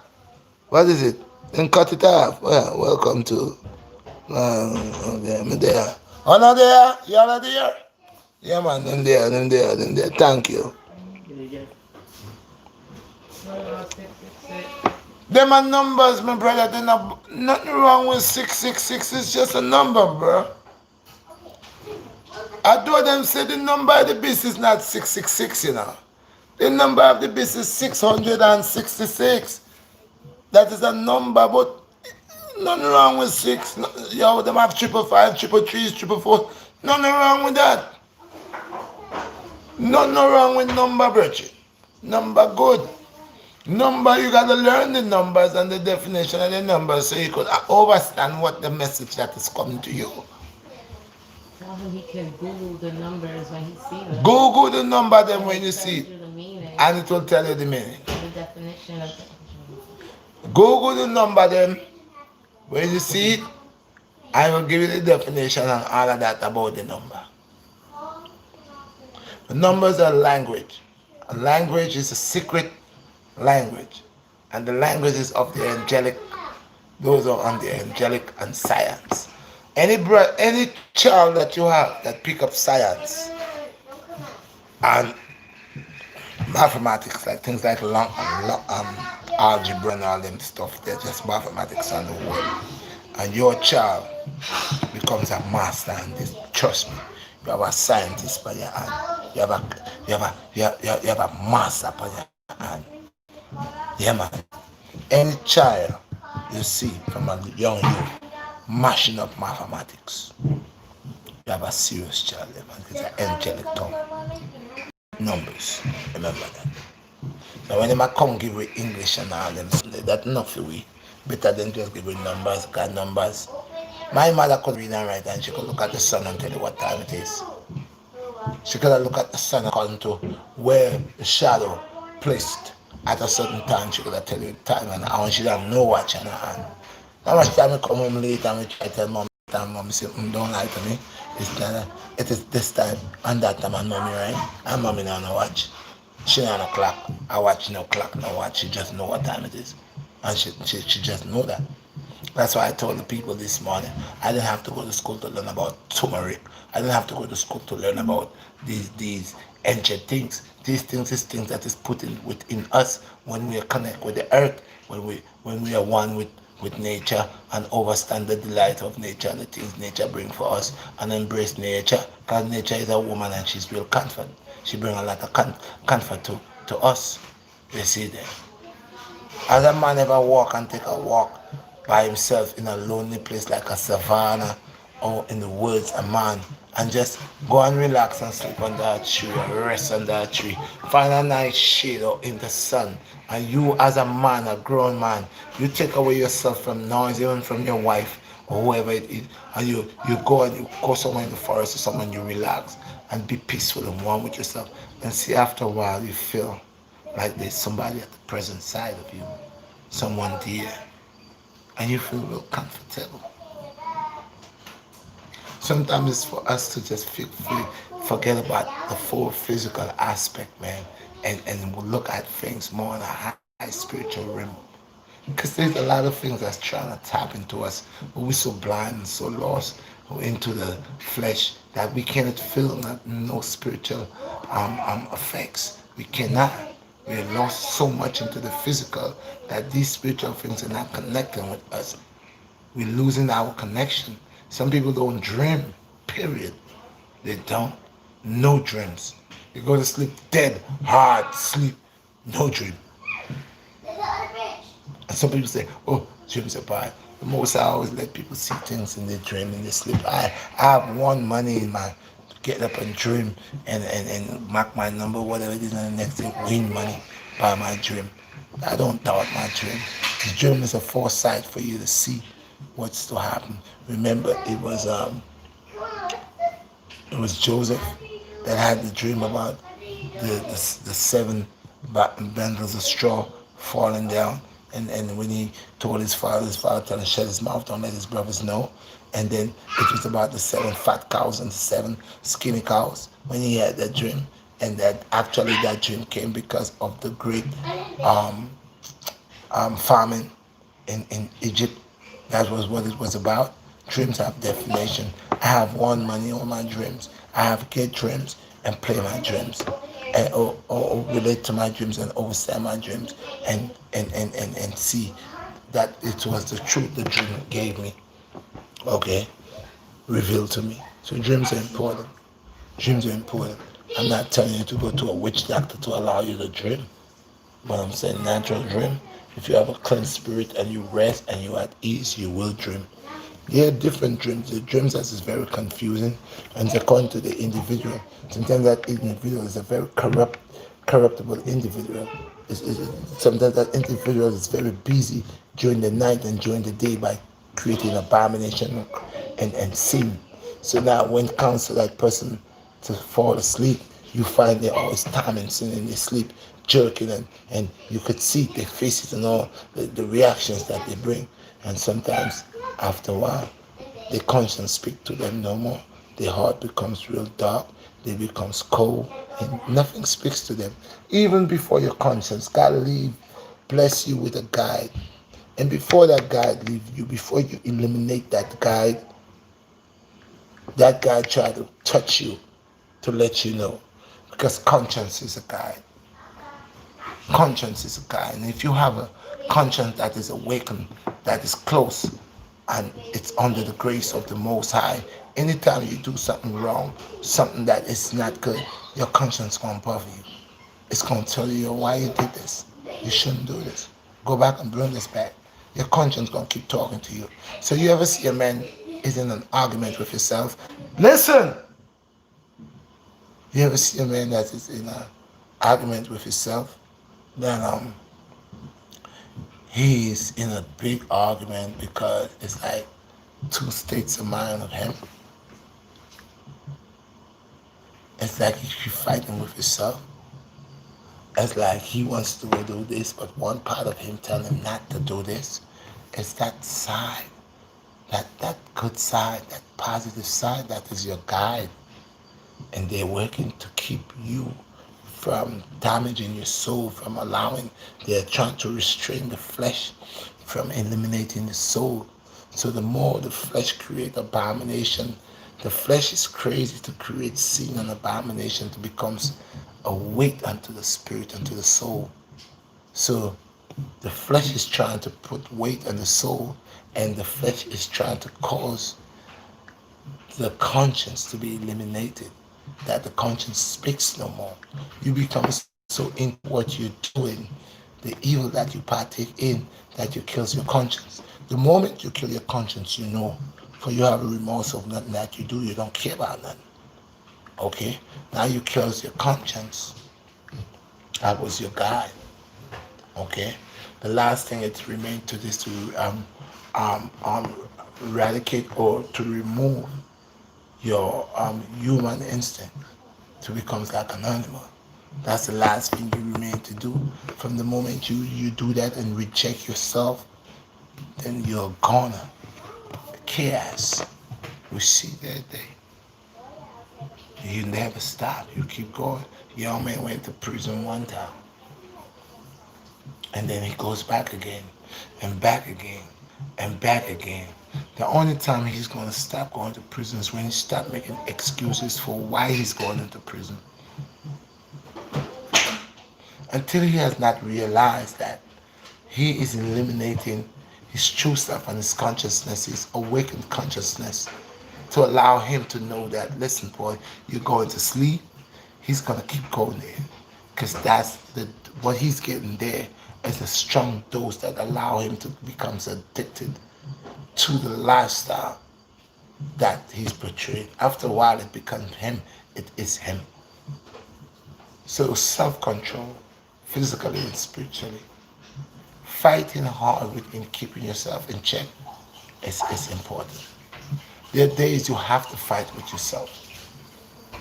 What is it? Then cut it off. Well, welcome to okay, me there. Oh no there? You're not there? Yeah man, them there. Thank you. What about 666? Them are numbers, my brother. There's nothing wrong with 666. It's just a number, bro. I told them say the number of the beast is not 666, you know. The number of the beast is 666. That is a number, but nothing wrong with six. Yo, them have 555, 333, 444. Nothing wrong with that. Nothing wrong with number, Bridget. Number good. Number, you gotta learn the numbers and the definition of the numbers so you could understand what the message that is coming to you. Tell him he can Google the numbers when he sees them. Google the number then when you Tells see it, you the meaning, and it will tell you the meaning. the definition of it. Google the number then when you see it, I will give you the definition and all of that about the number. The numbers are language. A language is a secret language. And the languages of the angelic, those are on the angelic and science. Any child that you have that pick up science and mathematics, like things like algebra and all them stuff, they're just mathematics on the world. And your child becomes a master in this. Trust me, you have a scientist by your hand. You have a master by your hand. Yeah, man. Any child you see from a young youth mashing up mathematics, you have a serious child there, man. It's an angelic tongue. Numbers, remember that. Now when they come give you English and all them, that's not for we. Better than just give you numbers, got numbers. My mother could read and write and she could look at the sun and tell you what time it is. She could look at the sun according to where the shadow placed at a certain time. She could tell you the time and how she didn't know watch in her hand. How much time I come home late and we try to tell mom, mom say, don't lie to me. It is this time and that time and mommy right? And mommy now no watch. She not no clock. I watch no clock, no watch. She just know what time it is. And she just know that. That's why I told the people this morning, I didn't have to go to school to learn about turmeric. I didn't have to go to school to learn about these ancient things. These things is things that is put in within us when we are connect with the earth, when we are one with nature and understand the delight of nature and the things nature bring for us and embrace nature. Because nature is a woman and she's real comfort. She bring a lot of comfort to us. You see there. As a man ever walk and take a walk by himself in a lonely place like a savannah or in the woods, a man, and just go and relax and sleep under a tree or rest under a tree. Find a nice shade or in the sun. And you as a man, a grown man, you take away yourself from noise, even from your wife or whoever it is, and you go somewhere in the forest or somewhere and you relax and be peaceful and one with yourself. And see after a while you feel like there's somebody at the present side of you, someone dear, and you feel real comfortable. Sometimes it's for us to just forget about the full physical aspect, man, and look at things more on a high spiritual realm. Because there's a lot of things that's trying to tap into us, but we're so blind and so lost into the flesh that we cannot feel no spiritual effects. We cannot. We are lost so much into the physical that these spiritual things are not connecting with us. We're losing our connection. Some people don't dream, period. They don't. No dreams. You go to sleep dead, hard sleep, no dream. And some people say, oh, dreams are bad. The most I always let people see things in their dream, in their sleep. I have one money in my get up and dream and mark my number, whatever it is, and the next thing win money by my dream. I don't doubt my dream. The dream is a foresight for you to see what's to happen. Remember, it was Joseph that had the dream about the seven bundles of straw falling down. And when he told his father told him to shut his mouth, don't let his brothers know. And then it was about the seven fat cows and the seven skinny cows when he had that dream. And that dream came because of the great um, famine in Egypt. That was what it was about. Dreams have definition. I have won money on my dreams. I have get dreams and play my dreams. And or relate to my dreams and overstand my dreams and see that it was the truth the dream gave me. Okay? Revealed to me. So dreams are important. Dreams are important. I'm not telling you to go to a witch doctor to allow you to dream. But I'm saying natural dream. If you have a clean spirit and you rest and you're at ease, you will dream. There are different dreams. The dreams that is very confusing and it's according to the individual. Sometimes that individual is a very corruptible individual. Sometimes that individual is very busy during the night and during the day by creating abomination and sin. So now when it comes to that person to fall asleep, you find they're always timing sin in their sleep, jerking and you could see their faces and all the reactions that they bring. And sometimes after a while, their conscience speaks to them no more. Their heart becomes real dark. They becomes cold, and nothing speaks to them. Even before your conscience, God bless you with a guide. And before that guide leave you, before you eliminate that guide try to touch you to let you know. Because conscience is a guide. Conscience is a guide. And if you have a conscience that is awakened, that is close, and it's under the grace of the Most High, anytime you do something wrong, something that is not good, your conscience going to bother you. It's going to tell you why you did this. You shouldn't do this. Go back and bring this back. Your conscience going to keep talking to you. So you ever see a man is in an argument with himself? Listen! You ever see a man that is in an argument with himself? Then he's in a big argument because it's like two states of mind of him. It's like he's fighting with himself. It's like he wants to do this, but one part of him telling him not to do this. It's that side, that good side, that positive side that is your guide. And they're working to keep you from damaging your soul, from allowing, they're trying to restrain the flesh from eliminating the soul. So the more the flesh creates abomination, the flesh is crazy to create sin and abomination to becomes a weight unto the spirit, unto the soul. So the flesh is trying to put weight on the soul, and the flesh is trying to cause the conscience to be eliminated, that the conscience speaks no more. You become so into what you're doing, the evil that you partake in, that you kills your conscience. The moment you kill your conscience, you know, for you have a remorse of nothing that you do, you don't care about nothing. Okay? Now you kills your conscience. That was your guide. Okay? The last thing it remained to this to eradicate or to remove your human instinct to become like an animal. That's the last thing you remain to do. From the moment you do that and reject yourself, then you're gone. Chaos. We see that day. You never stop. You keep going. Young man went to prison one time. And then he goes back again, and back again, and back again. The only time he's going to stop going to prison is when he stops making excuses for why he's going into prison. Until he has not realized that he is eliminating his true self and his consciousness, his awakened consciousness, to allow him to know that, listen, boy, you're going to sleep. he's gonna keep going there, because that's the what he's getting there is a strong dose that allow him to become addicted to the lifestyle that he's portraying. After a while, it becomes him. It is him. So self-control, physically and spiritually, fighting hard within keeping yourself in check is important. There are days you have to fight with yourself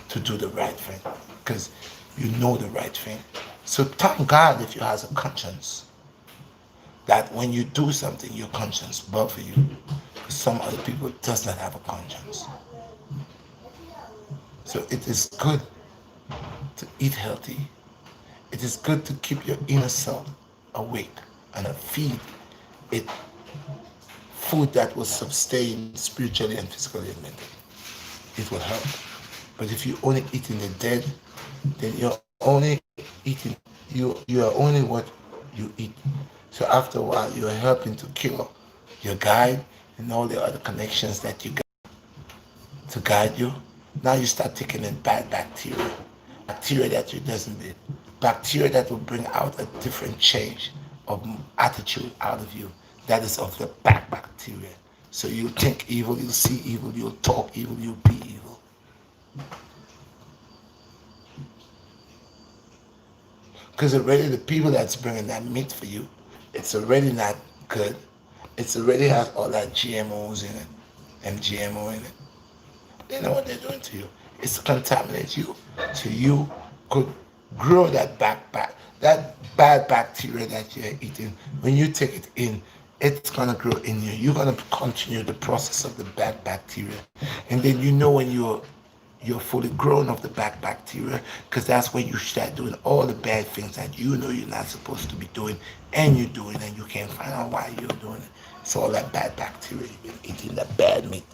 to do the right thing because you know the right thing. So thank God if you has a conscience that when you do something, your conscience bother you. Some other people does not have a conscience. So it is good to eat healthy. It is good to keep your inner self awake and feed it food that will sustain spiritually and physically and mentally. It will help. But if you only eating the dead, then you're only eating you are only what you eat. So after a while you're helping to kill your guide and all the other connections that you got to guide you. Now you start taking in bad bacteria that you doesn't need, bacteria that will bring out a different change of attitude out of you. That is of the bad bacteria. So you think evil, you'll see evil, you'll talk evil, you'll be evil. Because already the people that's bringing that meat for you, it's already not good. It's already has all that GMOs in it and GMO in it. They know what they're doing to you. It's to contaminate you. So you could grow that that bad bacteria that you're eating. When you take it in, it's gonna grow in you. You're gonna continue the process of the bad bacteria. And then you know when you're fully grown of the bad bacteria, because that's when you start doing all the bad things that you know you're not supposed to be doing, and you're doing, and you can't find out why you're doing it. It's all that bad bacteria. You've been eating that bad meat.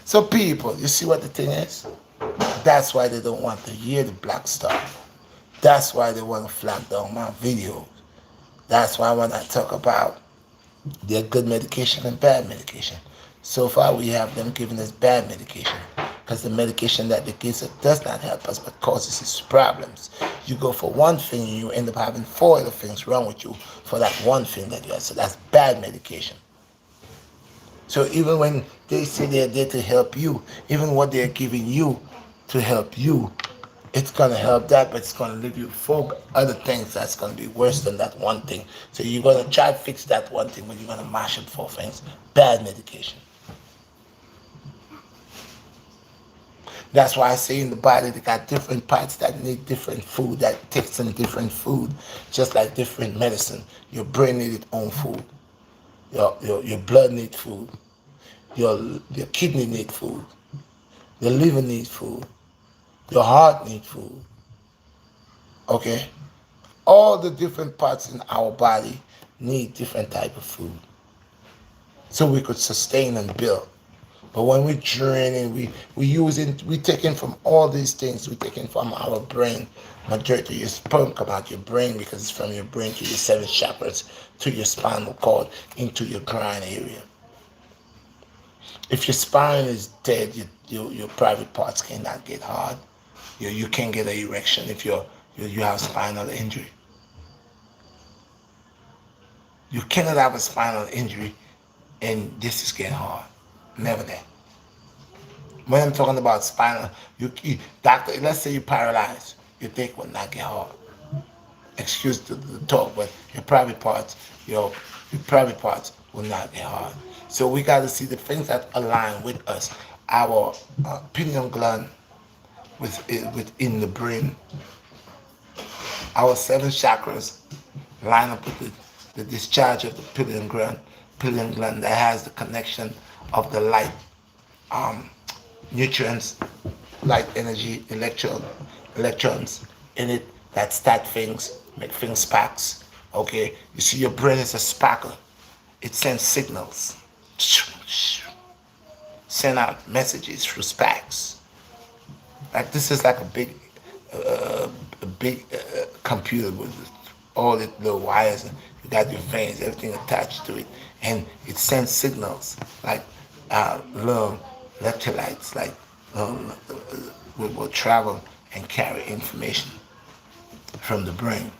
So people, you see what the thing is? That's why they don't want to hear the black stuff. That's why they want to flag down my videos. That's why when I talk about their good medication and bad medication, so far we have them giving us bad medication, because the medication that they give us does not help us but causes us problems. You go for one thing and you end up having 4 other things wrong with you for that one thing that you have. So that's bad medication. So even when they say they're there to help you, even what they're giving you to help you, it's going to help that, but it's going to leave you for other things that's going to be worse than that one thing. So you're going to try to fix that one thing, but you're going to mash up 4 things. Bad medication. That's why I say in the body, they got different parts that need different food, that takes in different food, just like different medicine. Your brain needs its own food. Your blood needs food. Your kidney needs food. Your liver needs food. Your heart needs food. Okay? All the different parts in our body need different type of food. So we could sustain and build. But when we draining, we taking from all these things, we taking from our brain. Majority of your sperm come out your brain because it's from your brain to your 7 chakras, to your spinal cord, into your groin area. If your spine is dead, your private parts cannot get hard. You can't get an erection if you have spinal injury. You cannot have a spinal injury and this is getting hard. Never that. When I'm talking about spinal, doctor, let's say you're paralyzed, your dick will not get hard. Excuse the talk, but your private parts will not get hard. So we got to see the things that align with us. Our pineal gland within the brain, our 7 chakras line up with the discharge of the pineal gland that has the connection of the light, nutrients, light energy, electrons in it that start things, make things sparks. Okay, you see your brain is a sparkle. It sends signals, send out messages through sparks. Like this is like a big computer with all the little wires, and you got your veins, everything attached to it, and it sends signals like little electrolytes, like will travel and carry information from the brain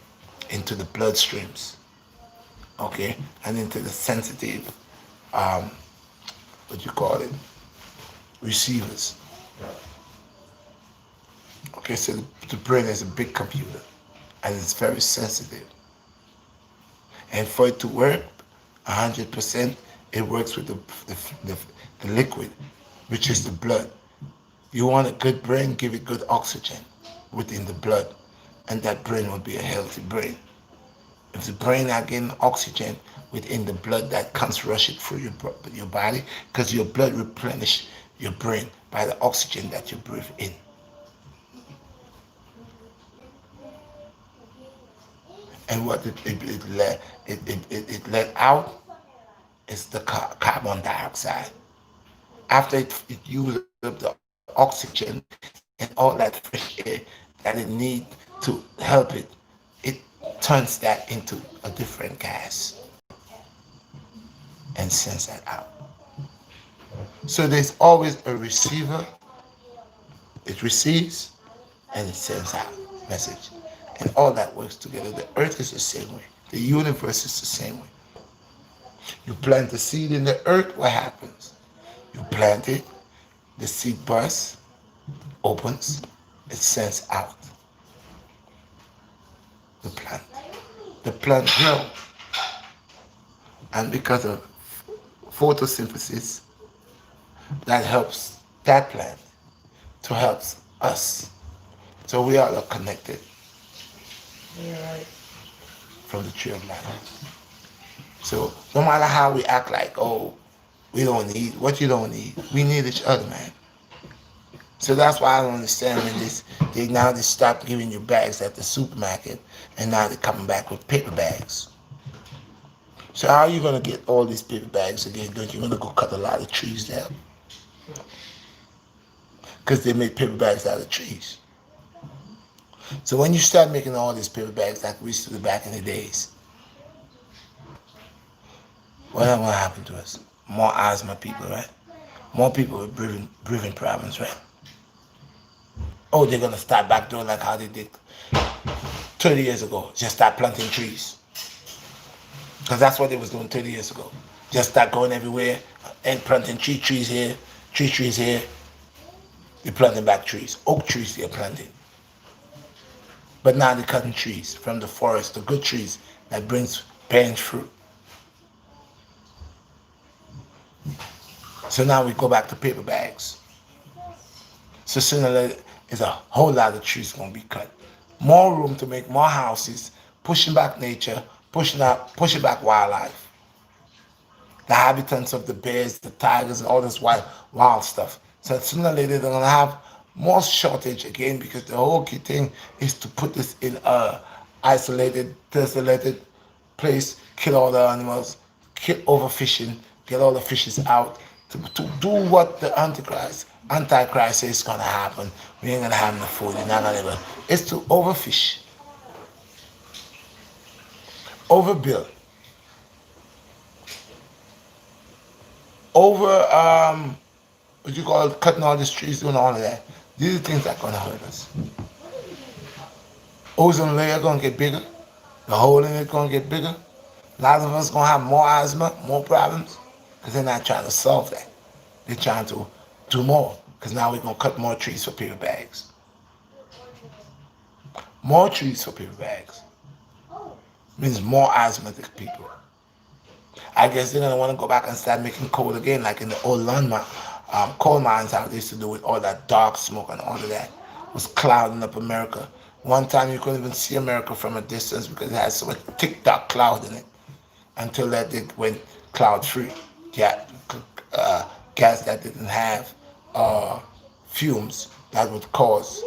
into the bloodstreams, okay, and into the sensitive, what you call it, receivers. Okay, so the brain is a big computer and it's very sensitive. And for it to work 100%, it works with the liquid, which is the blood. You want a good brain, give it good oxygen within the blood, and that brain will be a healthy brain. If the brain not getting oxygen within the blood, that comes rushing through your body, because your blood replenish your brain by the oxygen that you breathe in. And what it let out is the carbon dioxide. After it uses up the oxygen and all that fresh air that it needs to help it, it turns that into a different gas and sends that out. So there's always a receiver. It receives and it sends out message. And all that works together. The earth is the same way. The universe is the same way. You plant the seed in the earth, what happens? You plant it, the seed bursts, opens, it sends out the plant. The plant grows. And because of photosynthesis, that helps that plant to help us. So we are all connected. Yeah, right. From the tree of life. So no matter how we act like, oh, we don't need what you don't need. We need each other, man. So that's why I don't understand when they stop giving you bags at the supermarket and now they're coming back with paper bags. So how are you gonna get all these paper bags again? Don't you gonna go cut a lot of trees down? Because they make paper bags out of trees. So when you start making all these paper bags like we used to do back in the days, what happened to us? More asthma people, right? More people with breathing problems, right? Oh, they're gonna start back doing like how they did 30 years ago. Just start planting trees. Because that's what they was doing 30 years ago. Just start going everywhere and planting trees here, trees here. They're planting back trees. Oak trees they're planting. But now they're cutting trees from the forest, the good trees that brings bearing fruit. So now we go back to paper bags. So sooner or later, there's a whole lot of trees going to be cut. More room to make more houses, pushing back nature, pushing back wildlife. The habitants of the bears, the tigers, and all this wild stuff. So sooner or later, they're going to have more shortage again because the whole key thing is to put this in a isolated, desolated place, kill all the animals, kill overfishing, get all the fishes out, to do what the Antichrist says is gonna happen. We ain't gonna have enough food, you're not gonna it's to overfish, overbuild, what you call it, cutting all these trees, doing all of that. These are things that are gonna hurt us. Ozone layer gonna get bigger, the hole in it gonna get bigger. A lot of us gonna have more asthma, more problems, because they're not trying to solve that. They're trying to do more, because now we're gonna cut more trees for paper bags. More trees for paper bags means more asthmatic people. I guess they're gonna want to go back and start making coal again, like in the old coal mines how they used to do with all that dark smoke and all of that. It was clouding up America. One time you couldn't even see America from a distance because it had so much thick dark cloud in it. Until that it went cloud free. Gas that didn't have fumes that would cause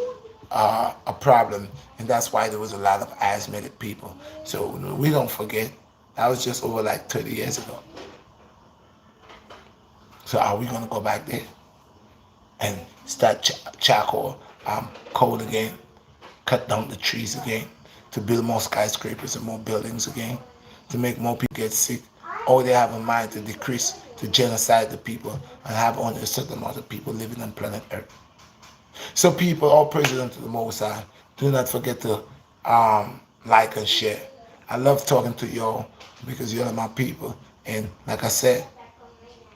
a problem, and that's why there was a lot of asthmatic people. So we don't forget, that was just over like 30 years ago. So are we gonna go back there and start charcoal, coal again, cut down the trees again, to build more skyscrapers and more buildings again, to make more people get sick? Or they have a mind to decrease, to genocide the people and have only a certain amount of people living on planet Earth? So people, all praise unto the Most High. Do not forget to like and share. I love talking to y'all because you're my people. And like I said,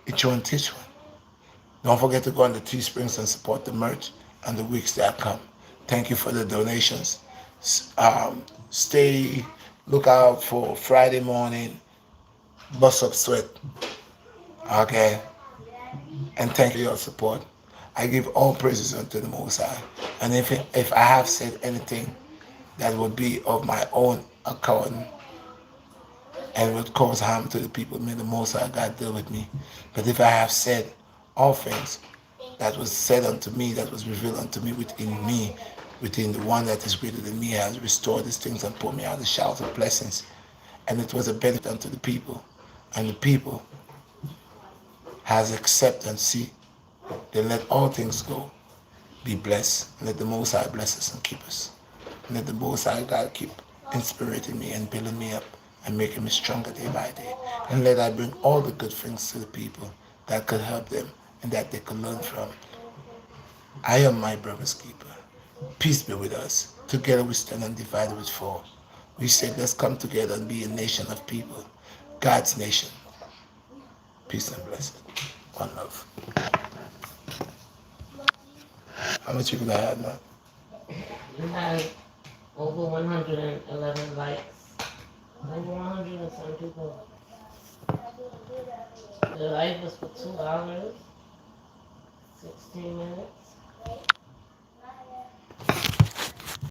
each one teach one. Don't forget to go on the Teesprings and support the merch and the weeks that come. Thank you for the donations. Stay, look out for Friday morning, Bust Up Sweat. Okay? And thank you for your support. I give all praises unto the Most High. And if I have said anything that would be of my own account and would cause harm to the people, may the Most High God deal with me. But if I have said all things that was said unto me, that was revealed unto me, within the one that is greater than me, has restored these things and put me out of the showers of blessings. And it was a benefit unto the people. And the people has accepted and see. Then let all things go. Be blessed. And let the Most High bless us and keep us. And let the Most High God keep inspiriting me and building me up and making me stronger day by day. And let I bring all the good things to the people that could help them and that they could learn from. I am my brother's keeper. Peace be with us. Together we stand undivided with fall. We say, let's come together and be a nation of people. God's nation. Peace and blessing. One love. How much people I had now? You had over 111 likes. Over 100 and some people. The live was for 2 hours, 16 minutes.